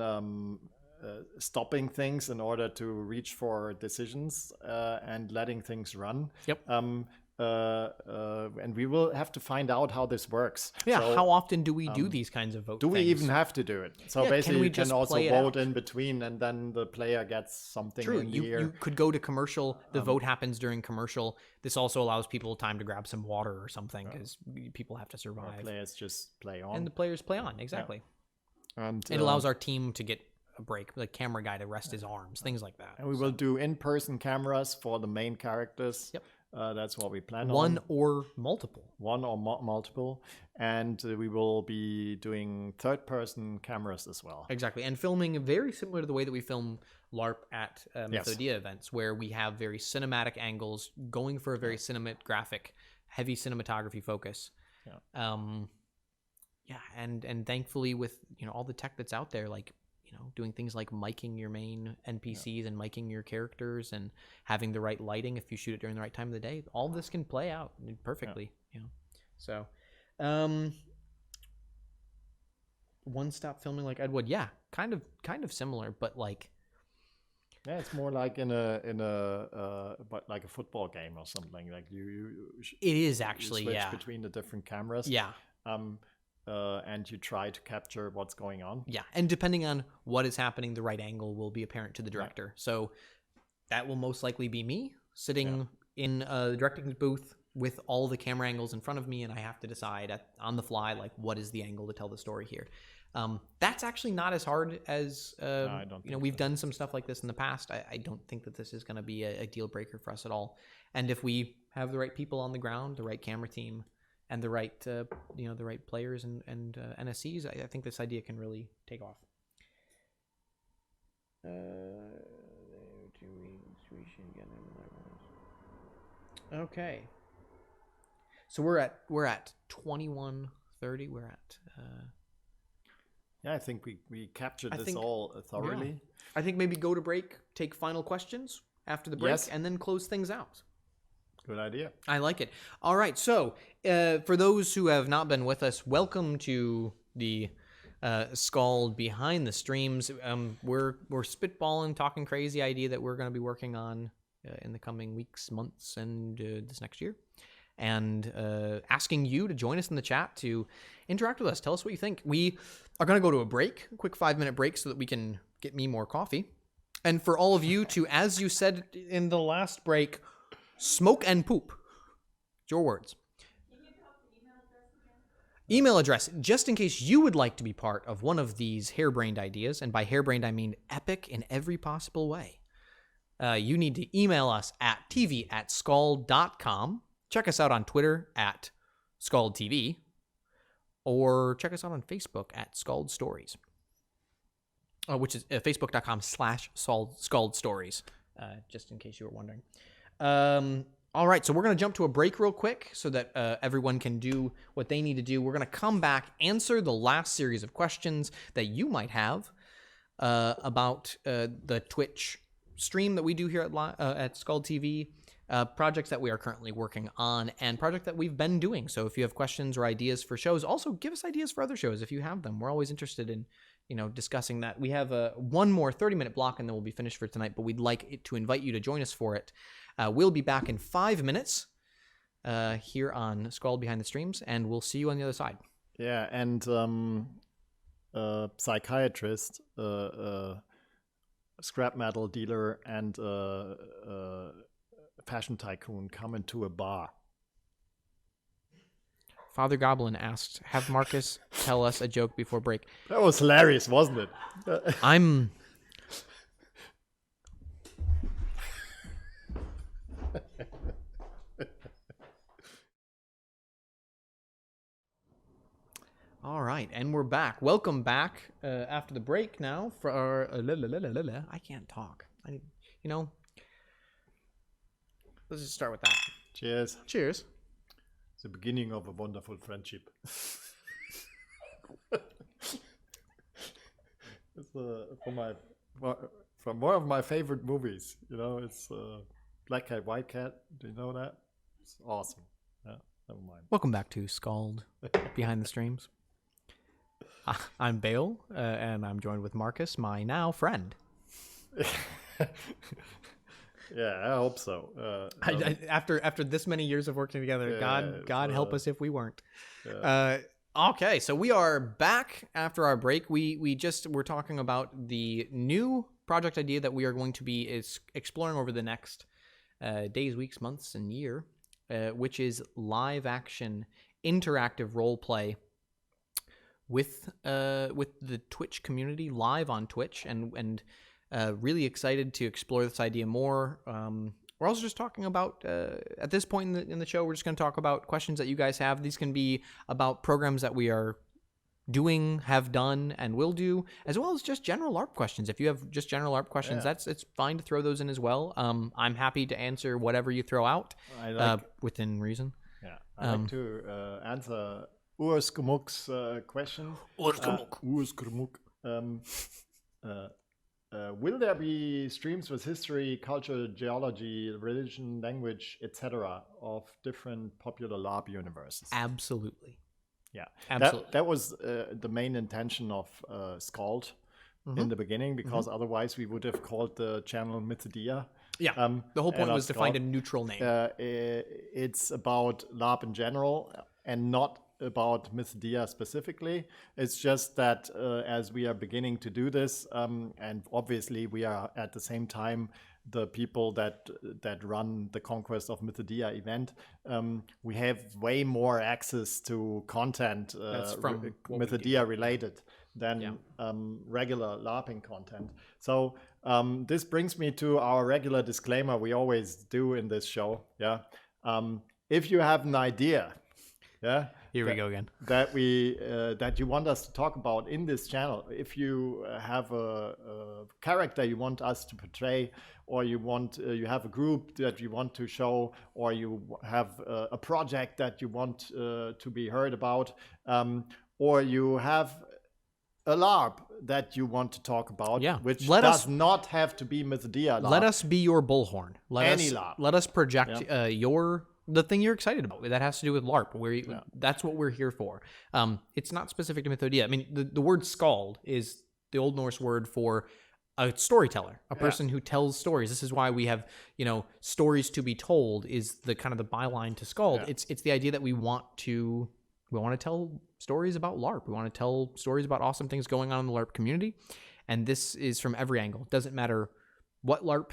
stopping things in order to reach for decisions and letting things run. And we will have to find out how this works. How often do we do these kinds of vote Do we things? even have to do it? So basically you can also vote in between, and then the player gets something in the ear. You could go to commercial. The vote happens during commercial. This also allows people time to grab some water or something, because people have to survive. Our players just play on. And the players play on, exactly. And it allows our team to get a break, the camera guy to rest his arms, things like that. And we will do in-person cameras for the main characters. That's what we plan on. One or multiple. And we will be doing third-person cameras as well. Exactly. And filming very similar to the way that we film LARP at Methodia events, where we have very cinematic angles, going for a very cinematographic, heavy cinematography focus. And thankfully with all the tech that's out there, like doing things like miking your main NPCs and miking your characters and having the right lighting if you shoot it during the right time of the day, all this can play out perfectly. So one-stop filming like Ed Wood, kind of similar, but like it's more like in a but like a football game or something. Like it is actually you switch between the different cameras. And you try to capture what's going on. And depending on what is happening, the right angle will be apparent to the director. So that will most likely be me sitting in the directing booth with all the camera angles in front of me, and I have to decide on the fly, like, what is the angle to tell the story here. That's actually not as hard as, No, I don't think we've done some stuff like this in the past. I don't think that this is going to be a deal breaker for us at all. And if we have the right people on the ground, the right camera team, and the right, the right players and NSCs, I think this idea can really take off. Okay. So we're at 21:30. We're at. Yeah, I think we captured this all thoroughly. Yeah. I think maybe go to break, take final questions after the break, Yes. and then close things out. Good idea. I like it. All right. So for those who have not been with us, welcome to the SKALD Behind the Streams. We're spitballing, talking crazy idea that we're going to be working on in the coming weeks, months, and this next year. And asking you to join us in the chat to interact with us. Tell us what you think. We are going to go to a break, a quick 5-minute break so that we can get me more coffee. And for all of you to, as you said in the last break, smoke and poop. It's your words. Email address, just in case you would like to be part of one of these harebrained ideas, and by harebrained I mean epic in every possible way. You need to email us at tv@skald.com. Check us out on Twitter at SKALD TV, or check us out on Facebook at SKALD Stories, which is facebook.com/SKALD Stories, just in case you were wondering. All right, so we're going to jump to a break real quick so that everyone can do what they need to do. We're going to come back, answer the last series of questions that you might have about the Twitch stream that we do here at SKALD TV, projects that we are currently working on, and project that we've been doing. So if you have questions or ideas for shows, also give us ideas for other shows if you have them. We're always interested in discussing that. We have one more 30-minute block and then we'll be finished for tonight, but we'd like to invite you to join us for it. We'll be back in 5 minutes here on SKALD Behind the Streams, and we'll see you on the other side. Yeah, and psychiatrist, scrap metal dealer, and fashion tycoon come into a bar. Father Goblin asked, have Marcus tell us a joke before break. That was hilarious, wasn't it? I'm... All right, and we're back. Welcome back after the break now for our... I can't talk. Let's just start with that. Cheers. Cheers. The beginning of a wonderful friendship. It's from one of my favorite movies. It's Black Cat, White Cat. Do you know that? It's awesome. Yeah, never mind. Welcome back to SKALD Behind the Streams. I'm Bale, and I'm joined with Marcus, my now friend. Yeah, I hope so. After this many years of working together, God help us if we weren't. Yeah. Okay, so we are back after our break. We're talking about the new project idea that we are going to be exploring over the next days, weeks, months, and year, which is live action interactive role play with the Twitch community live on Twitch, and really excited to explore this idea more. We're also just talking about, at this point in the show, we're just going to talk about questions that you guys have. These can be about programs that we are doing, have done, and will do, as well as just general LARP questions. If you have just general LARP questions, it's fine to throw those in as well. I'm happy to answer whatever you throw out, within reason. Yeah, I like to answer Urskumuk's question. Urskumuk. Will there be streams with history, culture, geology, religion, language, etc. of different popular LARP universes? Absolutely. Yeah, absolutely. That was the main intention of SKALD in the beginning, because otherwise we would have called the channel Mythodia. Yeah, the whole point was to find a neutral name. It's about LARP in general and not about Mythodia specifically. It's just that as we are beginning to do this, and obviously we are at the same time the people that run the Conquest of Mythodia event, we have way more access to content from Mythodia related. than regular LARPing content. So this brings me to our regular disclaimer we always do in this show. Yeah, if you have an idea, here we go again, that you want us to talk about in this channel, if you have a character you want us to portray, or you have a group that you want to show, or you have a project that you want to be heard about, or you have a LARP that you want to talk about, which does not have to be Mythodia LARP. Let us be your bullhorn. LARP. Let us project the thing you're excited about. That has to do with LARP. That's what we're here for. It's not specific to Mythodia. I mean, the word skald is the Old Norse word for a storyteller, a person who tells stories. This is why we have, stories to be told is the kind of the byline to skald. Yeah. It's the idea that we want to tell stories about LARP. We want to tell stories about awesome things going on in the LARP community. And this is from every angle. It doesn't matter what LARP,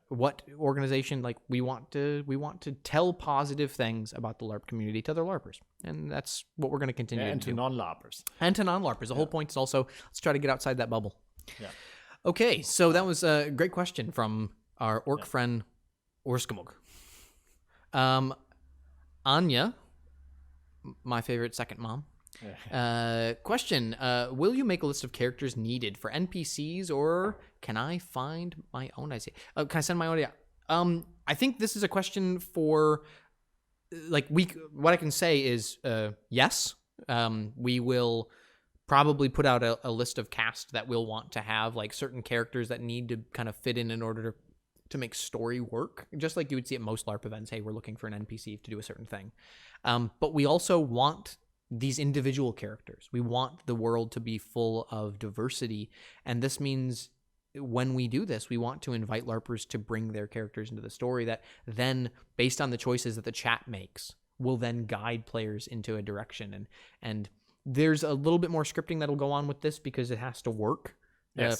what organization, like we want to tell positive things about the LARP community to other LARPers. And that's what we're going to continue to do. And to non-LARPers. And to non-LARPers. The whole point is also, let's try to get outside that bubble. Yeah. Okay, so that was a great question from our orc friend, Orskamug. Anya, my favorite second mom. Question, will you make a list of characters needed for NPCs, or can I find my own? Can I send my own? Yeah. I think this is a question for, what I can say is, yes, we will probably put out a list of cast that we'll want to have, like certain characters that need to kind of fit in order to make story work, just like you would see at most LARP events. Hey, we're looking for an NPC to do a certain thing. But we also want these individual characters. We want the world to be full of diversity. And this means when we do this, we want to invite LARPers to bring their characters into the story that then, based on the choices that the chat makes, will then guide players into a direction. And there's a little bit more scripting that'll go on with this because it has to work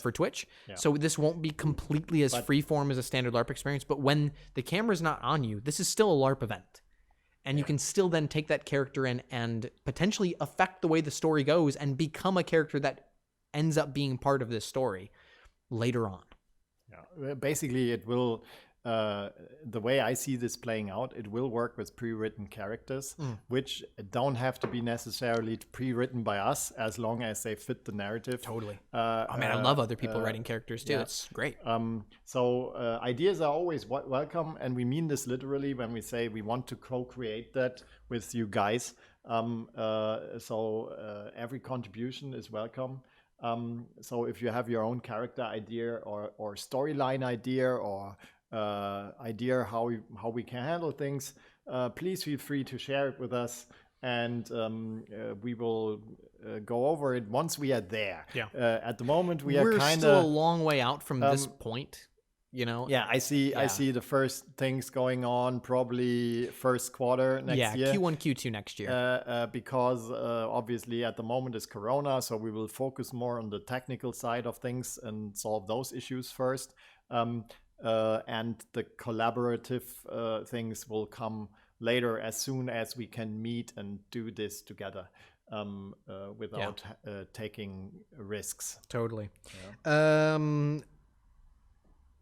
for Twitch. Yeah. So this won't be completely as freeform as a standard LARP experience. But when the camera's not on you, this is still a LARP event. And you can still then take that character in and potentially affect the way the story goes and become a character that ends up being part of this story later on. Yeah. Basically, it will... the way I see this playing out, it will work with pre-written characters, which don't have to be necessarily pre-written by us as long as they fit the narrative. Totally. I love other people writing characters too. That's great. So ideas are always welcome, and we mean this literally when we say we want to co-create that with you guys. So every contribution is welcome. So if you have your own character idea or storyline idea or idea how we can handle things, please feel free to share it with us, and we will go over it once we are there. At the moment we're still a long way out from this point, I see the first things going on probably first quarter next year. Q1 Q2 next year, because obviously at the moment is Corona, so we will focus more on the technical side of things and solve those issues first. And the collaborative things will come later as soon as we can meet and do this together without taking risks. Totally.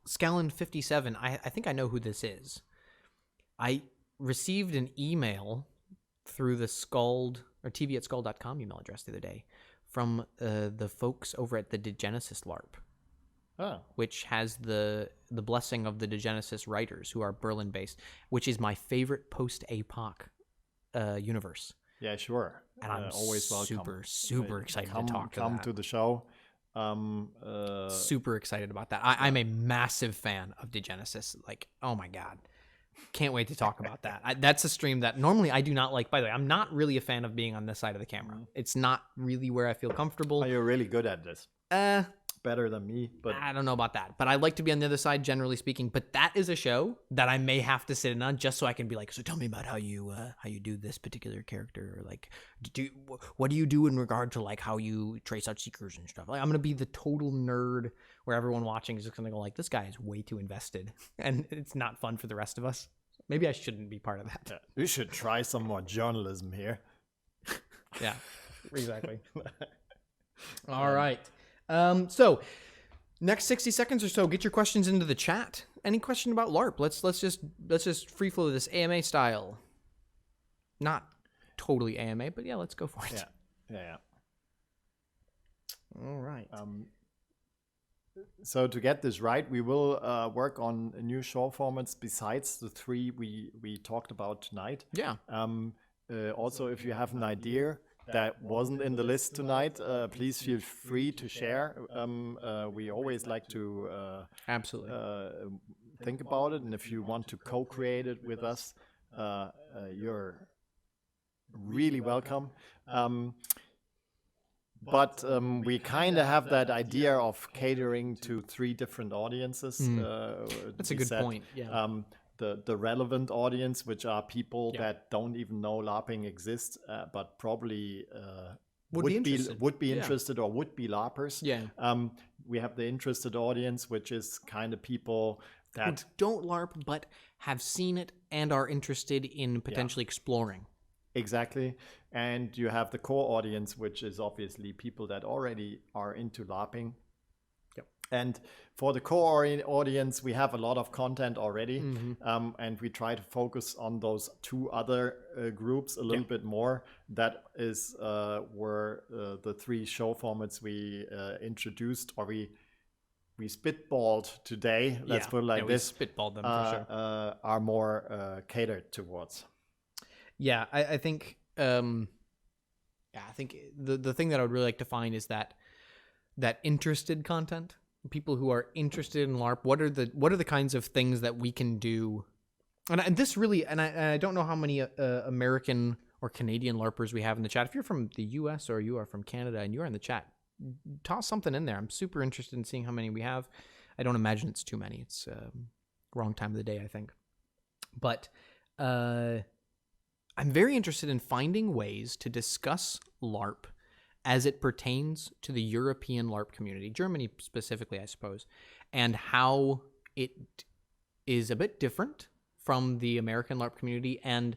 Scalin57, I think I know who this is. I received an email through the skald or tv@skald.com email address the other day from the folks over at the Degenesis LARP. Which has the blessing of the Degenesis writers, who are Berlin-based, which is my favorite post-APOC universe. Yeah, sure. And I'm always super excited to talk to them. Come to the show. Super excited about that. I'm a massive fan of Degenesis. Like, oh my God. Can't wait to talk about that. That's a stream that normally I do not like. By the way, I'm not really a fan of being on this side of the camera. It's not really where I feel comfortable. Oh, you're really good at this. Better than me, but I don't know about that. But I like to be on the other side, generally speaking. But that is a show that I may have to sit in on just so I can be like, so tell me about how you do this particular character, or like, what do you do in regard to like how you trace out seekers and stuff. Like, I'm gonna be the total nerd where everyone watching is just gonna go like, this guy is way too invested, and it's not fun for the rest of us. Maybe I shouldn't be part of that. Yeah, we should try some more journalism here. Yeah, exactly. All right. So next 60 seconds or so, get your questions into the chat. Any question about LARP? Let's just free flow this AMA style. Not totally AMA, but yeah, let's go for it. Yeah. All right. So to get this right, we will work on new show formats besides the 3 we talked about tonight. Yeah. Also, if you have an idea that wasn't in the list tonight, please feel free to share. We always like to absolutely think about it, and if you want to co-create it with us, you're really welcome. But we kind of have that idea of catering to 3 different audiences. That's a good point. Yeah. The relevant audience, which are people that don't even know LARPing exists, but probably would be interested or would be LARPers. Yeah. We have the interested audience, which is kind of people that who don't LARP but have seen it and are interested in potentially exploring. Exactly. And you have the core audience, which is obviously people that already are into LARPing. Yep. And for the core audience, we have a lot of content already. And we try to focus on those 2 other groups a little bit more. That is where the 3 show formats we introduced, or we spitballed today, let's put it like this. We spitballed them for sure. Are more catered towards. Yeah, I think the thing that I would really like to find is that interested content. People who are interested in LARP. What are the kinds of things that we can do? And this really, and I don't know how many American or Canadian LARPers we have in the chat. If you're from the US or you are from Canada and you're in the chat, toss something in there. I'm super interested in seeing how many we have. I don't imagine it's too many. It's wrong time of the day, I think. But I'm very interested in finding ways to discuss LARP as it pertains to the European LARP community, Germany specifically, I suppose, and how it is a bit different from the American LARP community, and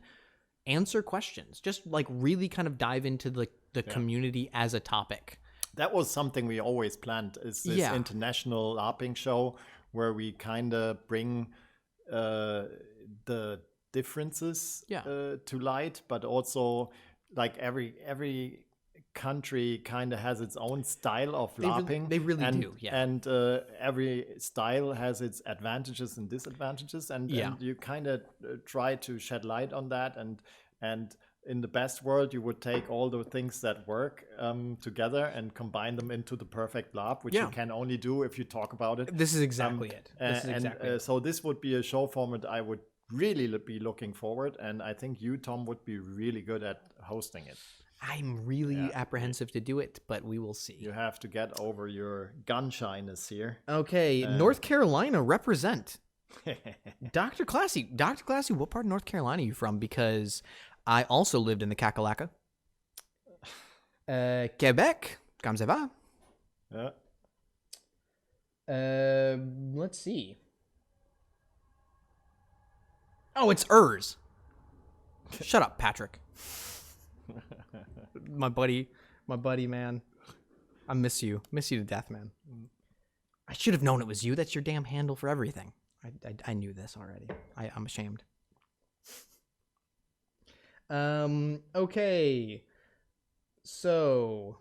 answer questions. Just like really kind of dive into the community as a topic. That was something we always planned, is this international LARPing show where we kind of bring the differences to light, but also like every country kind of has its own style of LARPing. They really do, yeah. And every style has its advantages and disadvantages, and you kind of try to shed light on that. And in the best world, you would take all the things that work together and combine them into the perfect LARP, which you can only do if you talk about it. This is exactly it. So this would be a show format I would really be looking forward, and I think you, Tom, would be really good at hosting it. I'm really apprehensive to do it, but we will see. You have to get over your gun shyness here. Okay, North Carolina, represent. Dr. Classy, what part of North Carolina are you from? Because I also lived in the Kakalaka. Quebec, comme ça va? Let's see. Oh, it's Urs. Shut up, Patrick. my buddy, man. I miss you to death, man. I should have known it was you. That's your damn handle for everything. I knew this already. I'm ashamed. Okay. So,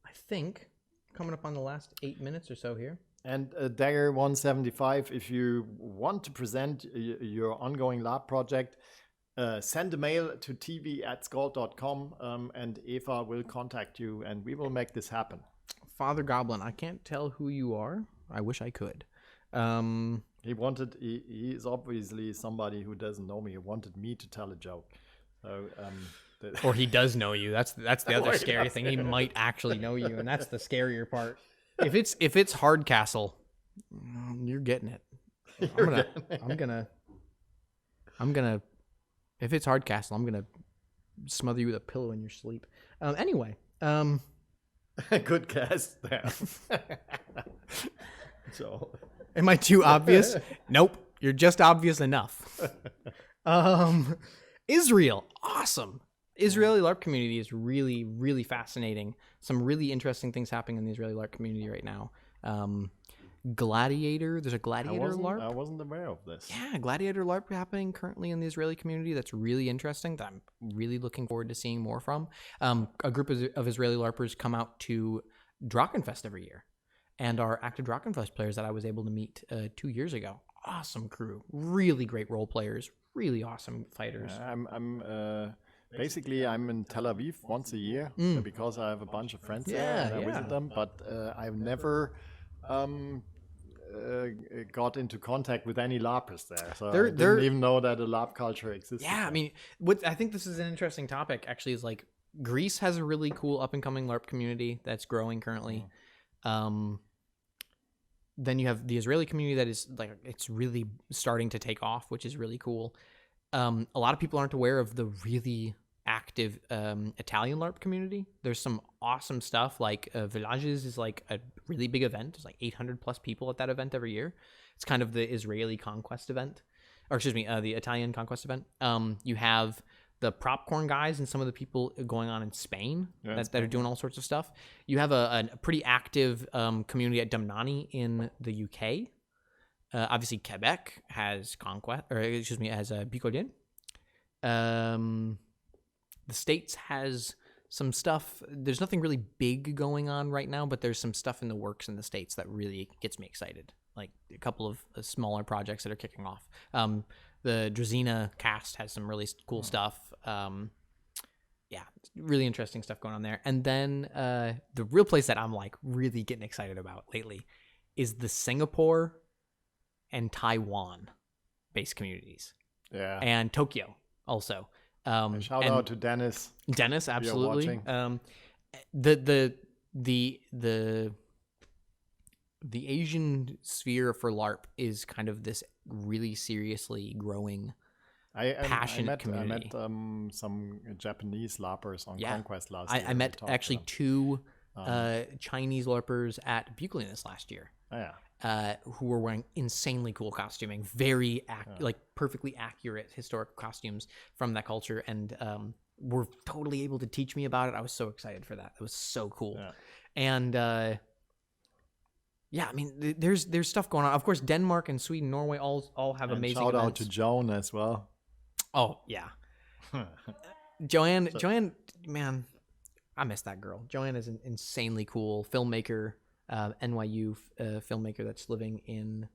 I think coming up on the last 8 minutes or so here. And Dagger 175, if you want to present your ongoing lab project, send a mail to tv@skald.com, and Eva will contact you, and we will make this happen. Father Goblin, I can't tell who you are. I wish I could. He is obviously somebody who doesn't know me. He wanted me to tell a joke. So, or he does know you. That's the other scary thing. He might actually know you, and that's the scarier part. If it's Hardcastle, you're getting it. I'm gonna. If it's Hardcastle, I'm gonna smother you with a pillow in your sleep. Anyway, good cast there. So, am I too obvious? Nope. You're just obvious enough. Israel, awesome. Israeli LARP community is really, really fascinating. Some really interesting things happening in the Israeli LARP community right now. Gladiator, there's a Gladiator LARP. I wasn't aware of this. Yeah, Gladiator LARP happening currently in the Israeli community. That's really interesting. That I'm really looking forward to seeing more from. A group of Israeli LARPers come out to Drachenfest every year, and are active Drachenfest players that I was able to meet 2 years ago. Awesome crew, really great role players, really awesome fighters. Basically, I'm in Tel Aviv once a year because I have a bunch of friends there and I visit them. But I've never got into contact with any LARPers there, so I didn't even know that a LARP culture existed. Yeah, I mean, I think this is an interesting topic. Actually, is like Greece has a really cool up and coming LARP community that's growing currently. Then you have the Israeli community that is like it's really starting to take off, which is really cool. A lot of people aren't aware of the really active Italian LARP community. There's some awesome stuff like Villages is like a really big event. There's like 800 plus people at that event every year. It's kind of the Israeli conquest event, or excuse me, the Italian conquest event. You have the Popcorn guys and some of the people going on in Spain that are doing all sorts of stuff. You have a pretty active community at Dumnani in the UK. Obviously, Quebec has has Bicodin. The States has some stuff. There's nothing really big going on right now, but there's some stuff in the works in the States that really gets me excited. Like a couple of smaller projects that are kicking off. The Drazina cast has some really cool stuff. Really interesting stuff going on there. And then the real place that I'm like really getting excited about lately is the Singapore and Taiwan based communities. Yeah. And Tokyo also. Shout out to Dennis. Dennis, absolutely. The Asian sphere for LARP is kind of this really seriously growing, passionate community. I met some Japanese LARPers on Conquest last year. I met actually two Chinese LARPers at Bucolinas last year. Who were wearing insanely cool costuming, very like perfectly accurate historical costumes from that culture, and were totally able to teach me about it. I was so excited for that. It was so cool. And I mean, there's stuff going on. Of course, Denmark and Sweden, Norway all have amazing shout events. Out to Joan as well. Oh yeah, Joanne, man, I miss that girl. Joanne is an insanely cool filmmaker. NYU filmmaker that's living in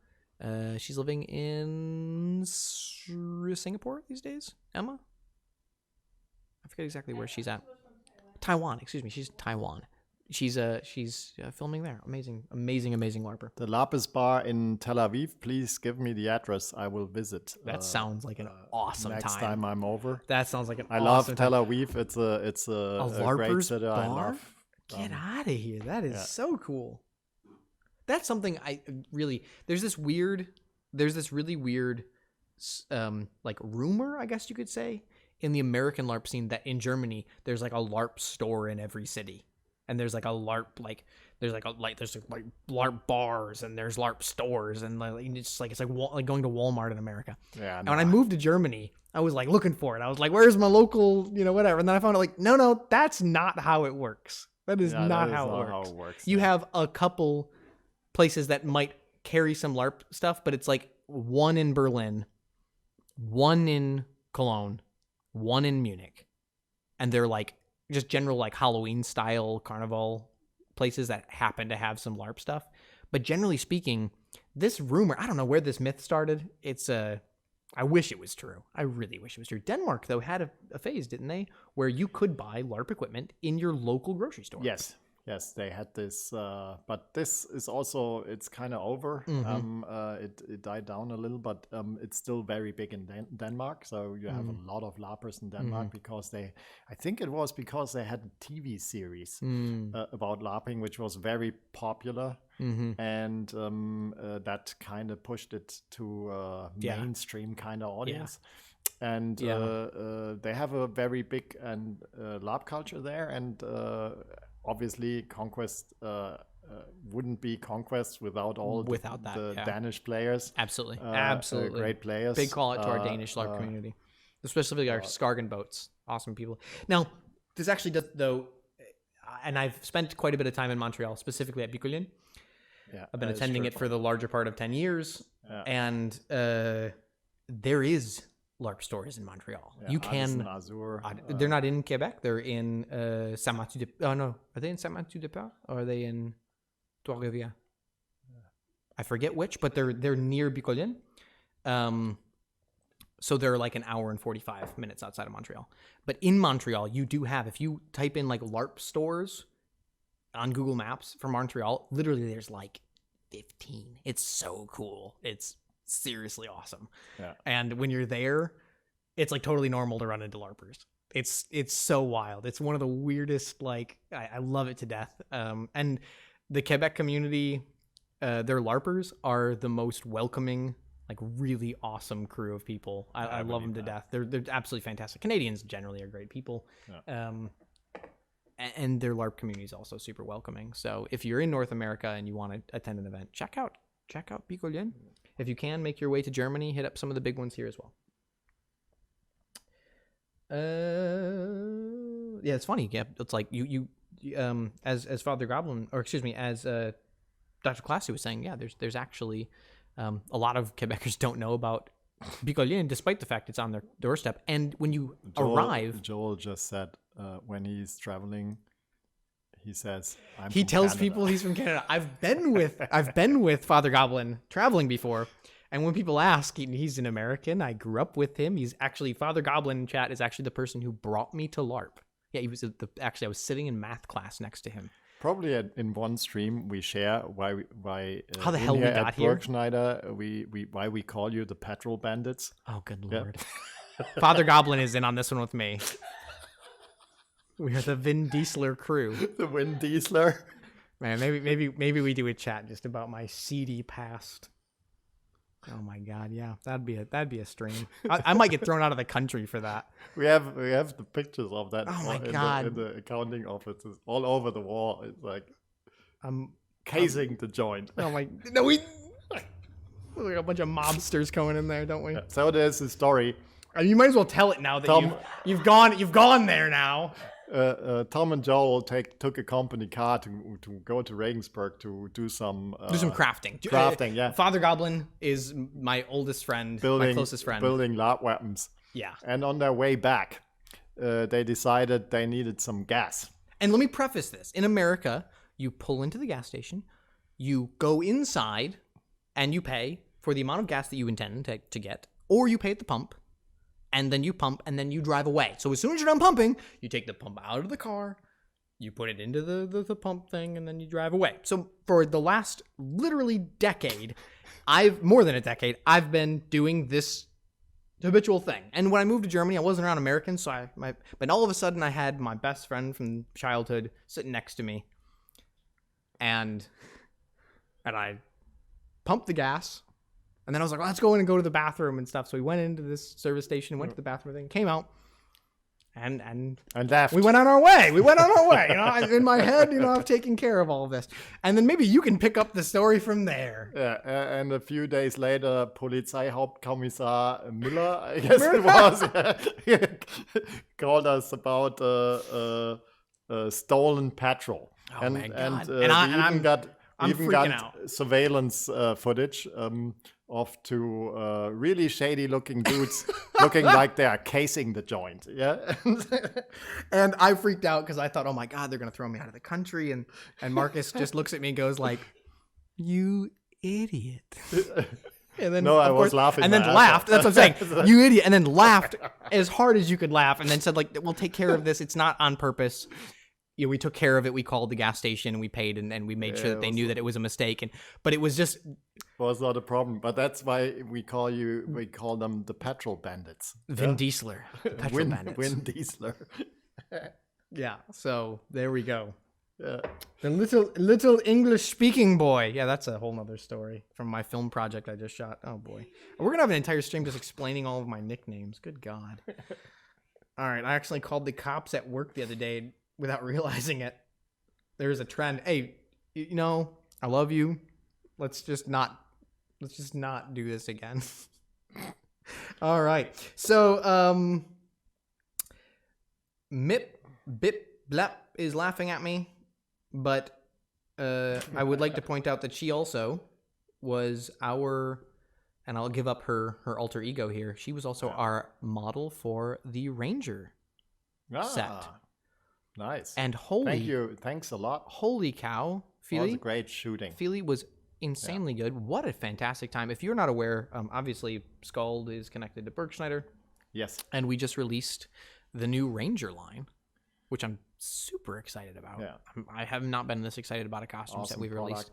she's living in Singapore these days. Emma, I forget exactly where she's at. Taiwan, excuse me. She's Taiwan. She's filming there. Amazing LARPer. The Lapis Bar in Tel Aviv. Please give me the address. I will visit. That sounds like an awesome next time I'm over. That sounds like an. I love Tel Aviv. It's a great city. Bar? I love. Get out of here. That is so cool. That's something I really, there's this really weird, like rumor, I guess you could say, in the American LARP scene that in Germany, there's like a LARP store in every city. And there's like a LARP, there's LARP bars and there's LARP stores. And it's like going to Walmart in America. Yeah. And when I moved to Germany, I was like looking for it. I was like, where's my local, whatever. And then I found out like, no, that's not how it works. That is not how it works. You have a couple places that might carry some LARP stuff, but it's like one in Berlin, one in Cologne, one in Munich. And they're like just general like Halloween style carnival places that happen to have some LARP stuff. But generally speaking, this rumor, I don't know where this myth started. I wish it was true. I really wish it was true. Denmark, though, had a phase, didn't they? Where you could buy LARP equipment in your local grocery store. Yes, they had this, but this is also, it's kind of over. It died down a little, but it's still very big in Denmark. So you have a lot of LARPers in Denmark because I think it was because they had a TV series about LARPing, which was very popular. And that kind of pushed it to a mainstream kind of audience. And they have a very big and LARP culture there. And obviously, Conquest wouldn't be Conquest without the Danish players. Absolutely. Great players. Big call out to our Danish LARP community, especially our Skargen boats. awesome people. Now, this actually does, though, and I've spent quite a bit of time in Montreal, specifically at Bicolline. Yeah, I've been attending it for the larger part of 10 years, and there is LARP stores in Montreal. Yeah, you can. Azure, they're not in Quebec. They're in Saint-Mathieu. Oh no, are they in Saint-Mathieu-de-Port or are they in Trois-Rivières? I forget which, but they're near Bicolline. So they're like an hour and 45 minutes outside of Montreal. But in Montreal, you do have, if you type in like LARP stores on Google Maps for Montreal, literally there's like 15. It's so cool. It's seriously awesome. Yeah. And when you're there, it's like totally normal to run into LARPers. It's so wild. It's one of the weirdest, like, I love it to death. And the Quebec community, their LARPers are the most welcoming, like really awesome crew of people. I love them to death. They're absolutely fantastic. Canadians generally are great people. Yeah. And their LARP community is also super welcoming. So if you're in North America and you want to attend an event, check out Bicolline. If you can, make your way to Germany, hit up some of the big ones here as well. Yeah, it's funny. Yeah, it's like you as Father Goblin, or excuse me, as Dr. Classy was saying, yeah, there's actually a lot of Quebecers don't know about Bicolline, despite the fact it's on their doorstep. And when you arrive, Joel just said when he's traveling, he says he tells people he's from Canada. I've been with Father Goblin traveling before, and when people ask, he's an American. I grew up with him. He's actually, Father Goblin in chat is actually the person who brought me to LARP. Yeah, he was actually, I was sitting in math class next to him. Probably in one stream we share why how the hell we got here. Burgschneider, why we call you the petrol bandits. Oh, good lord! Father Goblin is in on this one with me. We are the Vin Diesler crew. The Vin Diesler. Man, maybe we do a chat just about my seedy past. Oh my god, yeah, that'd be a stream. I might get thrown out of the country for that. We have the pictures of that. Oh my god! In the accounting offices, all over the wall. It's like casing the joint. Oh my! No, we like a bunch of mobsters coming in there, don't we? Yeah, so there's the story. You might as well tell it now that you've gone there now. Tom and Joel took a company car to go to Regensburg to do some crafting. Crafting, yeah. Father Goblin is my oldest friend, my closest friend. Building LARP weapons. Yeah. And on their way back, they decided they needed some gas. And let me preface this. In America, you pull into the gas station, you go inside, and you pay for the amount of gas that you intend to get, or you pay at the pump. And then you pump, and then you drive away. So as soon as you're done pumping, you take the pump out of the car, you put it into the pump thing, and then you drive away. So for the last literally decade, more than a decade, I've been doing this habitual thing. And when I moved to Germany, I wasn't around Americans, but all of a sudden I had my best friend from childhood sitting next to me, and I pumped the gas. And then I was like, let's go in and go to the bathroom and stuff. So we went into this service station, went to the bathroom thing, came out, and left. We went on our way. You know, in my head, you know, I've taken care of all of this. And then maybe you can pick up the story from there. Yeah, and a few days later, Polizeihauptkommissar Müller, I guess it was, called us about stolen petrol. Oh my God. We even got surveillance footage of two really shady looking dudes looking like they are casing the joint. Yeah. And I freaked out because I thought, oh my God, they're going to throw me out of the country. And Marcus just looks at me and goes like, you idiot. And then, I was laughing. And then laughed. That's what I'm saying. You idiot. And then laughed as hard as you could laugh. And then said like, we'll take care of this. It's not on purpose. Yeah, we took care of it. We called the gas station and we paid and we made sure that they knew that it was a mistake. But it was just was not a problem. But that's why we call them the petrol bandits. Vin Diesler, the petrol bandits. Vin Diesler. Yeah. So there we go. Yeah. The little English speaking boy. Yeah, that's a whole nother story from my film project I just shot. Oh boy, we're gonna have an entire stream just explaining all of my nicknames. Good God. All right, I actually called the cops at work the other day. Without realizing it, there's a trend. Hey, you know, I love you. Let's just not do this again. All right. So, Mip Bip Blep is laughing at me, but I would like to point out that she also was our, and I'll give up her alter ego here. She was also our model for the Ranger set. Nice. And thanks a lot. Holy cow, Feely. That was great shooting. Feely was insanely good. What a fantastic time. If you're not aware, obviously SKALD is connected to Burgschneider. Yes. And we just released the new Ranger line, which I'm super excited about. Yeah. I have not been this excited about a costume set we've product. released.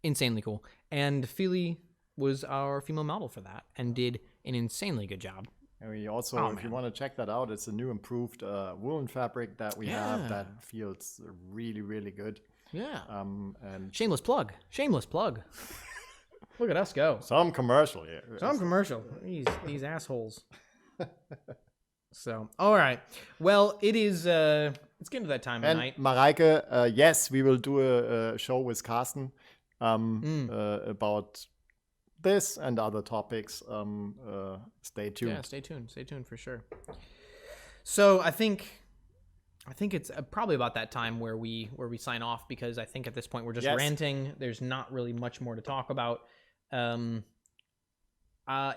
Insanely cool. And Feely was our female model for that and did an insanely good job. And we also, if you want to check that out, it's a new improved woolen fabric that we have that feels really, really good. Yeah. And shameless plug. Look at us go. Some commercial here. Some commercial. These assholes. So, all right. Well, it is. It's getting to that time of night. Mareike, yes, we will do a show with Carsten about this and other topics. Stay tuned. Yeah, stay tuned for sure. So I think it's probably about that time where we sign off, because I think at this point we're just ranting. There's not really much more to talk about.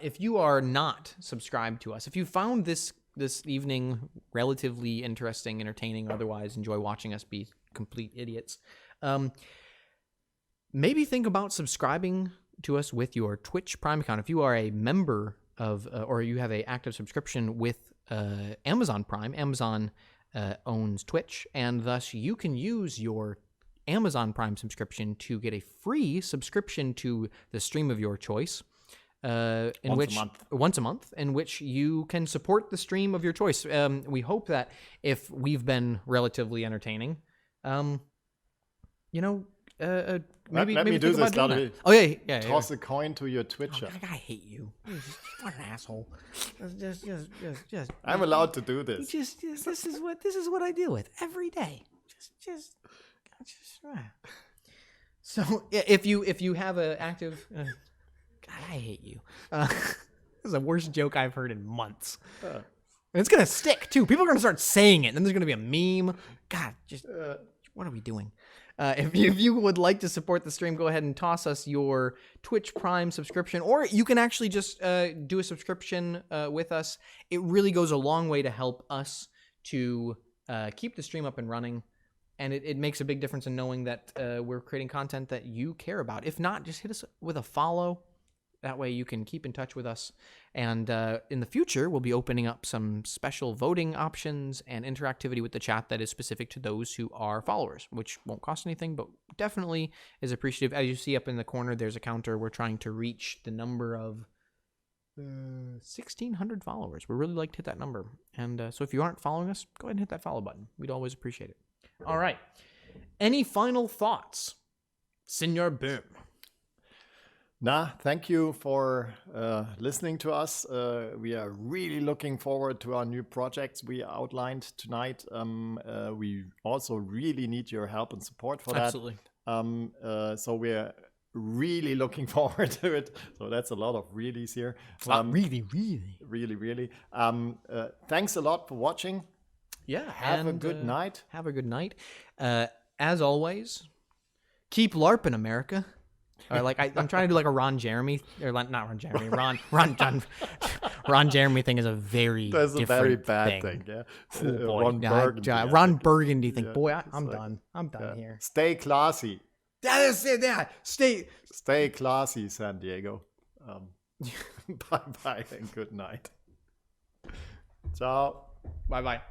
If you are not subscribed to us, if you found this evening relatively interesting, entertaining, otherwise enjoy watching us be complete idiots, maybe think about subscribing to us with your Twitch Prime account. If you are a member of, or you have an active subscription with Amazon Prime, Amazon owns Twitch, and thus you can use your Amazon Prime subscription to get a free subscription to the stream of your choice. Once a month, in which you can support the stream of your choice. We hope that if we've been relatively entertaining, maybe let me do this. Oh yeah. Toss a coin to your Twitcher. I hate you. What an asshole. Just. I'm allowed to do this. Just this is what I deal with every day. Just. So if you have an active. God, I hate you. This is the worst joke I've heard in months. And it's going to stick, too. People are going to start saying it, and then there's going to be a meme. God, what are we doing? If you would like to support the stream, go ahead and toss us your Twitch Prime subscription, or you can actually just do a subscription with us. It really goes a long way to help us to keep the stream up and running, and it makes a big difference in knowing that we're creating content that you care about. If not, just hit us with a follow. That way you can keep in touch with us. And in the future, we'll be opening up some special voting options and interactivity with the chat that is specific to those who are followers, which won't cost anything, but definitely is appreciative. As you see up in the corner, there's a counter. We're trying to reach the number of 1,600 followers. We'd really like to hit that number. And so if you aren't following us, go ahead and hit that follow button. We'd always appreciate it. All right. Any final thoughts, Senor Boom? Thank you for listening to us. We are really looking forward to our new projects we outlined tonight. We also really need your help and support for that. Absolutely. So we're really looking forward to it. So that's a lot of reallys here. Really. Thanks a lot for watching. Yeah. Have a good night. Have a good night. As always, keep LARPing, America. Or like I'm trying to do like a Ron Jeremy, or not Ron Jeremy, Ron Jeremy thing is a very that's a very bad thing. Yeah. Oh, boy, Ron Burgundy thing. Boy, I'm done. I'm done here. Stay classy. That is it. Yeah. Stay classy, San Diego. Bye and good night. Ciao. Bye.